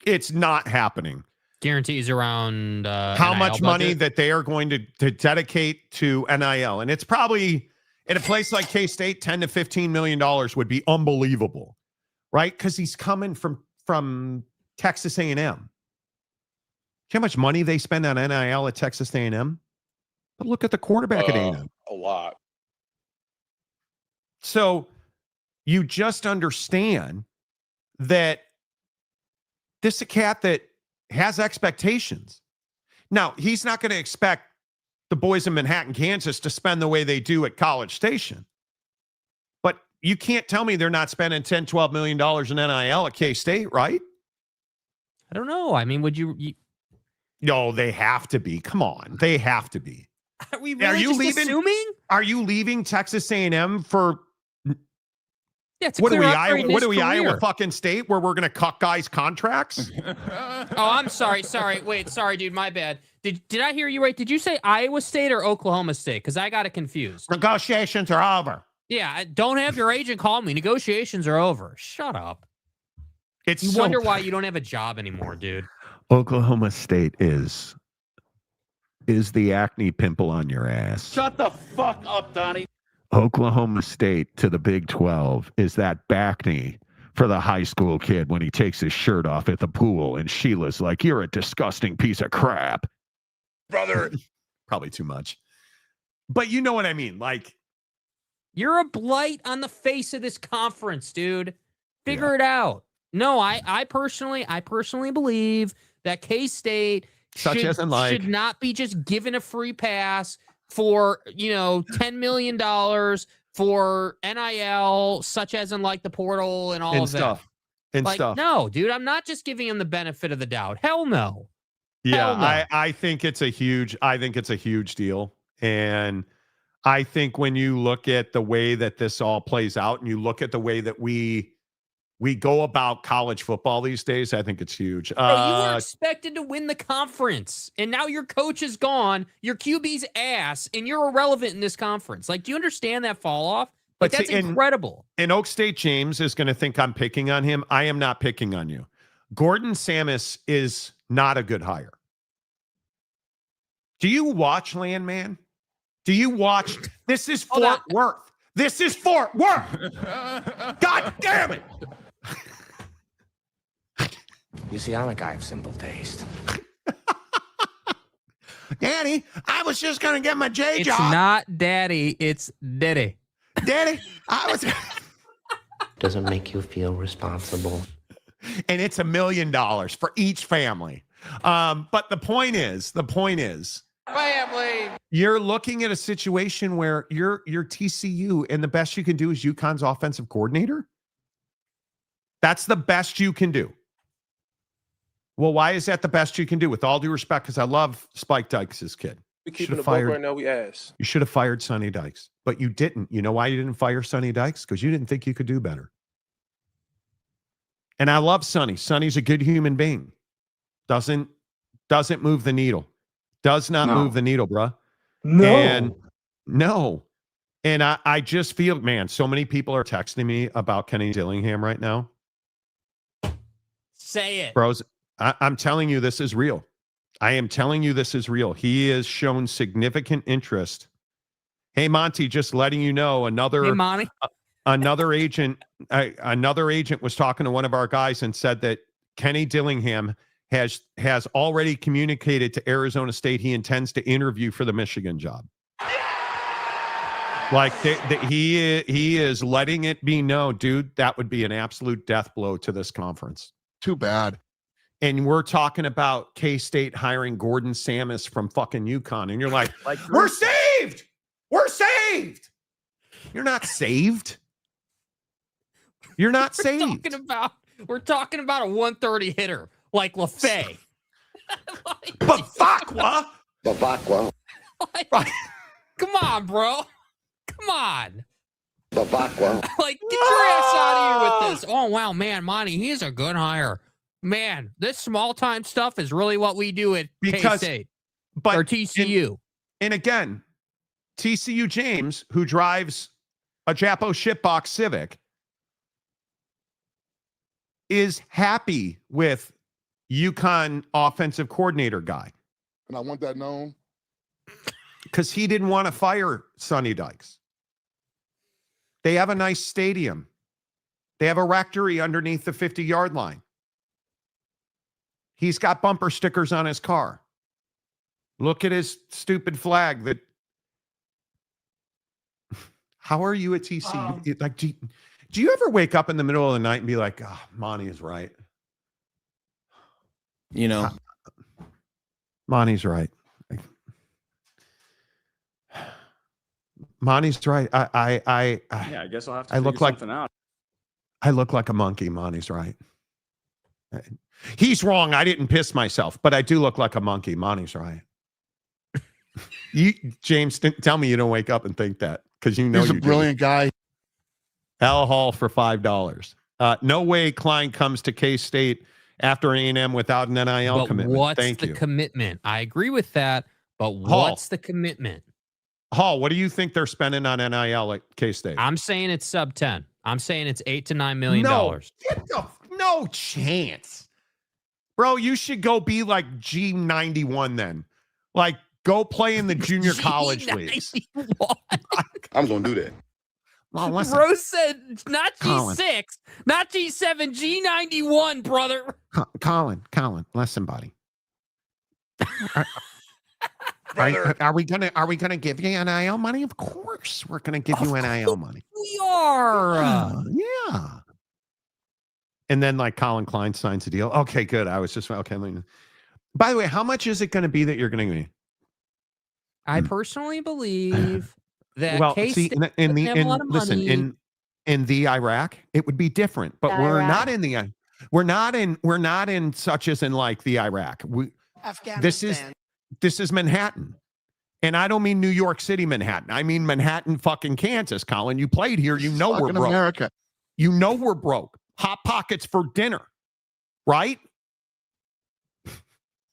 It's not happening. Guarantees around how NIL much money budget? that they are going to dedicate to NIL. And it's probably, in a place like K-State, $10 to $15 million would be unbelievable, right? Because he's coming from Texas A&M. See how much money they spend on NIL at Texas A&M? But look at the quarterback at A&M. A lot. So you just understand that this is a cat that has expectations. Now, he's not going to expect the boys in Manhattan, Kansas to spend the way they do at College Station. But you can't tell me they're not spending $10, $12 million in NIL at K-State, right? I don't know. I mean, would you No, they have to be. Come on. They have to be. are we really assuming? Are you leaving Texas A&M for Yeah, what are we, Iowa fucking State, where we're going to cut guys' contracts? Oh, I'm sorry. Wait, sorry, dude. My bad. Did I hear you right? Did you say Iowa State or Oklahoma State? Because I got it confused. Negotiations are over. Yeah, don't have your agent call me. Negotiations are over. Shut up. You So wonder why you don't have a job anymore, dude. Oklahoma State is the acne pimple on your ass. Shut the fuck up, Donnie. Oklahoma State to the Big 12 is that back knee for the high school kid when he takes his shirt off at the pool and Sheila's like, "You're a disgusting piece of crap." Brother. Probably too much. But you know what I mean? Like, You're a blight on the face of this conference, dude. Figure it out. No, I personally believe that K-State should not be just given a free pass for, $10 million for NIL, such as in like the portal and all of stuff. that. No, dude, I'm not just giving him the benefit of the doubt. Hell no. Yeah, no. I think it's a huge deal. And I think when you look at the way that this all plays out and you look at the way that we go about college football these days, I think it's huge. Bro, you were expected to win the conference, and now your coach is gone, your QB's ass, and you're irrelevant in this conference. Like, do you understand that fall off? Like, that's incredible. And Oak State James is going to think I'm picking on him. I am not picking on you. Gordon Samus is not a good hire. Do you watch Landman? Do you watch? This is Fort Worth. This is Fort Worth. God damn it. You see, I'm a guy of simple taste. Daddy, I was just going to get my J job. It's not daddy, it's daddy. Daddy, I was. Doesn't make you feel responsible. And it's $1 million for each family. But the point is, family. You're looking at a situation where you're TCU, and the best you can do is UConn's offensive coordinator. That's the best you can do. Well, why is that the best you can do? With all due respect, because I love Spike Dykes' kid. We keeping the book right now. We ass. You should have fired Sonny Dykes, but you didn't. You know why you didn't fire Sonny Dykes? Because you didn't think you could do better. And I love Sonny. Sonny's a good human being. Doesn't move the needle. Does not move the needle, bruh. No. And I just feel, man, so many people are texting me about Kenny Dillingham right now. Say it. Bros, I'm telling you, this is real. I am telling you, this is real. He has shown significant interest. Hey, Monty, just letting you know, another agent was talking to one of our guys and said that Kenny Dillingham has already communicated to Arizona State he intends to interview for the Michigan job. Like he is letting it be known, dude, that would be an absolute death blow to this conference. Too bad. And we're talking about K-State hiring Gordon Samus from fucking UConn. And you're like we're saved. We're saved. You're not saved. You're not saved. We're talking about a 130 hitter like LaFay. Bavakwa. Come on, bro. Come on. Bavakwa. Like, get your ass out of here with this. Oh, wow, man, Monty, he's a good hire. Man, this small-time stuff is really what we do at K-State or TCU. And again, TCU James, who drives a Japo shitbox Civic, is happy with UConn offensive coordinator guy. And I want that known. Because he didn't want to fire Sonny Dykes. They have a nice stadium. They have a rectory underneath the 50-yard line. He's got bumper stickers on his car. Look at his stupid flag. How are you at TCU? Like, do you ever wake up in the middle of the night and be like, oh, Monty is right? You know, Monty's right. Monty's right. I guess I'll have to figure something out. I look like a monkey. Monty's right. He's wrong. I didn't piss myself, but I do look like a monkey. Monty's right. James, tell me you don't wake up and think that, because you know he's a brilliant guy. Al Hall for $5. No way Klein comes to K-State after A&M without an NIL commitment. What's the commitment? I agree with that, but what's the commitment? Hall, what do you think they're spending on NIL at K-State? I'm saying it's sub 10. I'm saying it's $8 to $9 million. No chance. Bro, you should go be like G91 then. Like, go play in the junior college leagues. I'm going to do that. Well, listen. Bro said not G6, not G7, G91, brother. Colin, listen, buddy. Are we gonna give you NIL money? Of course, we're gonna give you NIL money. We are. Yeah. And then like Colin Klein signs a deal. Okay, good. I was just okay. By the way, how much is it going to be that you're going to give me? I personally believe that. Well, see, in the Iraq, it would be different, but we're not in such as in like the Iraq. This is Manhattan. And I don't mean New York City, Manhattan. I mean Manhattan, fucking Kansas, Colin. You played here. You know we're broke. America. You know we're broke. Hot Pockets for dinner, right?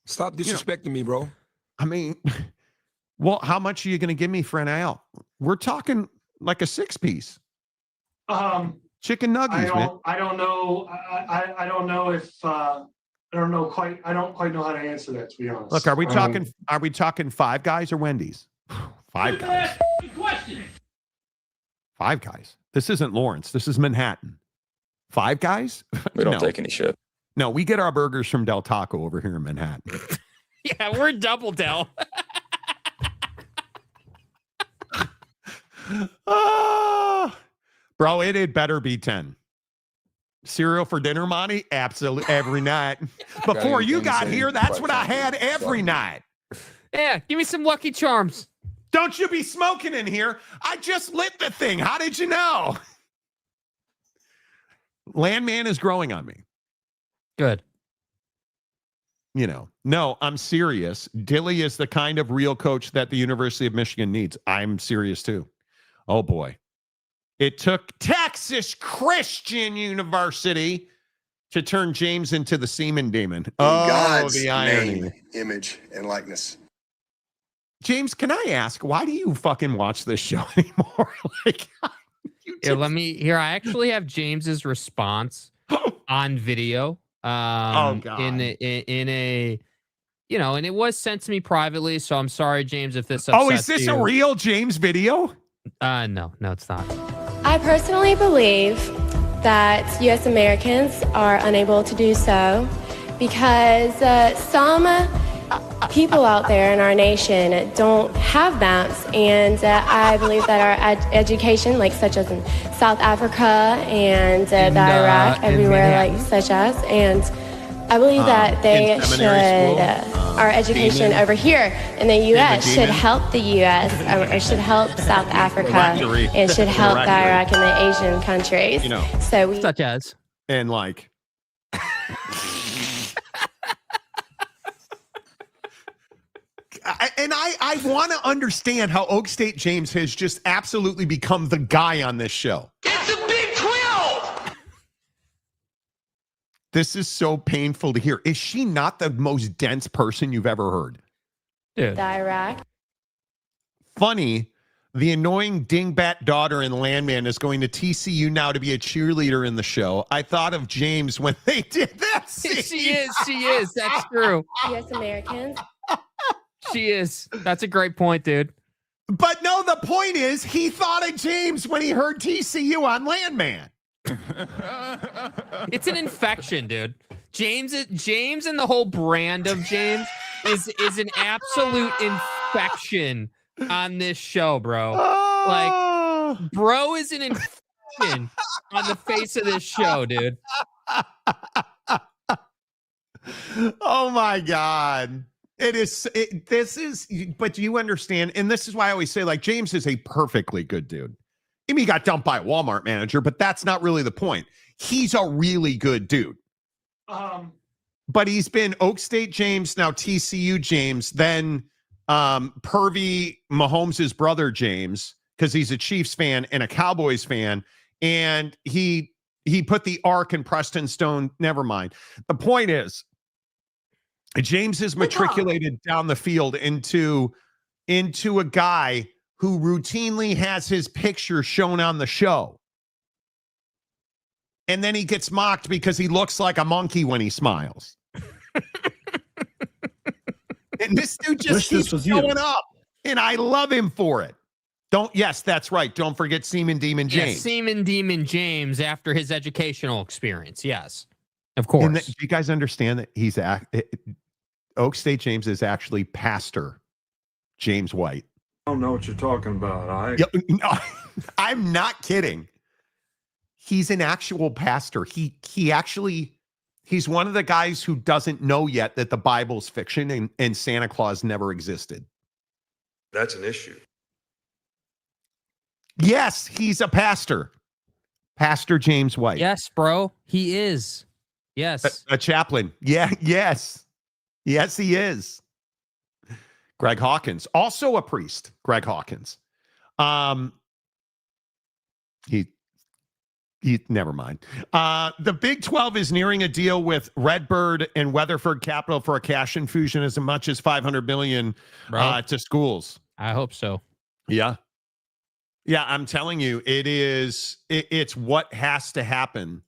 Stop disrespecting me, bro. I mean, well, how much are you going to give me for an NIL? We're talking like a 6-piece. Chicken nuggets, man. I don't know. I don't know if I don't quite know how to answer that, to be honest. Look, are we talking Five Guys or Wendy's? Five Guys. Five Guys. This isn't Lawrence. This is Manhattan. Five Guys? We don't take any shit. No, we get our burgers from Del Taco over here in Manhattan. Yeah, we're Double Del. Bro, it had better be 10. Cereal for dinner, Monty? Absolutely, every night. Before you got here, that's what I had every night. Yeah, give me some Lucky Charms. Don't you be smoking in here. I just lit the thing. How did you know? Landman is growing on me. Good. You know, no, I'm serious. Dilly is the kind of real coach that the University of Michigan needs. I'm serious too. Oh boy. It took Texas Christian University to turn James into the semen demon. Oh, God's the irony. name, image, and likeness. James, can I ask, why do you fucking watch this show anymore? Like, Here, I actually have James's response on video. God. In a and it was sent to me privately, so I'm sorry, James, if this upsets you. Oh, is this a real James video? No, it's not. I personally believe that U.S. Americans are unable to do so because some people out there in our nation don't have maps, and I believe that our education, like such as in South Africa and the Iraq, everywhere like such as, and I believe that they should, our education over here in the U.S. should help the U.S. Or should help South Africa and should help the Iraq and the Asian countries. You know, so we such as and like. I want to understand how Oak State James has just absolutely become the guy on this show. It's a Big 12! This is so painful to hear. Is she not the most dense person you've ever heard? the Iraq. Funny, the annoying dingbat daughter in Landman is going to TCU now to be a cheerleader in the show. I thought of James when they did that scene. She is. That's true. U.S. Americans. She is. That's a great point, dude. But no, the point is he thought of James when he heard TCU on Landman. It's an infection, dude. James and the whole brand of James is an absolute infection on this show, bro. Like, bro is an infection on the face of this show, dude. Oh my God. But you understand, and this is why I always say, like, James is a perfectly good dude. I mean, he got dumped by a Walmart manager, but that's not really the point. He's a really good dude. But he's been Oak State James, now TCU James, then pervy Mahomes' brother James, because he's a Chiefs fan and a Cowboys fan, and he put the arc in Preston Stone. Never mind. The point is, James is matriculated down the field into a guy who routinely has his picture shown on the show. And then he gets mocked because he looks like a monkey when he smiles. And this dude just keeps showing up. And I love him for it. Yes, that's right. Don't forget Seaman Demon James. Yeah, Seaman Demon James after his educational experience. Yes, of course. Do you guys understand that he's Oak State James is actually Pastor James White? I don't know what you're talking about. No, I'm not kidding. He's an actual pastor. He's one of the guys who doesn't know yet that the Bible's fiction and Santa Claus never existed. That's an issue. Yes, he's a pastor. Pastor James White. Yes, bro. He is. Yes. A chaplain. Yeah, yes. Yes, he is. Greg Hawkins, also a priest. Greg Hawkins. He never mind. The Big 12 is nearing a deal with Redbird and Weatherford Capital for a cash infusion as much as $500 million to schools. I hope so. Yeah. Yeah, I'm telling you, it's what has to happen.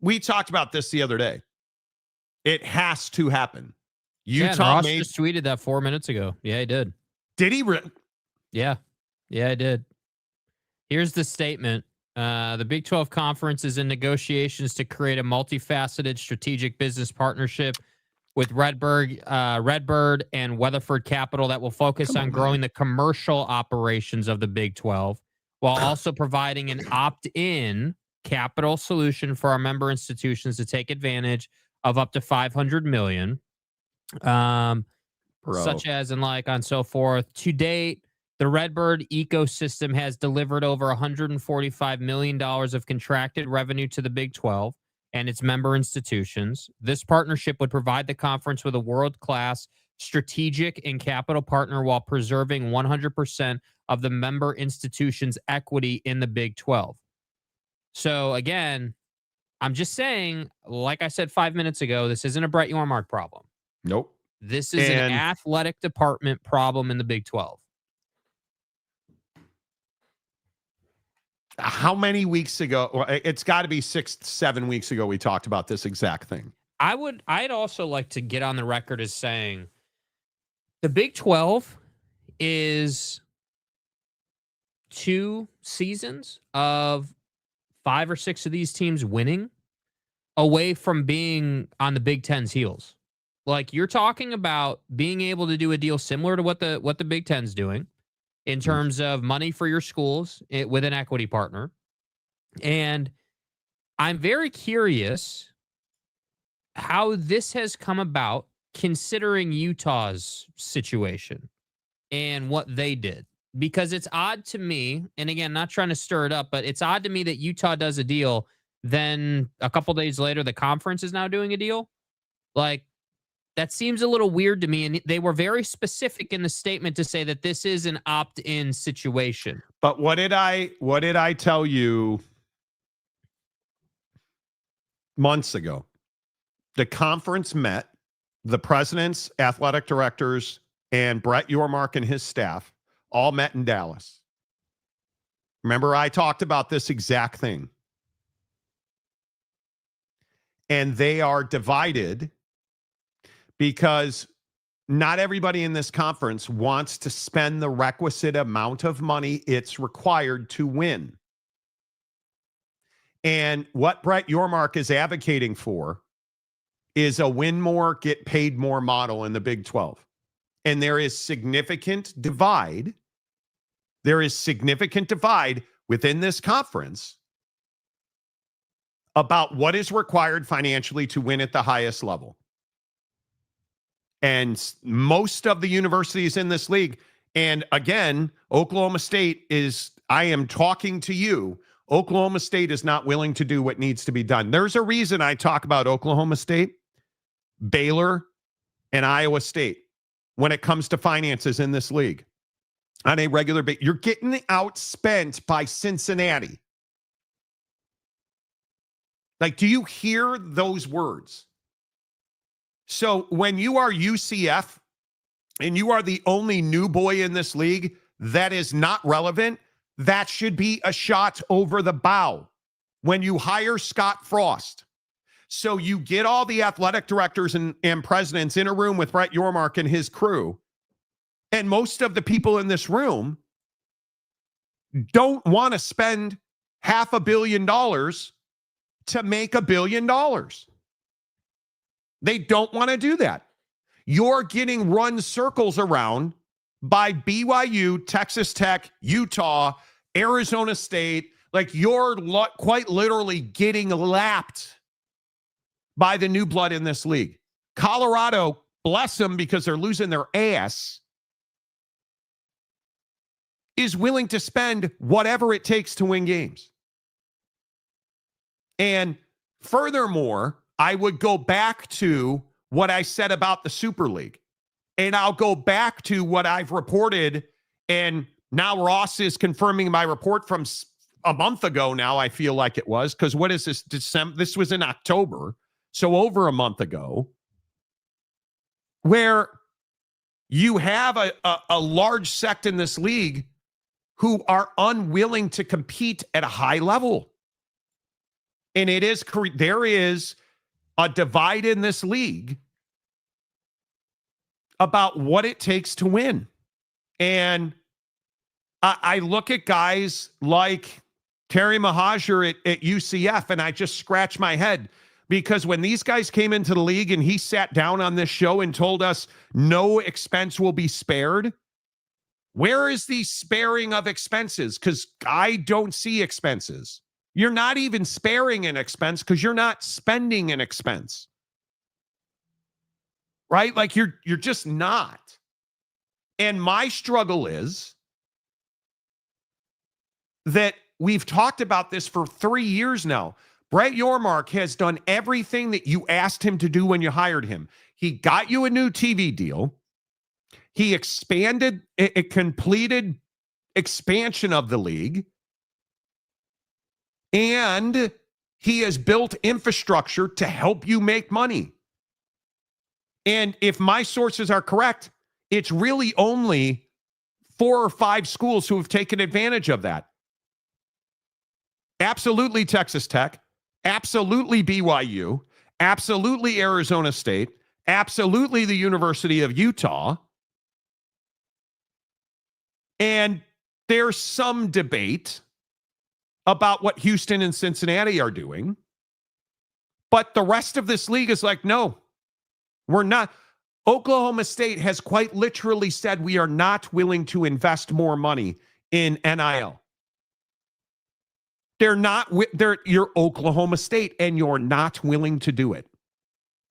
We talked about this the other day. It has to happen. Utah Ross just tweeted that 4 minutes ago. Yeah, he did. Did he? Yeah, I did. Here's the statement. The Big 12 Conference is in negotiations to create a multifaceted strategic business partnership with Redbird and Weatherford Capital that will focus on growing the commercial operations of the Big 12 while also providing an opt-in capital solution for our member institutions to take advantage of up to $500 million. Such as and so forth. To date, the Redbird ecosystem has delivered over $145 million of contracted revenue to the Big 12 and its member institutions. This partnership would provide the conference with a world-class strategic and capital partner while preserving 100% of the member institutions' equity in the Big 12. So again, I'm just saying, like I said 5 minutes ago, this isn't a Brett Yormark problem. Nope. This is an athletic department problem in the Big 12. How many weeks ago? Well, it's got to be 6-7 weeks ago we talked about this exact thing. I'd also like to get on the record as saying the Big 12 is 2 seasons of 5 or 6 of these teams winning away from being on the Big 10's heels. Like, you're talking about being able to do a deal similar to what the Big 10's doing in terms of money for your schools with an equity partner. And I'm very curious how this has come about considering Utah's situation and what they did. Because it's odd to me, and again, not trying to stir it up, but it's odd to me that Utah does a deal, then a couple days later, the conference is now doing a deal. Like, that seems a little weird to me. And they were very specific in the statement to say that this is an opt-in situation. But what did I tell you months ago? The conference met, the presidents, athletic directors, and Brett Yormark and his staff all met in Dallas. Remember, I talked about this exact thing. And they are divided because not everybody in this conference wants to spend the requisite amount of money it's required to win. And what Brett Yormark is advocating for is a win more, get paid more model in the Big 12. And there is significant divide. There is significant divide within this conference about what is required financially to win at the highest level. And most of the universities in this league, and again, Oklahoma State is, I am talking to you, Oklahoma State is not willing to do what needs to be done. There's a reason I talk about Oklahoma State, Baylor, and Iowa State when it comes to finances in this league. On a regular basis, you're getting outspent by Cincinnati. Like, do you hear those words? So when you are UCF and you are the only new boy in this league that is not relevant, that should be a shot over the bow. When you hire Scott Frost, so you get all the athletic directors and presidents in a room with Brett Yormark and his crew, and most of the people in this room don't want to spend $500 million to make $1 billion. They don't want to do that. You're getting run circles around by BYU, Texas Tech, Utah, Arizona State. Like, you're quite literally getting lapped by the new blood in this league. Colorado, bless them because they're losing their ass, is willing to spend whatever it takes to win games. And furthermore, I would go back to what I said about the Super League. And I'll go back to what I've reported. And now Ross is confirming my report from a month ago now, I feel like it was. Because what is this, December? This was in October. So over a month ago, where you have a large sect in this league who are unwilling to compete at a high level. And there is a divide in this league about what it takes to win. And I look at guys like Terry Mahajer at UCF, and I just scratch my head, because when these guys came into the league and he sat down on this show and told us no expense will be spared, where is the sparing of expenses? Because I don't see expenses. You're not even sparing an expense because you're not spending an expense. Right? Like you're just not. And my struggle is that we've talked about this for 3 years now. Brett Yormark has done everything that you asked him to do when you hired him. He got you a new TV deal. He expanded, it completed expansion of the league. And he has built infrastructure to help you make money. And if my sources are correct, it's really only 4 or 5 schools who have taken advantage of that. Absolutely Texas Tech, absolutely BYU, absolutely Arizona State, absolutely the University of Utah. And there's some debate about what Houston and Cincinnati are doing. But the rest of this league is like, no, we're not. Oklahoma State has quite literally said we are not willing to invest more money in NIL. You're Oklahoma State and you're not willing to do it.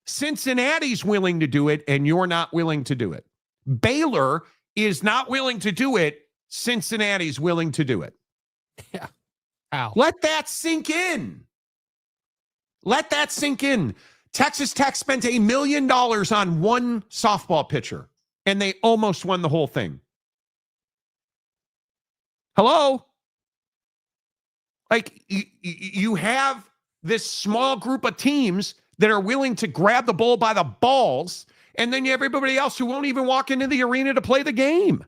Cincinnati's willing to do it and you're not willing to do it. Baylor is not willing to do it. Cincinnati's willing to do it. Yeah. Ow. Let that sink in. Let that sink in. Texas Tech spent $1 million on one softball pitcher, and they almost won the whole thing. Hello? Like, you have this small group of teams that are willing to grab the bull by the balls, and then you have everybody else who won't even walk into the arena to play the game.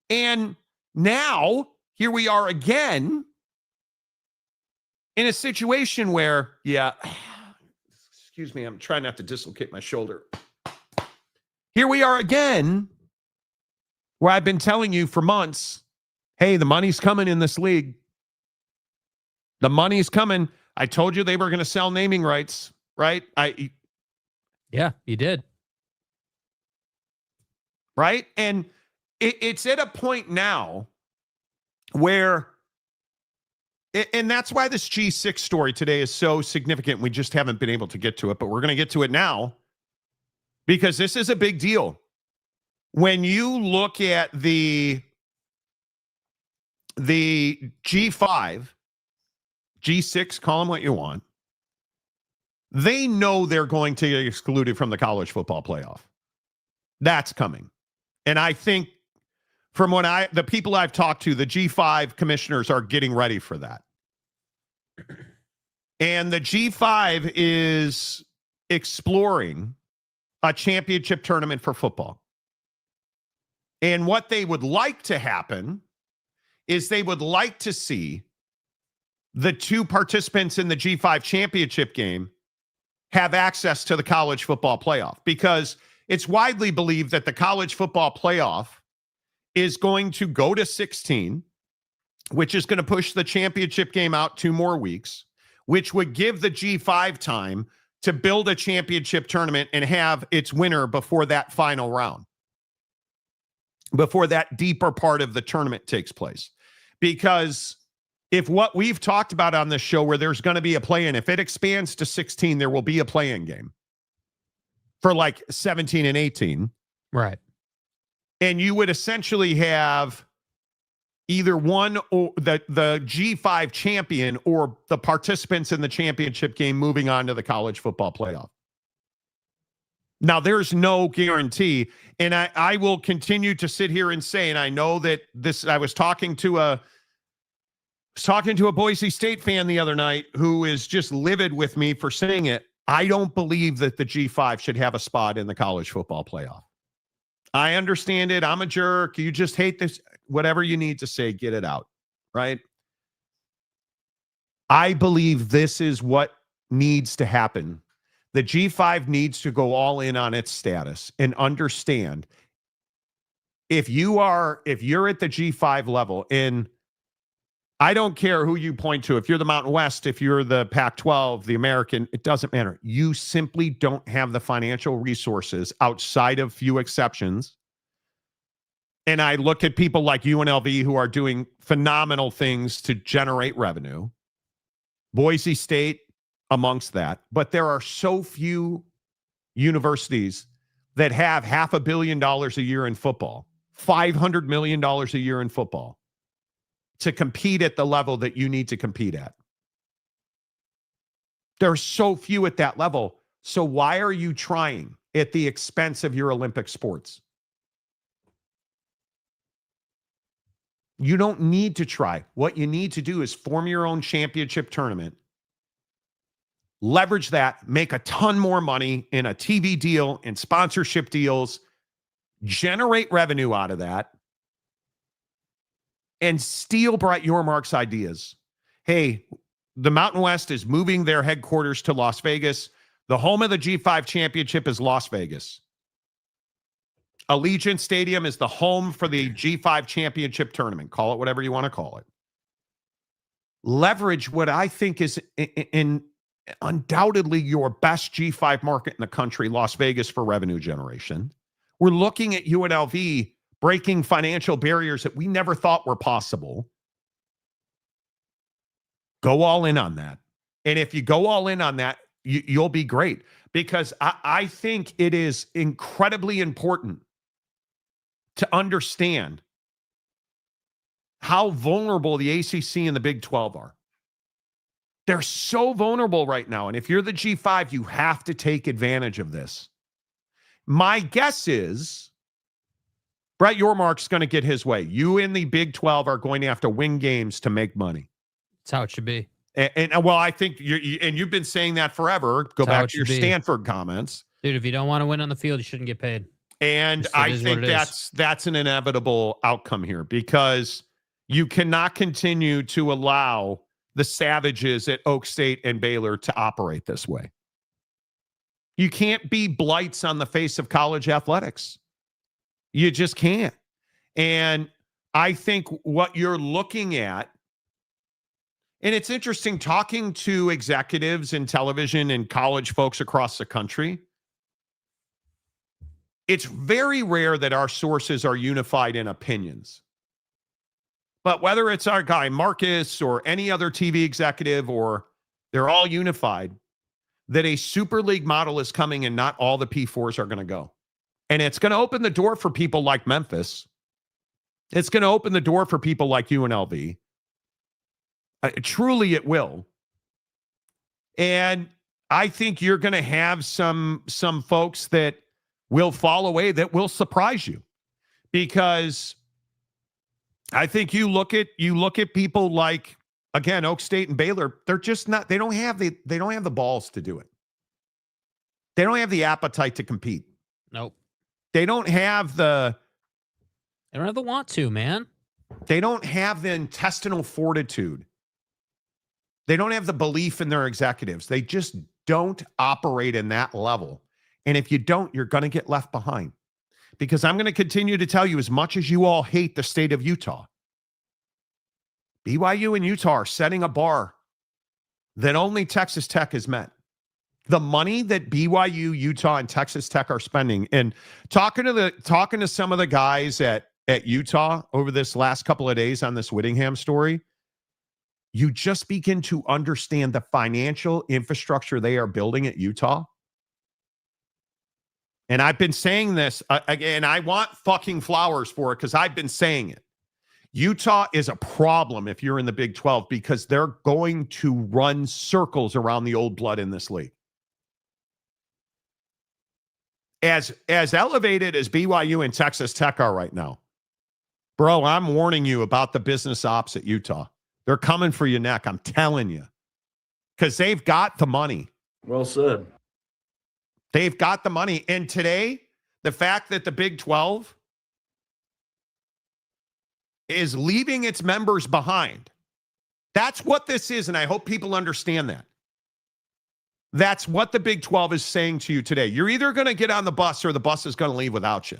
And now, here we are again in a situation where, excuse me, I'm trying not to dislocate my shoulder. Here we are again, where I've been telling you for months, hey, the money's coming in this league. The money's coming. I told you they were going to sell naming rights, right? Yeah, you did. Right? And it's at a point now where, and that's why this G6 story today is so significant. We just haven't been able to get to it, but we're going to get to it now because this is a big deal. When you look at the G5, G6, call them what you want, they know they're going to get excluded from the college football playoff. That's coming. And I think from the people I've talked to, the G5 commissioners are getting ready for that. And the G5 is exploring a championship tournament for football. And what they would like to happen is they would like to see the 2 participants in the G5 championship game have access to the college football playoff, because it's widely believed that the college football playoff is going to go to 16, which is going to push the championship game out 2 more weeks, which would give the G5 time to build a championship tournament and have its winner before that final round, before that deeper part of the tournament takes place. Because if what we've talked about on this show, where there's going to be a play-in, if it expands to 16, there will be a play-in game for like 17 and 18. Right. And you would essentially have either one or the G5 champion or the participants in the championship game moving on to the college football playoff. Now, there's no guarantee, and I will continue to sit here and say, and I know that I was talking to a Boise State fan the other night who is just livid with me for saying it. I don't believe that the G5 should have a spot in the college football playoff. I understand it. I'm a jerk. You just hate this. Whatever you need to say, get it out, right? I believe this is what needs to happen. The G5 needs to go all in on its status and understand if you're at the G5 level, and I don't care who you point to, if you're the Mountain West, if you're the Pac-12, the American, it doesn't matter. You simply don't have the financial resources outside of few exceptions. And I look at people like UNLV who are doing phenomenal things to generate revenue. Boise State amongst that. But there are so few universities that have $500 million a year in football, $500 million a year in football to compete at the level that you need to compete at. There are so few at that level. So why are you trying at the expense of your Olympic sports? You don't need to try. What you need to do is form your own championship tournament, leverage that, make a ton more money in a TV deal and sponsorship deals, generate revenue out of that, and steal Brett Yormark's ideas. Hey, the Mountain West is moving their headquarters to Las Vegas. The home of the G5 championship is Las Vegas. Allegiant Stadium is the home for the G5 championship tournament. Call it whatever you want to call it. Leverage what I think is in undoubtedly your best G5 market in the country, Las Vegas, for revenue generation. We're looking at UNLV breaking financial barriers that we never thought were possible. Go all in on that. And if you go all in on that, you'll be great. Because I think it is incredibly important to understand how vulnerable the ACC and the Big 12 are. They're so vulnerable right now. And if you're the G5, you have to take advantage of this. My guess is Brett Yormark's going to get his way. You in the Big 12 are going to have to win games to make money. That's how it should be. And well, I think you've been saying that forever. Go back to your Stanford comments. Dude, if you don't want to win on the field, you shouldn't get paid. And I think that's an inevitable outcome here, because you cannot continue to allow the savages at Oak State and Baylor to operate this way. You can't be blights on the face of college athletics. You just can't. And I think what you're looking at, and it's interesting talking to executives in television and college folks across the country. It's very rare that our sources are unified in opinions. But whether it's our guy Marcus or any other TV executive, or they're all unified, that a super league model is coming and not all the P4s are going to go. And it's going to open the door for people like Memphis. It's going to open the door for people like UNLV. Truly it will. And I think you're going to have some folks that will fall away that will surprise you, because I think you look at people like, again, Oak State and Baylor, they're just not, they don't have the balls to do it. They don't have the appetite to compete. Nope. They don't have the want to, man. They don't have the intestinal fortitude. They don't have the belief in their executives. They just don't operate in that level. And if you don't, you're going to get left behind. Because I'm going to continue to tell you, as much as you all hate the state of Utah, BYU and Utah are setting a bar that only Texas Tech has met. The money that BYU, Utah, and Texas Tech are spending, and talking to some of the guys at Utah over this last couple of days on this Whittingham story, you just begin to understand the financial infrastructure they are building at Utah. And I've been saying this, again, I want fucking flowers for it, because I've been saying it. Utah is a problem if you're in the Big 12, because they're going to run circles around the old blood in this league. as elevated as BYU and Texas Tech are right now, bro, I'm warning you about the business ops at Utah. They're coming for your neck. I'm telling you, because they've got the money. Well said. They've got the money. And today, the fact that the Big 12 is leaving its members behind, that's what this is. And I hope people understand that. That's what the Big 12 is saying to you today. You're either going to get on the bus or the bus is going to leave without you.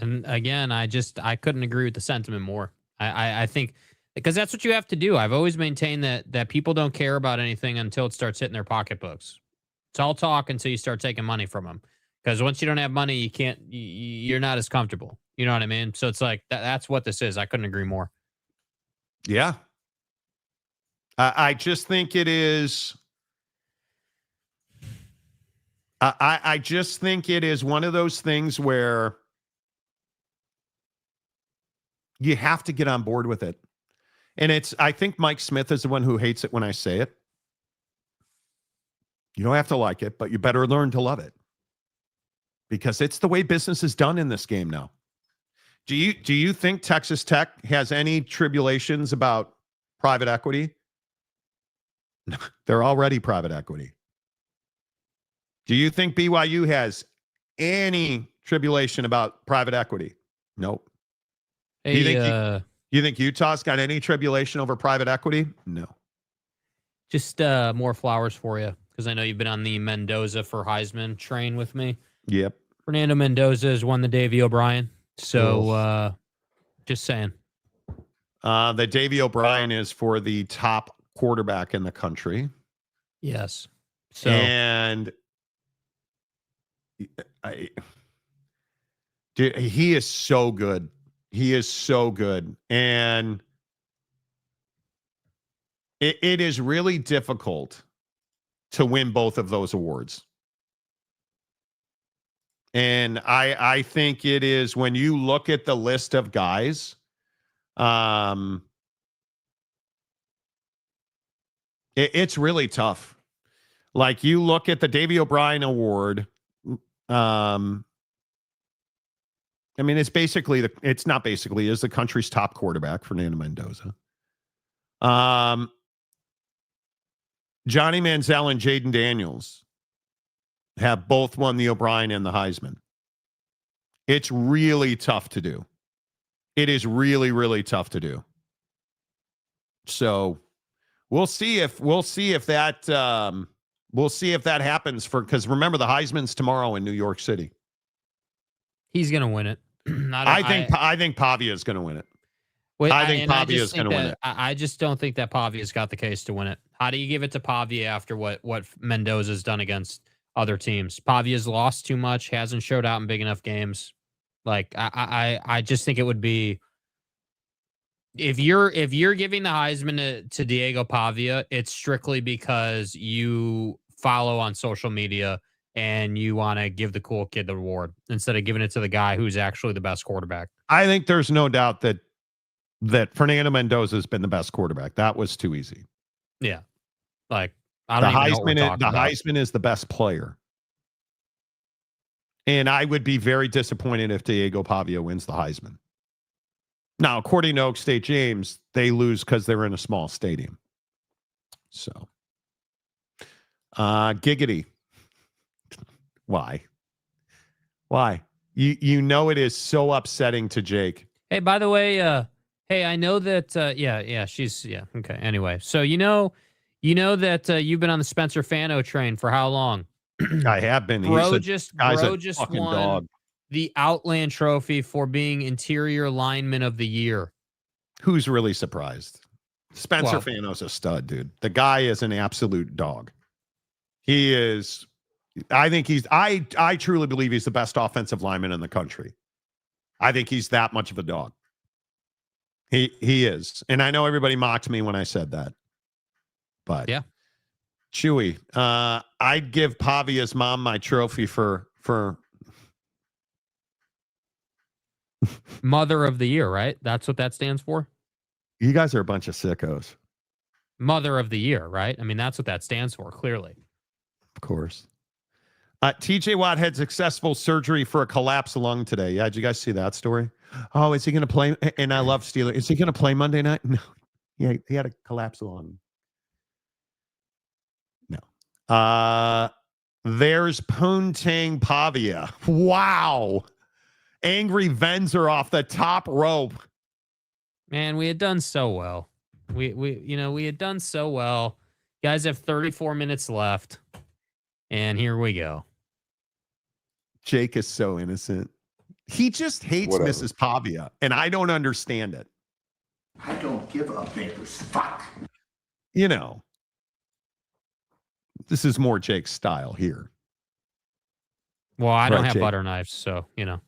And again, I couldn't agree with the sentiment more. I think because that's what you have to do. I've always maintained that people don't care about anything until it starts hitting their pocketbooks. It's all talk until you start taking money from them. Because once you don't have money, you're not as comfortable. You know what I mean? So it's like, that's what this is. I couldn't agree more. Yeah. I just think it is. I just think it is one of those things where you have to get on board with it. And I think Mike Smith is the one who hates it when I say it. You don't have to like it, but you better learn to love it. Because it's the way business is done in this game now. Do you think Texas Tech has any tribulations about private equity? They're already private equity. Do you think BYU has any tribulation about private equity? Nope. Hey, you think Utah's got any tribulation over private equity? No. Just more flowers for you, because I know you've been on the Mendoza for Heisman train with me. Yep. Fernando Mendoza has won the Davey O'Brien. So just saying. The Davey O'Brien is for the top quarterback in the country. Yes. So and dude, he is so good. He is so good. And it is really difficult to win both of those awards. And I think it is, when you look at the list of guys, it's really tough. Like, you look at the Davey O'Brien Award. I mean, it's basically it's not basically, is the country's top quarterback, Fernando Mendoza. Johnny Manziel and Jaden Daniels have both won the O'Brien and the Heisman. It's really tough to do. It is really, really tough to do. So we'll see if that happens, because remember, the Heisman's tomorrow in New York City. He's going to win it. I think Pavia is going to win it. I think Pavia is going to win it. I just don't think that Pavia's got the case to win it. How do you give it to Pavia after what Mendoza's done against other teams? Pavia's lost too much, hasn't showed out in big enough games. Like, I just think it would be, if you're giving the Heisman to Diego Pavia, it's strictly because you follow on social media and you want to give the cool kid the reward instead of giving it to the guy who's actually the best quarterback. I think there's no doubt that Fernando Mendoza has been the best quarterback. That was too easy. Yeah. Like, I don't even know what we're talking about. Heisman is the best player. And I would be very disappointed if Diego Pavia wins the Heisman. Now, according to Oak State James, they lose because they're in a small stadium. So, giggity. Why? You know it is so upsetting to Jake. Hey, by the way, hey, I know that, she's, okay. Anyway, so you know that you've been on the Spencer Fano train for how long? I have been. Bro just won dog. The Outland Trophy for being Interior Lineman of the Year. Who's really surprised? Spencer Fano's a stud, dude. The guy is an absolute dog. He is. I think I truly believe he's the best offensive lineman in the country. I think he's that much of a dog. He is. And I know everybody mocked me when I said that. But yeah. Chewy, I'd give Pavia's mom my trophy for Mother of the Year, right? That's what that stands for? You guys are a bunch of sickos. Mother of the Year, right? I mean, that's what that stands for, clearly. Of course. TJ Watt had successful surgery for a collapsed lung today. Yeah, did you guys see that story? Oh, is he going to play? And I love Steelers. Is he going to play Monday night? No. Yeah, he had a collapsed lung. No. There's Poontang Pavia. Wow. Angry Venzer off the top rope. Man, we had done so well. We had done so well. Guys have 34 minutes left. And here we go. Jake is so innocent. He just hates Mrs. Pavia, and I don't understand it. I don't give a bear's fuck. You know, this is more Jake's style here. Well, I don't have butter knives, so, you know.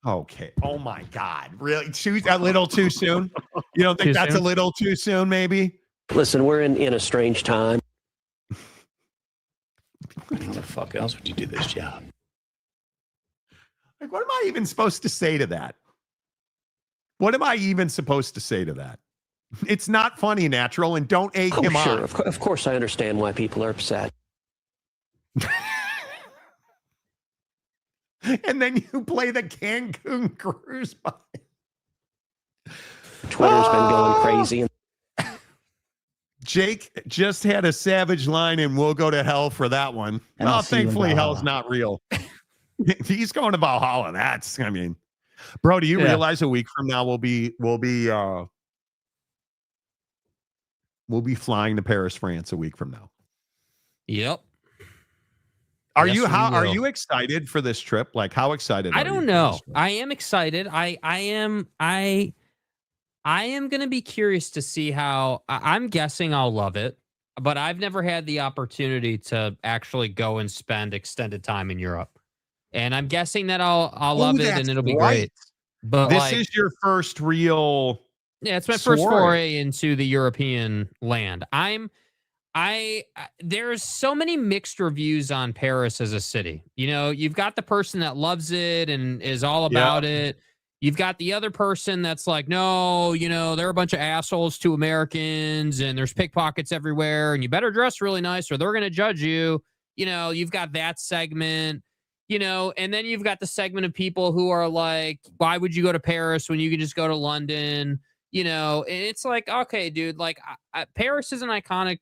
Okay. Oh, my God. Really? A little too soon? You don't think Too that's soon? a little too soon, maybe? Listen, we're in a strange time. How the fuck else would you do this job? Like, what am I even supposed to say to that? What am I even supposed to say to that? It's not funny, Natural, and don't egg him on. Of course, I understand why people are upset. And then you play the Cancun cruise by. Twitter's been going crazy. Jake just had a savage line, and we'll go to hell for that one. And I'll see you in Thankfully, Valhalla. hell's not real. He's going to Valhalla. That's, I mean, bro, do you realize a week from now we'll be flying to Paris, France a week from now? Yep. Are Yes, you we are will. you excited for this trip? Like, how excited? I are don't you for know. this trip? I am excited. I am going to be curious to see how. I'm guessing I'll love it, but I've never had the opportunity to actually go and spend extended time in Europe, and I'm guessing that I'll love it and it'll be great. But This is your first real. Yeah, it's my first soiree. foray into the European land. There's so many mixed reviews on Paris as a city. You know, you've got the person that loves it and is all about it. You've got the other person that's like, no, you know, they're a bunch of assholes to Americans and there's pickpockets everywhere and you better dress really nice or they're going to judge you. You know, you've got that segment, you know, and then you've got the segment of people who are like, why would you go to Paris when you can just go to London? You know, and it's like, okay, dude, like Paris is an iconic,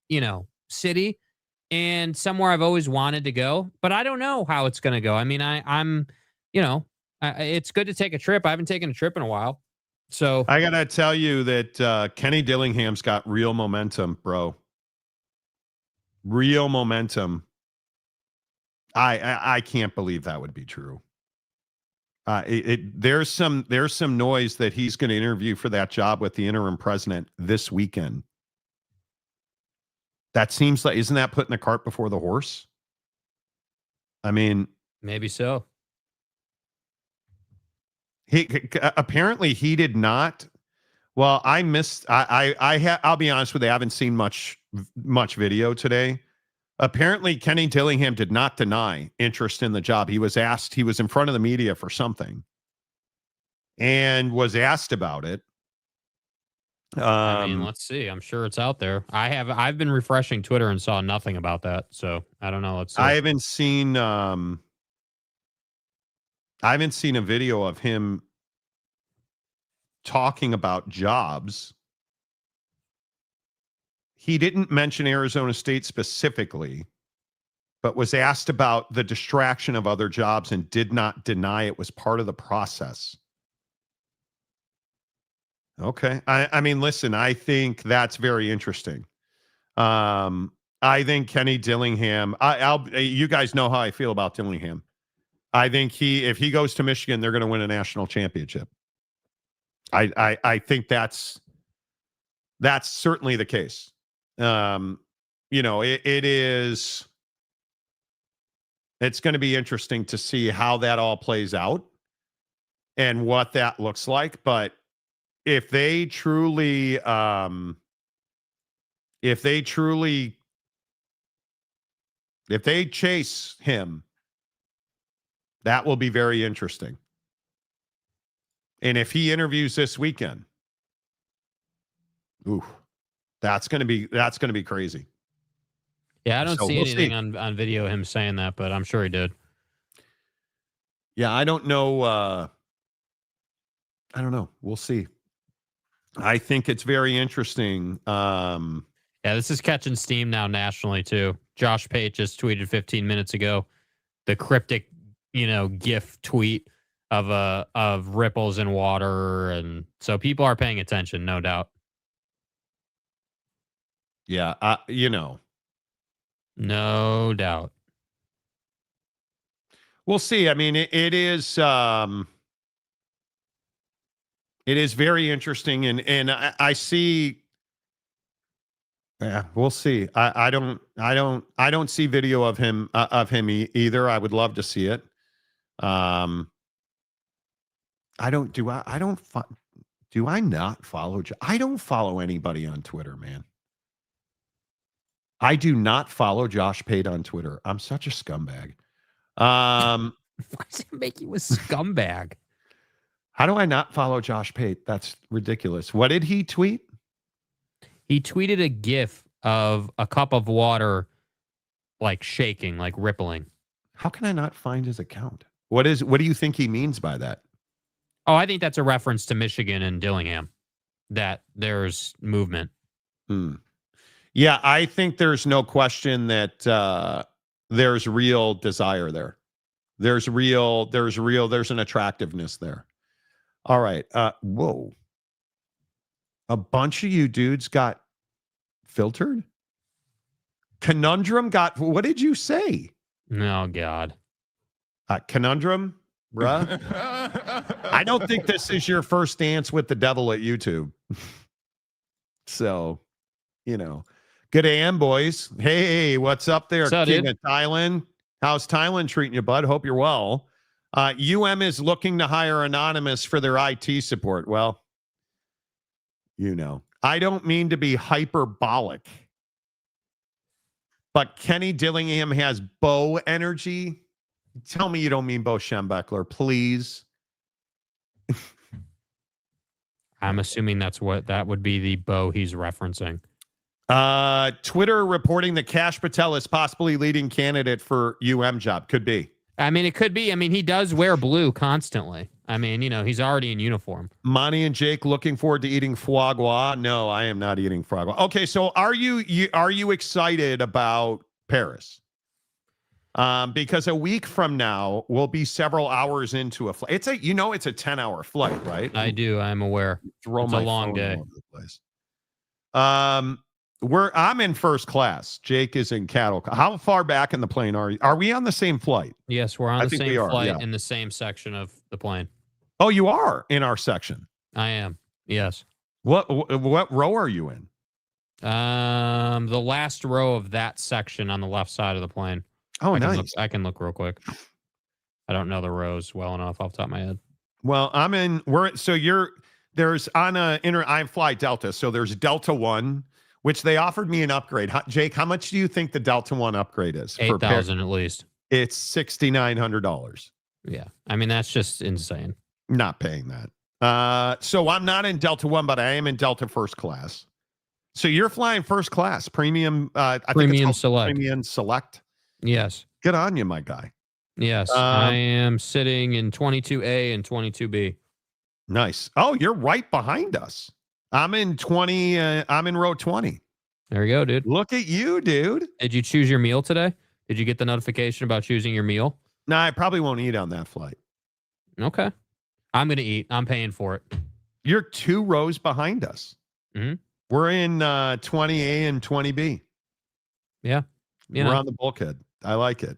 you know, city and somewhere I've always wanted to go, but I don't know how it's going to go. I mean, I'm, you know, it's good to take a trip. I haven't taken a trip in a while. So I got to tell you that Kenny Dillingham's got real momentum, bro. Real momentum. I can't believe that would be true. There's some noise that he's going to interview for that job with the interim president this weekend. That seems like, isn't that putting the cart before the horse? I mean, maybe so. Apparently he did not. Well, I missed. I'll be honest with you. I haven't seen much video today. Apparently, Kenny Dillingham did not deny interest in the job. He was asked. He was in front of the media for something, and was asked about it. I mean, let's see. I'm sure it's out there. I've been refreshing Twitter and saw nothing about that. So I don't know. Let's see. I haven't seen a video of him talking about jobs. He didn't mention Arizona State specifically, but was asked about the distraction of other jobs and did not deny it was part of the process. Okay. I mean, listen, I think that's very interesting. I think Kenny Dillingham, you guys know how I feel about Dillingham. I think if he goes to Michigan, they're going to win a national championship. I think that's certainly the case. You know, it's going to be interesting to see how that all plays out and what that looks like. But if they truly chase him, that will be very interesting. And if he interviews this weekend, ooh, that's going to be crazy. Yeah, I don't So see we'll anything see. on video of him saying that, but I'm sure he did. Yeah, I don't know. I don't know. We'll see. I think it's very interesting. Yeah, this is catching steam now nationally too. Josh Pate just tweeted 15 minutes ago the cryptic, GIF tweet of ripples in water, and so people are paying attention, no doubt. Yeah, no doubt. We'll see. I mean, it is very interesting, and I see. Yeah, we'll see. I don't see video of him either. I would love to see it. I don't not follow? I don't follow anybody on Twitter, man. I do not follow Josh Pate on Twitter. I'm such a scumbag. Why does it make you a scumbag? How do I not follow Josh Pate? That's ridiculous. What did he tweet? He tweeted a GIF of a cup of water, like shaking, like rippling. How can I not find his account? What do you think he means by that? Oh, I think that's a reference to Michigan and Dillingham, that there's movement. Yeah, I think there's no question that there's real desire there. There's an attractiveness there. All right. Whoa. A bunch of you dudes got filtered? Conundrum got, what did you say? Oh, God. Conundrum, bruh? I don't think this is your first dance with the devil at YouTube. So, good AM, boys. Hey, what's up there, King of Thailand? How's Thailand treating you, bud? Hope you're well. is looking to hire Anonymous for their IT support. Well, I don't mean to be hyperbolic, but Kenny Dillingham has Bo energy. Tell me you don't mean Bo Schembechler, please. I'm assuming that would be the Bo he's referencing. Twitter reporting that Kash Patel is possibly leading candidate for job. Could be. I mean, it could be. I mean, he does wear blue constantly. I mean, he's already in uniform. Monty and Jake looking forward to eating foie gras. No, I am not eating foie gras. Okay, so are you excited about Paris? Because a week from now we'll be several hours into a flight. It's a 10-hour flight, right? I do. I'm aware. It's a long day. All over the place. I'm in first class. Jake is in cattle. How far back in the plane are you? Are we on the same flight? Yes, we're on the same flight in the same section of the plane. Oh, you are in our section. I am. Yes. What row are you in? The last row of that section on the left side of the plane. Oh, nice. I can look real quick. I don't know the rows well enough off the top of my head. Well, I fly Delta, so there's Delta 1, which they offered me an upgrade. Jake, how much do you think the Delta 1 upgrade is? $8,000 at least. It's $6,900. Yeah. I mean, that's just insane. Not paying that. So I'm not in Delta 1, but I am in Delta first class. So you're flying first class, premium. Premium select. Premium select. Yes. Good on you, my guy. Yes. I am sitting in 22A and 22B. Nice. Oh, you're right behind us. I'm in 20. I'm in row 20. There you go, dude. Look at you, dude. Did you choose your meal today? Did you get the notification about choosing your meal? No, I probably won't eat on that flight. Okay. I'm going to eat. I'm paying for it. You're 2 rows behind us. Mm-hmm. We're in 20A and 20B. Yeah. We're on the bulkhead. I like it.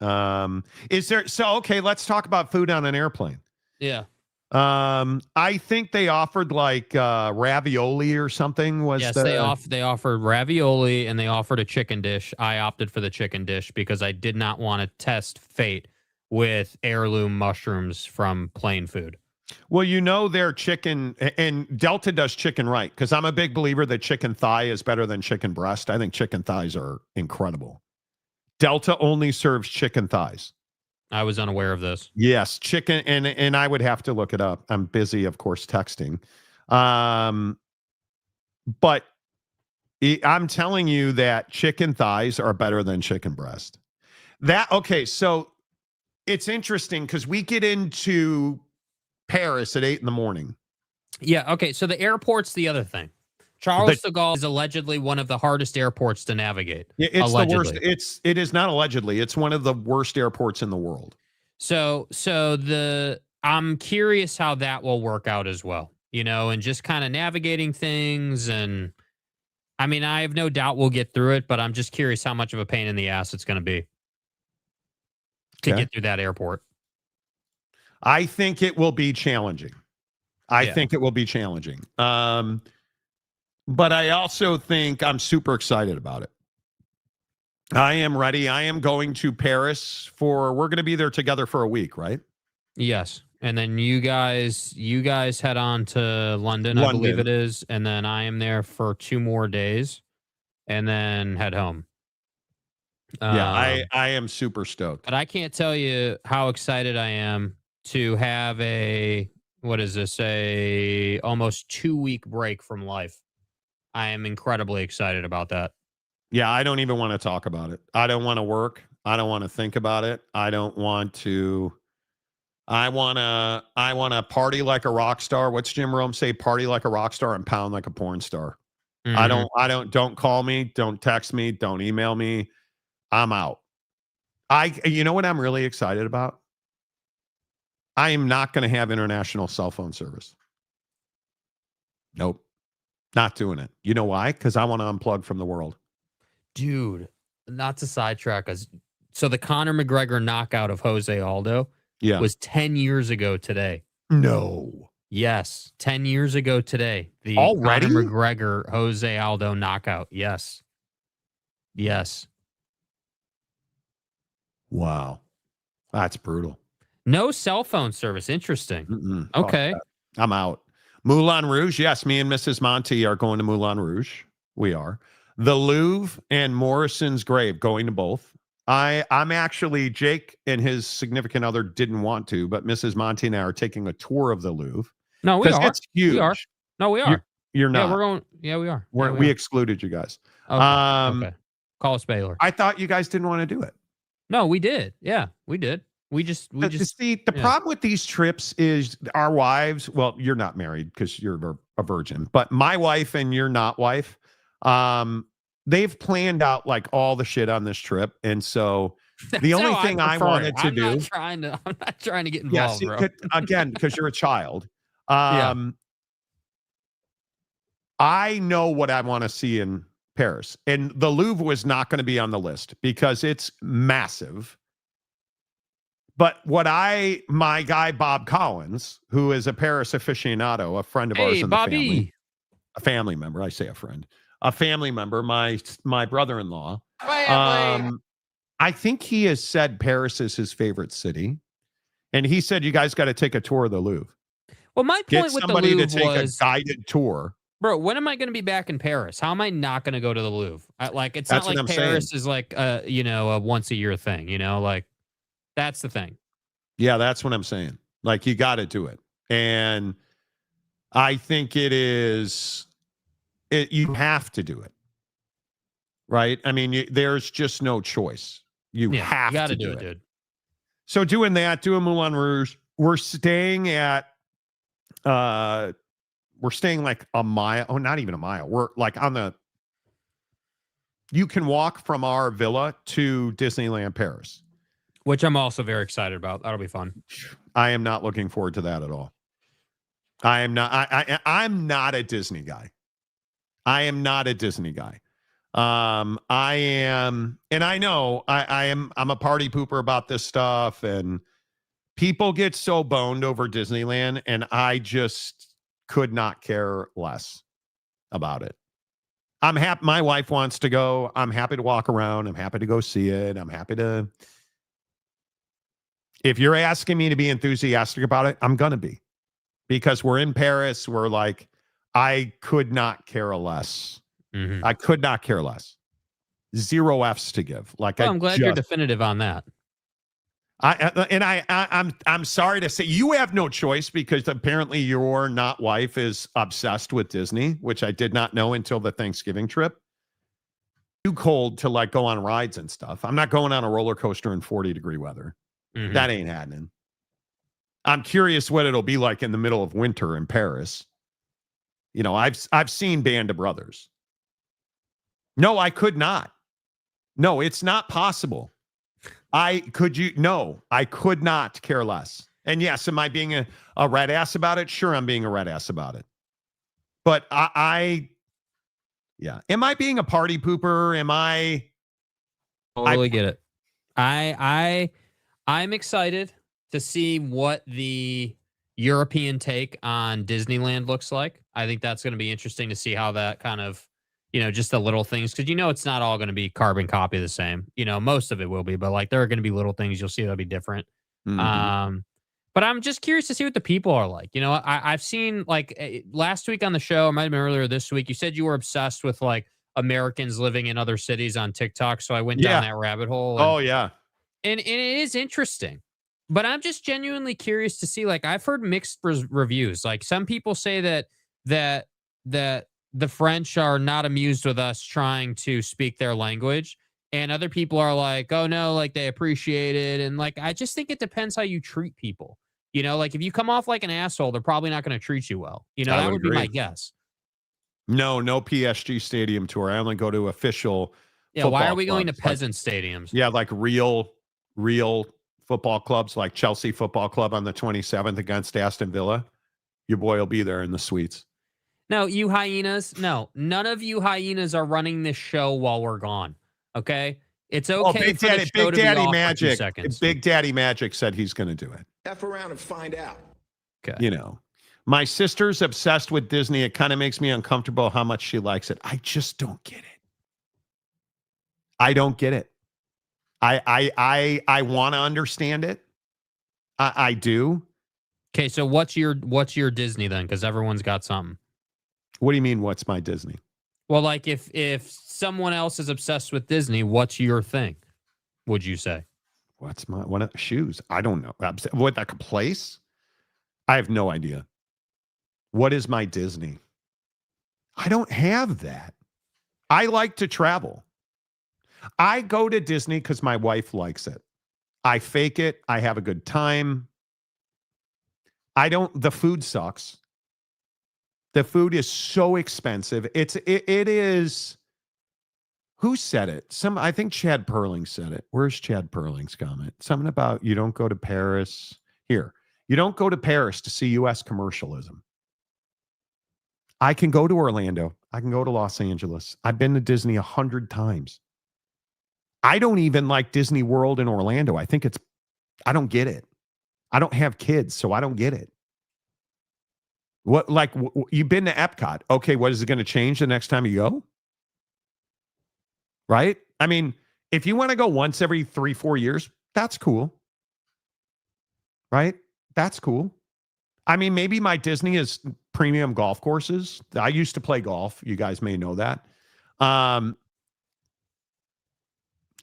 Okay, let's talk about food on an airplane. Yeah. I think they offered like ravioli or something. They offered ravioli and they offered a chicken dish. I opted for the chicken dish because I did not want to test fate with heirloom mushrooms from plain food. Well, their chicken, and Delta does chicken right, because I'm a big believer that chicken thigh is better than chicken breast. I think chicken thighs are incredible. Delta only serves chicken thighs. I was unaware of this. Yes, chicken, and I would have to look it up. I'm busy, of course, texting. But I'm telling you that chicken thighs are better than chicken breast. Okay, so it's interesting because we get into Paris at 8 in. Yeah, okay, so the airport's the other thing. Charles de Gaulle is allegedly one of the hardest airports to navigate. It's allegedly. The worst. It is not allegedly. It's one of the worst airports in the world. So I'm curious how that will work out as well, and just kind of navigating things. And I mean, I have no doubt we'll get through it, but I'm just curious how much of a pain in the ass it's going to be to get through that airport. I think it will be challenging. I think it will be challenging. But I also think I'm super excited about it. I am ready. I am going to Paris we're going to be there together for a week, right? Yes. And then you guys head on to London, I believe it is. And then I am there for 2 more days and then head home. I am super stoked. But I can't tell you how excited I am to have a almost 2-week break from life. I am incredibly excited about that. Yeah, I don't even want to talk about it. I don't want to work. I don't want to think about it. I want to party like a rock star. What's Jim Rome say? Party like a rock star and pound like a porn star. Mm-hmm. Don't call me. Don't text me. Don't email me. I'm out. You know what I'm really excited about? I am not going to have international cell phone service. Nope. Not doing it. You know why? Because I want to unplug from the world. Dude, not to sidetrack us. So the Conor McGregor knockout of Jose Aldo was 10 years ago today. No. Yes. 10 years ago today. The Already? Conor McGregor Jose Aldo knockout. Yes. Yes. Wow. That's brutal. No cell phone service. Interesting. Okay. I'm out. Moulin Rouge. Yes, me and Mrs. Monty are going to Moulin Rouge. We are. The Louvre and Morrison's grave, going to both. I'm actually, Jake and his significant other didn't want to, but Mrs. Monty and I are taking a tour of the Louvre. No, we are. It's huge. We are. No, we are. You're not. Yeah, we're going. Yeah, we are. We excluded you guys. Okay. Call us Baylor. I thought you guys didn't want to do it. No, we did. Yeah, we did. We just see the problem with these trips is our wives. Well, you're not married because you're a virgin, but my wife and your not wife, they've planned out like all the shit on this trip, and so the only thing I wanted to do. I'm not trying to get involved, bro. Again, because you're a child. I know what I want to see in Paris, and the Louvre was not going to be on the list because it's massive. But my guy, Bob Collins, who is a Paris aficionado, a friend of ours in the family, a family member, I say a friend, a family member, my brother-in-law. I think he has said Paris is his favorite city. And he said, you guys got to take a tour of the Louvre. Well, my point with the Louvre to take a guided tour. Bro, when am I going to be back in Paris? How am I not going to go to the Louvre? It's That's not like Paris saying. Is like a once a year thing, like that's the thing. Yeah, that's what I'm saying. Like, you got to do it. And I think you have to do it. Right? I mean, there's just no choice. You have to do it, dude. So doing Moulin Rouge, we're staying like a mile. Oh, not even a mile. We're like you can walk from our villa to Disneyland Paris. Which I'm also very excited about. That'll be fun. I am not looking forward to that at all. I am not. I'm not a Disney guy. I am not a Disney guy. I am, and I know I'm a party pooper about this stuff, and people get so boned over Disneyland, and I just could not care less about it. I'm happy. My wife wants to go. I'm happy to walk around. I'm happy to go see it. I'm happy to. If you're asking me to be enthusiastic about it, I'm going to be, because we're in Paris. We're like, I could not care less. Mm-hmm. I could not care less. 0 F's to give. Like, I'm glad you're definitive on that. I'm sorry to say you have no choice, because apparently your not wife is obsessed with Disney, which I did not know until the Thanksgiving trip. too cold to like go on rides and stuff. I'm not going on a roller coaster in 40-degree weather. Mhm. That ain't happening. I'm curious what it'll be like in the middle of winter in Paris. You know, I've seen Band of Brothers. No, I could not. No, it's not possible. I could not care less. And yes, am I being a red ass about it? Sure, I'm being a red ass about it. But yeah. Am I being a party pooper? Am I? Totally get it. I'm excited to see what the European take on Disneyland looks like. I think that's going to be interesting to see how that kind of, just the little things, because it's not all going to be carbon copy the same. Most of it will be, but like there are going to be little things you'll see that'll be different. Mm-hmm. But I'm just curious to see what the people are like. I've seen like last week on the show, it might have been earlier this week, you said you were obsessed with like Americans living in other cities on TikTok. So I went down that rabbit hole. Oh, yeah. And it is interesting. But I'm just genuinely curious to see, like, I've heard mixed reviews. Like some people say that the French are not amused with us trying to speak their language. And other people are like, oh no, like they appreciate it. And like, I just think it depends how you treat people. Like if you come off like an asshole, they're probably not going to treat you well. That would be my guess. No PSG stadium tour. I only go to official. Yeah. Why are we going to peasant stadiums? Yeah. Like real football clubs, like Chelsea Football Club on the 27th against Aston Villa. Your boy will be there in the suites. No, you hyenas. No, none of you hyenas are running this show while we're gone. Okay. It's okay. Big Daddy Magic. Big Daddy Magic said he's going to do it. F around and find out. Okay. My sister's obsessed with Disney. It kind of makes me uncomfortable how much she likes it. I just don't get it. I don't get it. I want to understand it. I do. Okay, so what's your Disney then? Because everyone's got something. What do you mean? What's my Disney? Well, like if someone else is obsessed with Disney, what's your thing? Would you say? What's my shoes? I don't know. What, like a place? I have no idea. What is my Disney? I don't have that. I like to travel. I go to Disney because my wife likes it. I fake it. I have a good time. The food sucks. The food is so expensive. It is. Who said it? I think Chad Perling said it. Where's Chad Perling's comment? Something about you don't go to Paris. Here. You don't go to Paris to see U.S. commercialism. I can go to Orlando. I can go to Los Angeles. I've been to Disney 100 times. I don't even like Disney World in Orlando. I don't get it. I don't have kids, so I don't get it. You've been to Epcot. Okay, what is it going to change the next time you go? Right? I mean, if you want to go once every 3-4 years, that's cool. Right? That's cool. I mean, maybe my Disney is premium golf courses. I used to play golf. You guys may know that.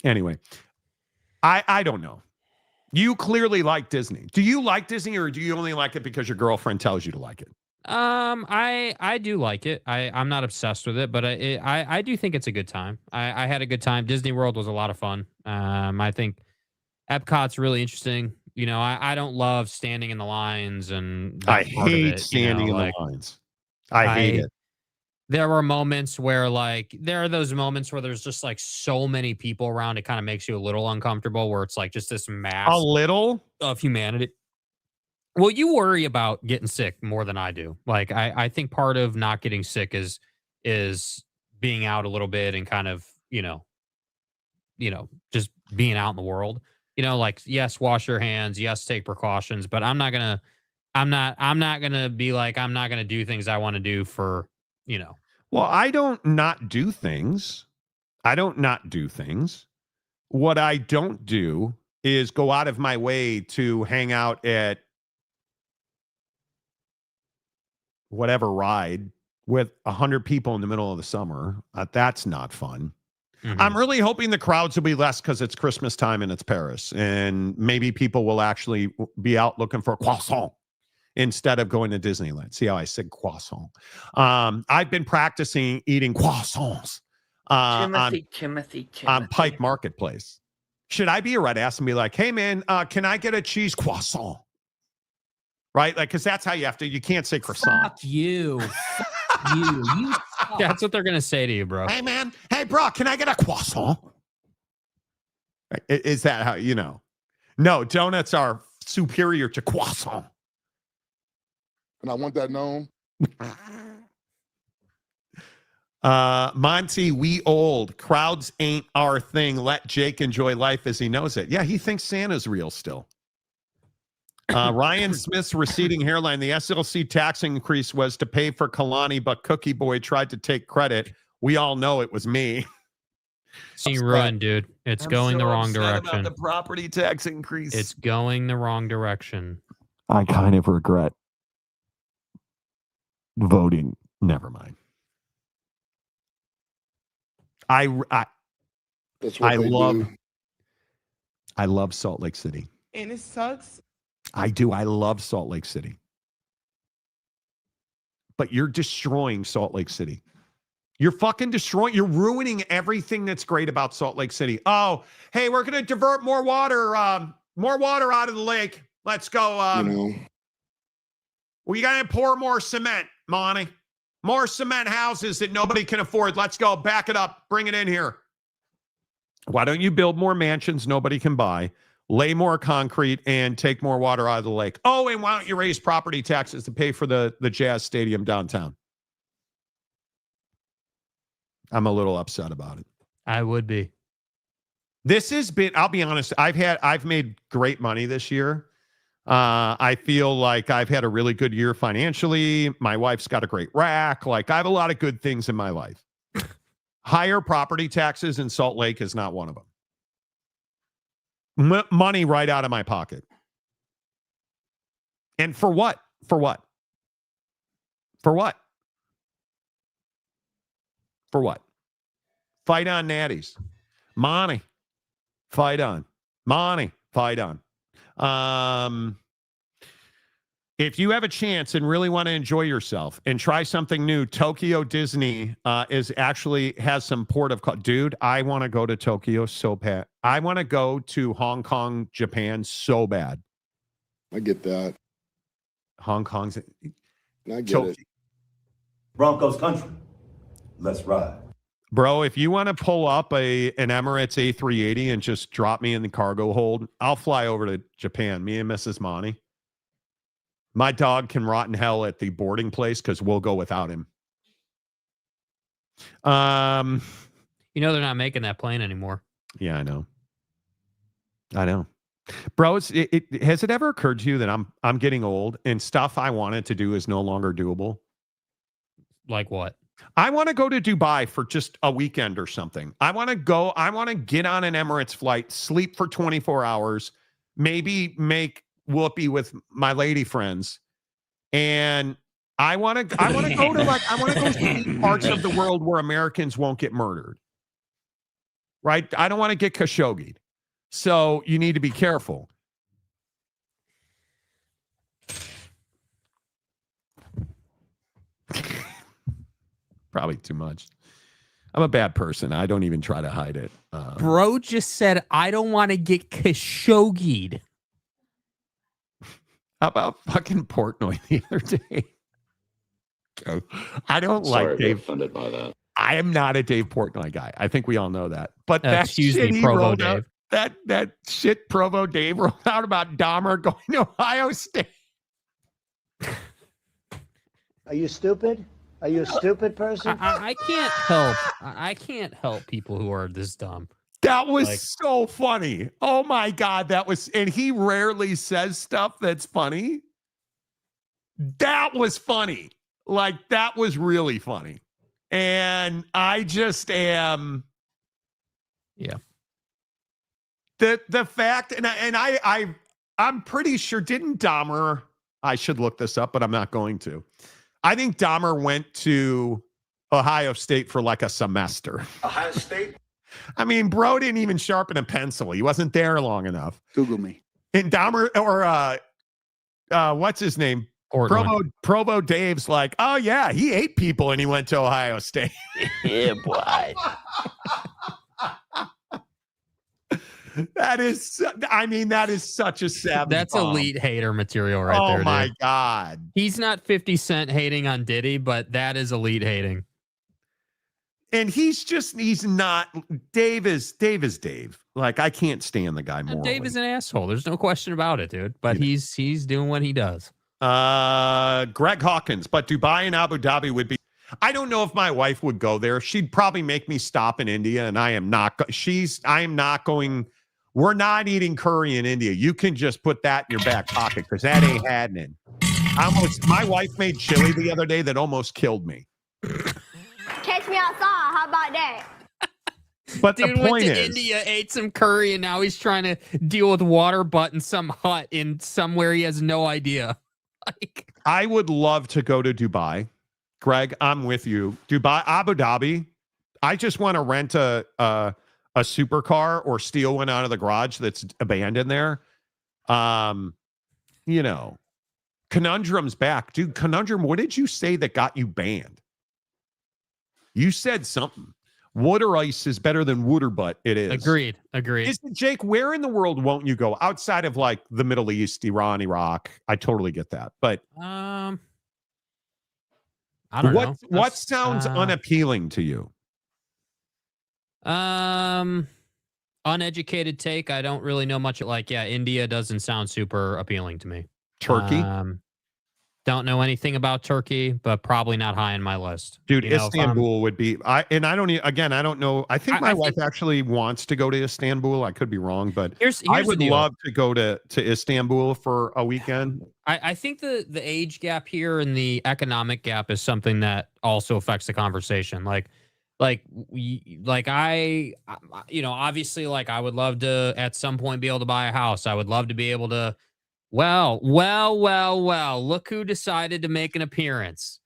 Anyway, I don't know. You clearly like Disney. Do you like Disney, or do you only like it because your girlfriend tells you to like it? I do like it. I'm not obsessed with it, but I do think it's a good time. I had a good time. Disney World was a lot of fun. I think Epcot's really interesting. I don't love standing in the lines, and I hate standing in the lines. I hate it. There were moments where there are those moments where there's just like so many people around. It kind of makes you a little uncomfortable, where it's like just this mass of humanity. Well, you worry about getting sick more than I do. Like I think part of not getting sick is being out a little bit and kind of, just being out in the world. Yes, wash your hands, yes, take precautions, but I'm not gonna be like, I'm not gonna do things I want to do for, Well, I don't not do things. What I don't do is go out of my way to hang out at whatever ride with 100 people in the middle of the summer. That's not fun. Mm-hmm. I'm really hoping the crowds will be less because it's Christmas time and it's Paris, and maybe people will actually be out looking for a croissant instead of going to Disneyland. See how I said croissant? I've been practicing eating croissants on Pike Marketplace. Should I be a red ass and be like, hey man, can I get a cheese croissant? Right? Like, because that's how you can't say croissant. Fuck you. Fuck you. You suck. That's what they're gonna say to you, bro. Hey man, hey bro, can I get a croissant? Right? Is that how you know? No, donuts are superior to croissant. And I want that known. Monty, we old. Crowds ain't our thing. Let Jake enjoy life as he knows it. Yeah, he thinks Santa's real still. Ryan Smith's receding hairline. The SLC tax increase was to pay for Kalani, but Cookie Boy tried to take credit. We all know it was me. You ruined, dude. It's going the wrong direction. About the property tax increase. It's going the wrong direction. I kind of regret voting. Never mind. I love Salt Lake City. And it sucks. I do. I love Salt Lake City. But you're destroying Salt Lake City. You're fucking destroying. You're ruining everything that's great about Salt Lake City. Oh, hey, we're going to divert more water out of the lake. Let's go. We got to pour more cement, Monty. More cement houses that nobody can afford. Let's go. Back it up. Bring it in here. Why don't you build more mansions nobody can buy, lay more concrete, and take more water out of the lake? Oh, and why don't you raise property taxes to pay for the Jazz Stadium downtown? I'm a little upset about it. I would be. This has been, I'll be honest, I've made great money this year. I feel like I've had a really good year financially. My wife's got a great rack. Like, I have a lot of good things in my life. Higher property taxes in Salt Lake is not one of them. Money right out of my pocket. And for what? For what? For what? For what? Fight on, Natties. Monty. Fight on. Monty. Fight on. If you have a chance and really want to enjoy yourself and try something new, Tokyo Disney has some port of call. Dude, I want to go to Tokyo so bad. I want to go to Hong Kong, Japan so bad. I get that. Hong Kong's. I get it. Broncos country. Let's ride. Bro, if you want to pull up an Emirates A380 and just drop me in the cargo hold, I'll fly over to Japan. Me and Mrs. Monty. My dog can rot in hell at the boarding place because we'll go without him. You know they're not making that plane anymore. Yeah, I know. Bro, has it ever occurred to you that I'm getting old and stuff I wanted to do is no longer doable? Like what? I want to go to Dubai for just a weekend or something. I want to get on an Emirates flight, sleep for 24 hours, maybe make whoopee with my lady friends. And I want to go see parts of the world where Americans won't get murdered. Right? I don't want to get Khashoggi'd. So you need to be careful. Probably too much. I'm a bad person. I don't even try to hide it. Bro just said, I don't want to get Khashoggi'd. How about fucking Portnoy the other day? I don't like Dave. Offended by that. I am not a Dave Portnoy guy. I think we all know that. But that excuse shit me, he Provo rolled Dave. out, that shit Provo Dave rolled out about Dahmer going to Ohio State. Are you stupid? Are you a stupid person? I can't help. I can't help people who are this dumb. That was so funny. Oh my God. That was, and he rarely says stuff that's funny. That was funny. Like, that was really funny. And I just am. Yeah. The fact, and I'm pretty sure, didn't Dahmer, I should look this up, but I'm not going to. I think Dahmer went to Ohio State for like a semester. Ohio State? I mean, bro didn't even sharpen a pencil. He wasn't there long enough. Google me. And Dahmer, or what's his name? Provo Dave's like, oh yeah, he ate people and he went to Ohio State. Yeah, boy. That is such a savage. That's bomb. elite hater material right there. Oh my dude. God. He's not 50 Cent hating on Diddy, but that is elite hating. And he's not. Dave is Dave. Like, I can't stand the guy more. Dave is an asshole. There's no question about it, dude. But he's doing what he does. Greg Hawkins, but Dubai and Abu Dhabi would be. I don't know if my wife would go there. She'd probably make me stop in India, and I am not. I am not going. We're not eating curry in India. You can just put that in your back pocket because that ain't happening. My wife made chili the other day that almost killed me. Catch me outside. How about that? But Dude the point went to is, India, ate some curry, and now he's trying to deal with water butt in some hut in somewhere he has no idea. Like, I would love to go to Dubai. Greg, I'm with you. Dubai, Abu Dhabi. I just want to rent a supercar or steal one out of the garage that's abandoned there. Conundrum's back. Dude, Conundrum, what did you say that got you banned? You said something. Water ice is better than water butt. It is. Agreed. Jake, where in the world won't you go outside of like the Middle East, Iran, Iraq? I totally get that. But I don't know. What sounds unappealing to you? Uneducated take. I don't really know much. India doesn't sound super appealing to me. Turkey? Don't know anything about Turkey, but probably not high on my list. Dude, Istanbul would be. I don't know. I think my wife actually wants to go to Istanbul. I could be wrong, but I would love to go to Istanbul for a weekend. I think the age gap here and the economic gap is something that also affects the conversation. Obviously, I would love to at some point be able to buy a house. I would love to be able to. Well, look who decided to make an appearance.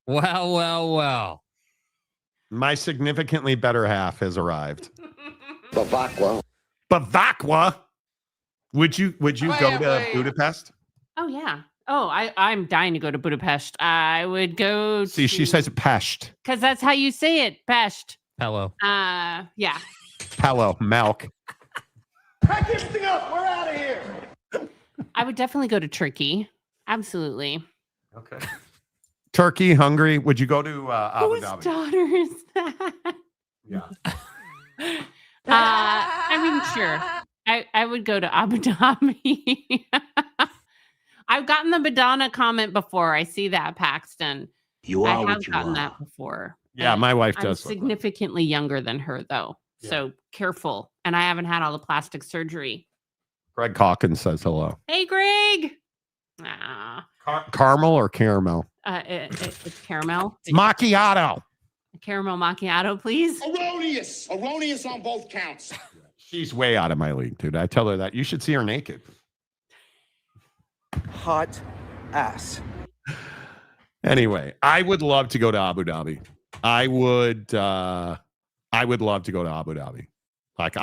Well. My significantly better half has arrived. Bavakwa. Would you go to Budapest? Oh, yeah. Oh, I'm dying to go to Budapest. I would go See, she says Pest. Because that's how you say it, Pest. Hello. Yeah. Hello, Malk. Pack this thing up. We're out of here. I would definitely go to Turkey. Absolutely. Okay. Turkey, Hungary. Would you go to Abu Dhabi? Whose daughter is that? Yeah. Sure. I would go to Abu Dhabi. I've gotten the Madonna comment before. I see that, Paxton. I have gotten that before. Yeah, my wife does. I'm significantly younger than her, though. Yeah. So careful. And I haven't had all the plastic surgery. Greg Hawkins says hello. Hey, Greg. Caramel or caramel? It's caramel. Macchiato. Caramel macchiato, please. Erroneous on both counts. She's way out of my league, dude. I tell her that. You should see her naked. Hot ass. Anyway, I would love to go to Abu Dhabi. I would love to go to Abu Dhabi. Like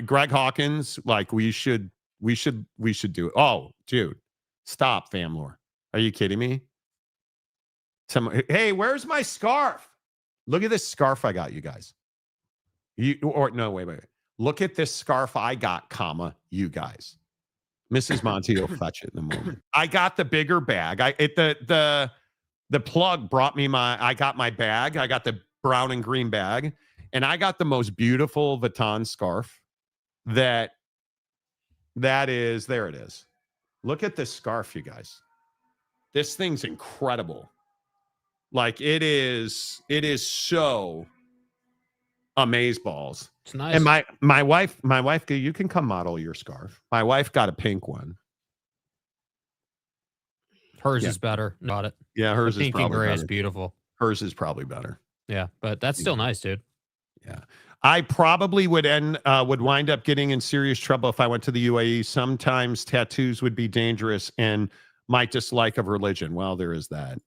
Greg Hawkins, like we should do it. Oh, dude, stop, Famlor. Are you kidding me? Hey, where's my scarf? Look at this scarf I got, you guys. Wait. Look at this scarf I got, you guys. Mrs. Monty will fetch it in a moment. I got the bigger bag. The plug brought me I got my bag. I got the brown and green bag, and I got the most beautiful Vuitton scarf there it is. Look at this scarf, you guys. This thing's incredible. Like it is so amazeballs. It's nice. And my wife, you can come model your scarf. My wife got a pink one. Hers is better. Got it. Yeah, hers the is pink probably and gray better. is beautiful. Hers is probably better. Yeah, but that's still nice, dude. Yeah. I probably would wind up getting in serious trouble if I went to the UAE. Sometimes tattoos would be dangerous and my dislike of religion. Well, there is that.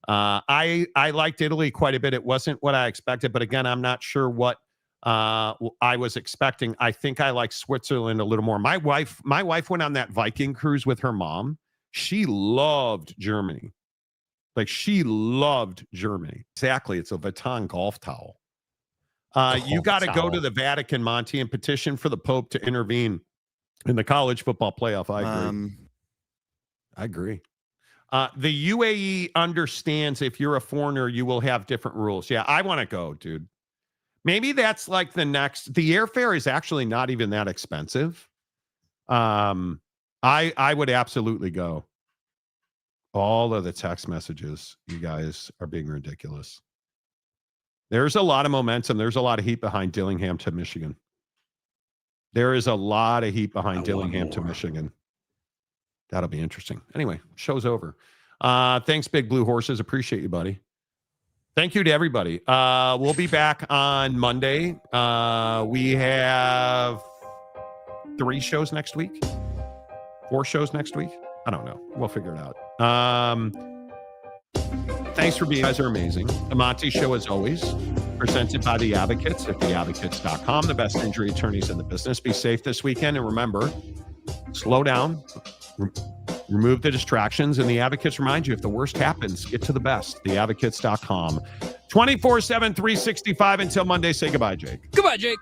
I liked Italy quite a bit. It wasn't what I expected, but again, I'm not sure what I was expecting. I think I like Switzerland a little more. My wife went on that Viking cruise with her mom. She loved Germany. Like, she loved Germany. Exactly. It's a Vuitton golf towel. You got to go to the Vatican, Monty, and petition for the Pope to intervene in the college football playoff. I agree. The UAE understands if you're a foreigner, you will have different rules. Yeah, I want to go, dude. Maybe that's like the airfare is actually not even that expensive. I would absolutely go. All of the text messages, you guys are being ridiculous. There's a lot of momentum. There's a lot of heat behind Dillingham to Michigan. There is a lot of heat behind Dillingham to Michigan. That'll be interesting. Anyway, show's over. Thanks, Big Blue Horses. Appreciate you, buddy. Thank you to everybody. We'll be back on Monday. We have 3 shows next week. 4 shows next week. I don't know. We'll figure it out. Thanks for being. You guys are amazing. The Monty Show, as always, presented by The Advocates at theadvocates.com. The best injury attorneys in the business. Be safe this weekend. And remember, slow down. Remove the distractions. And The Advocates remind you, if the worst happens, get to the best. Theadvocates.com. 24/7, 365 until Monday. Say goodbye, Jake. Goodbye, Jake.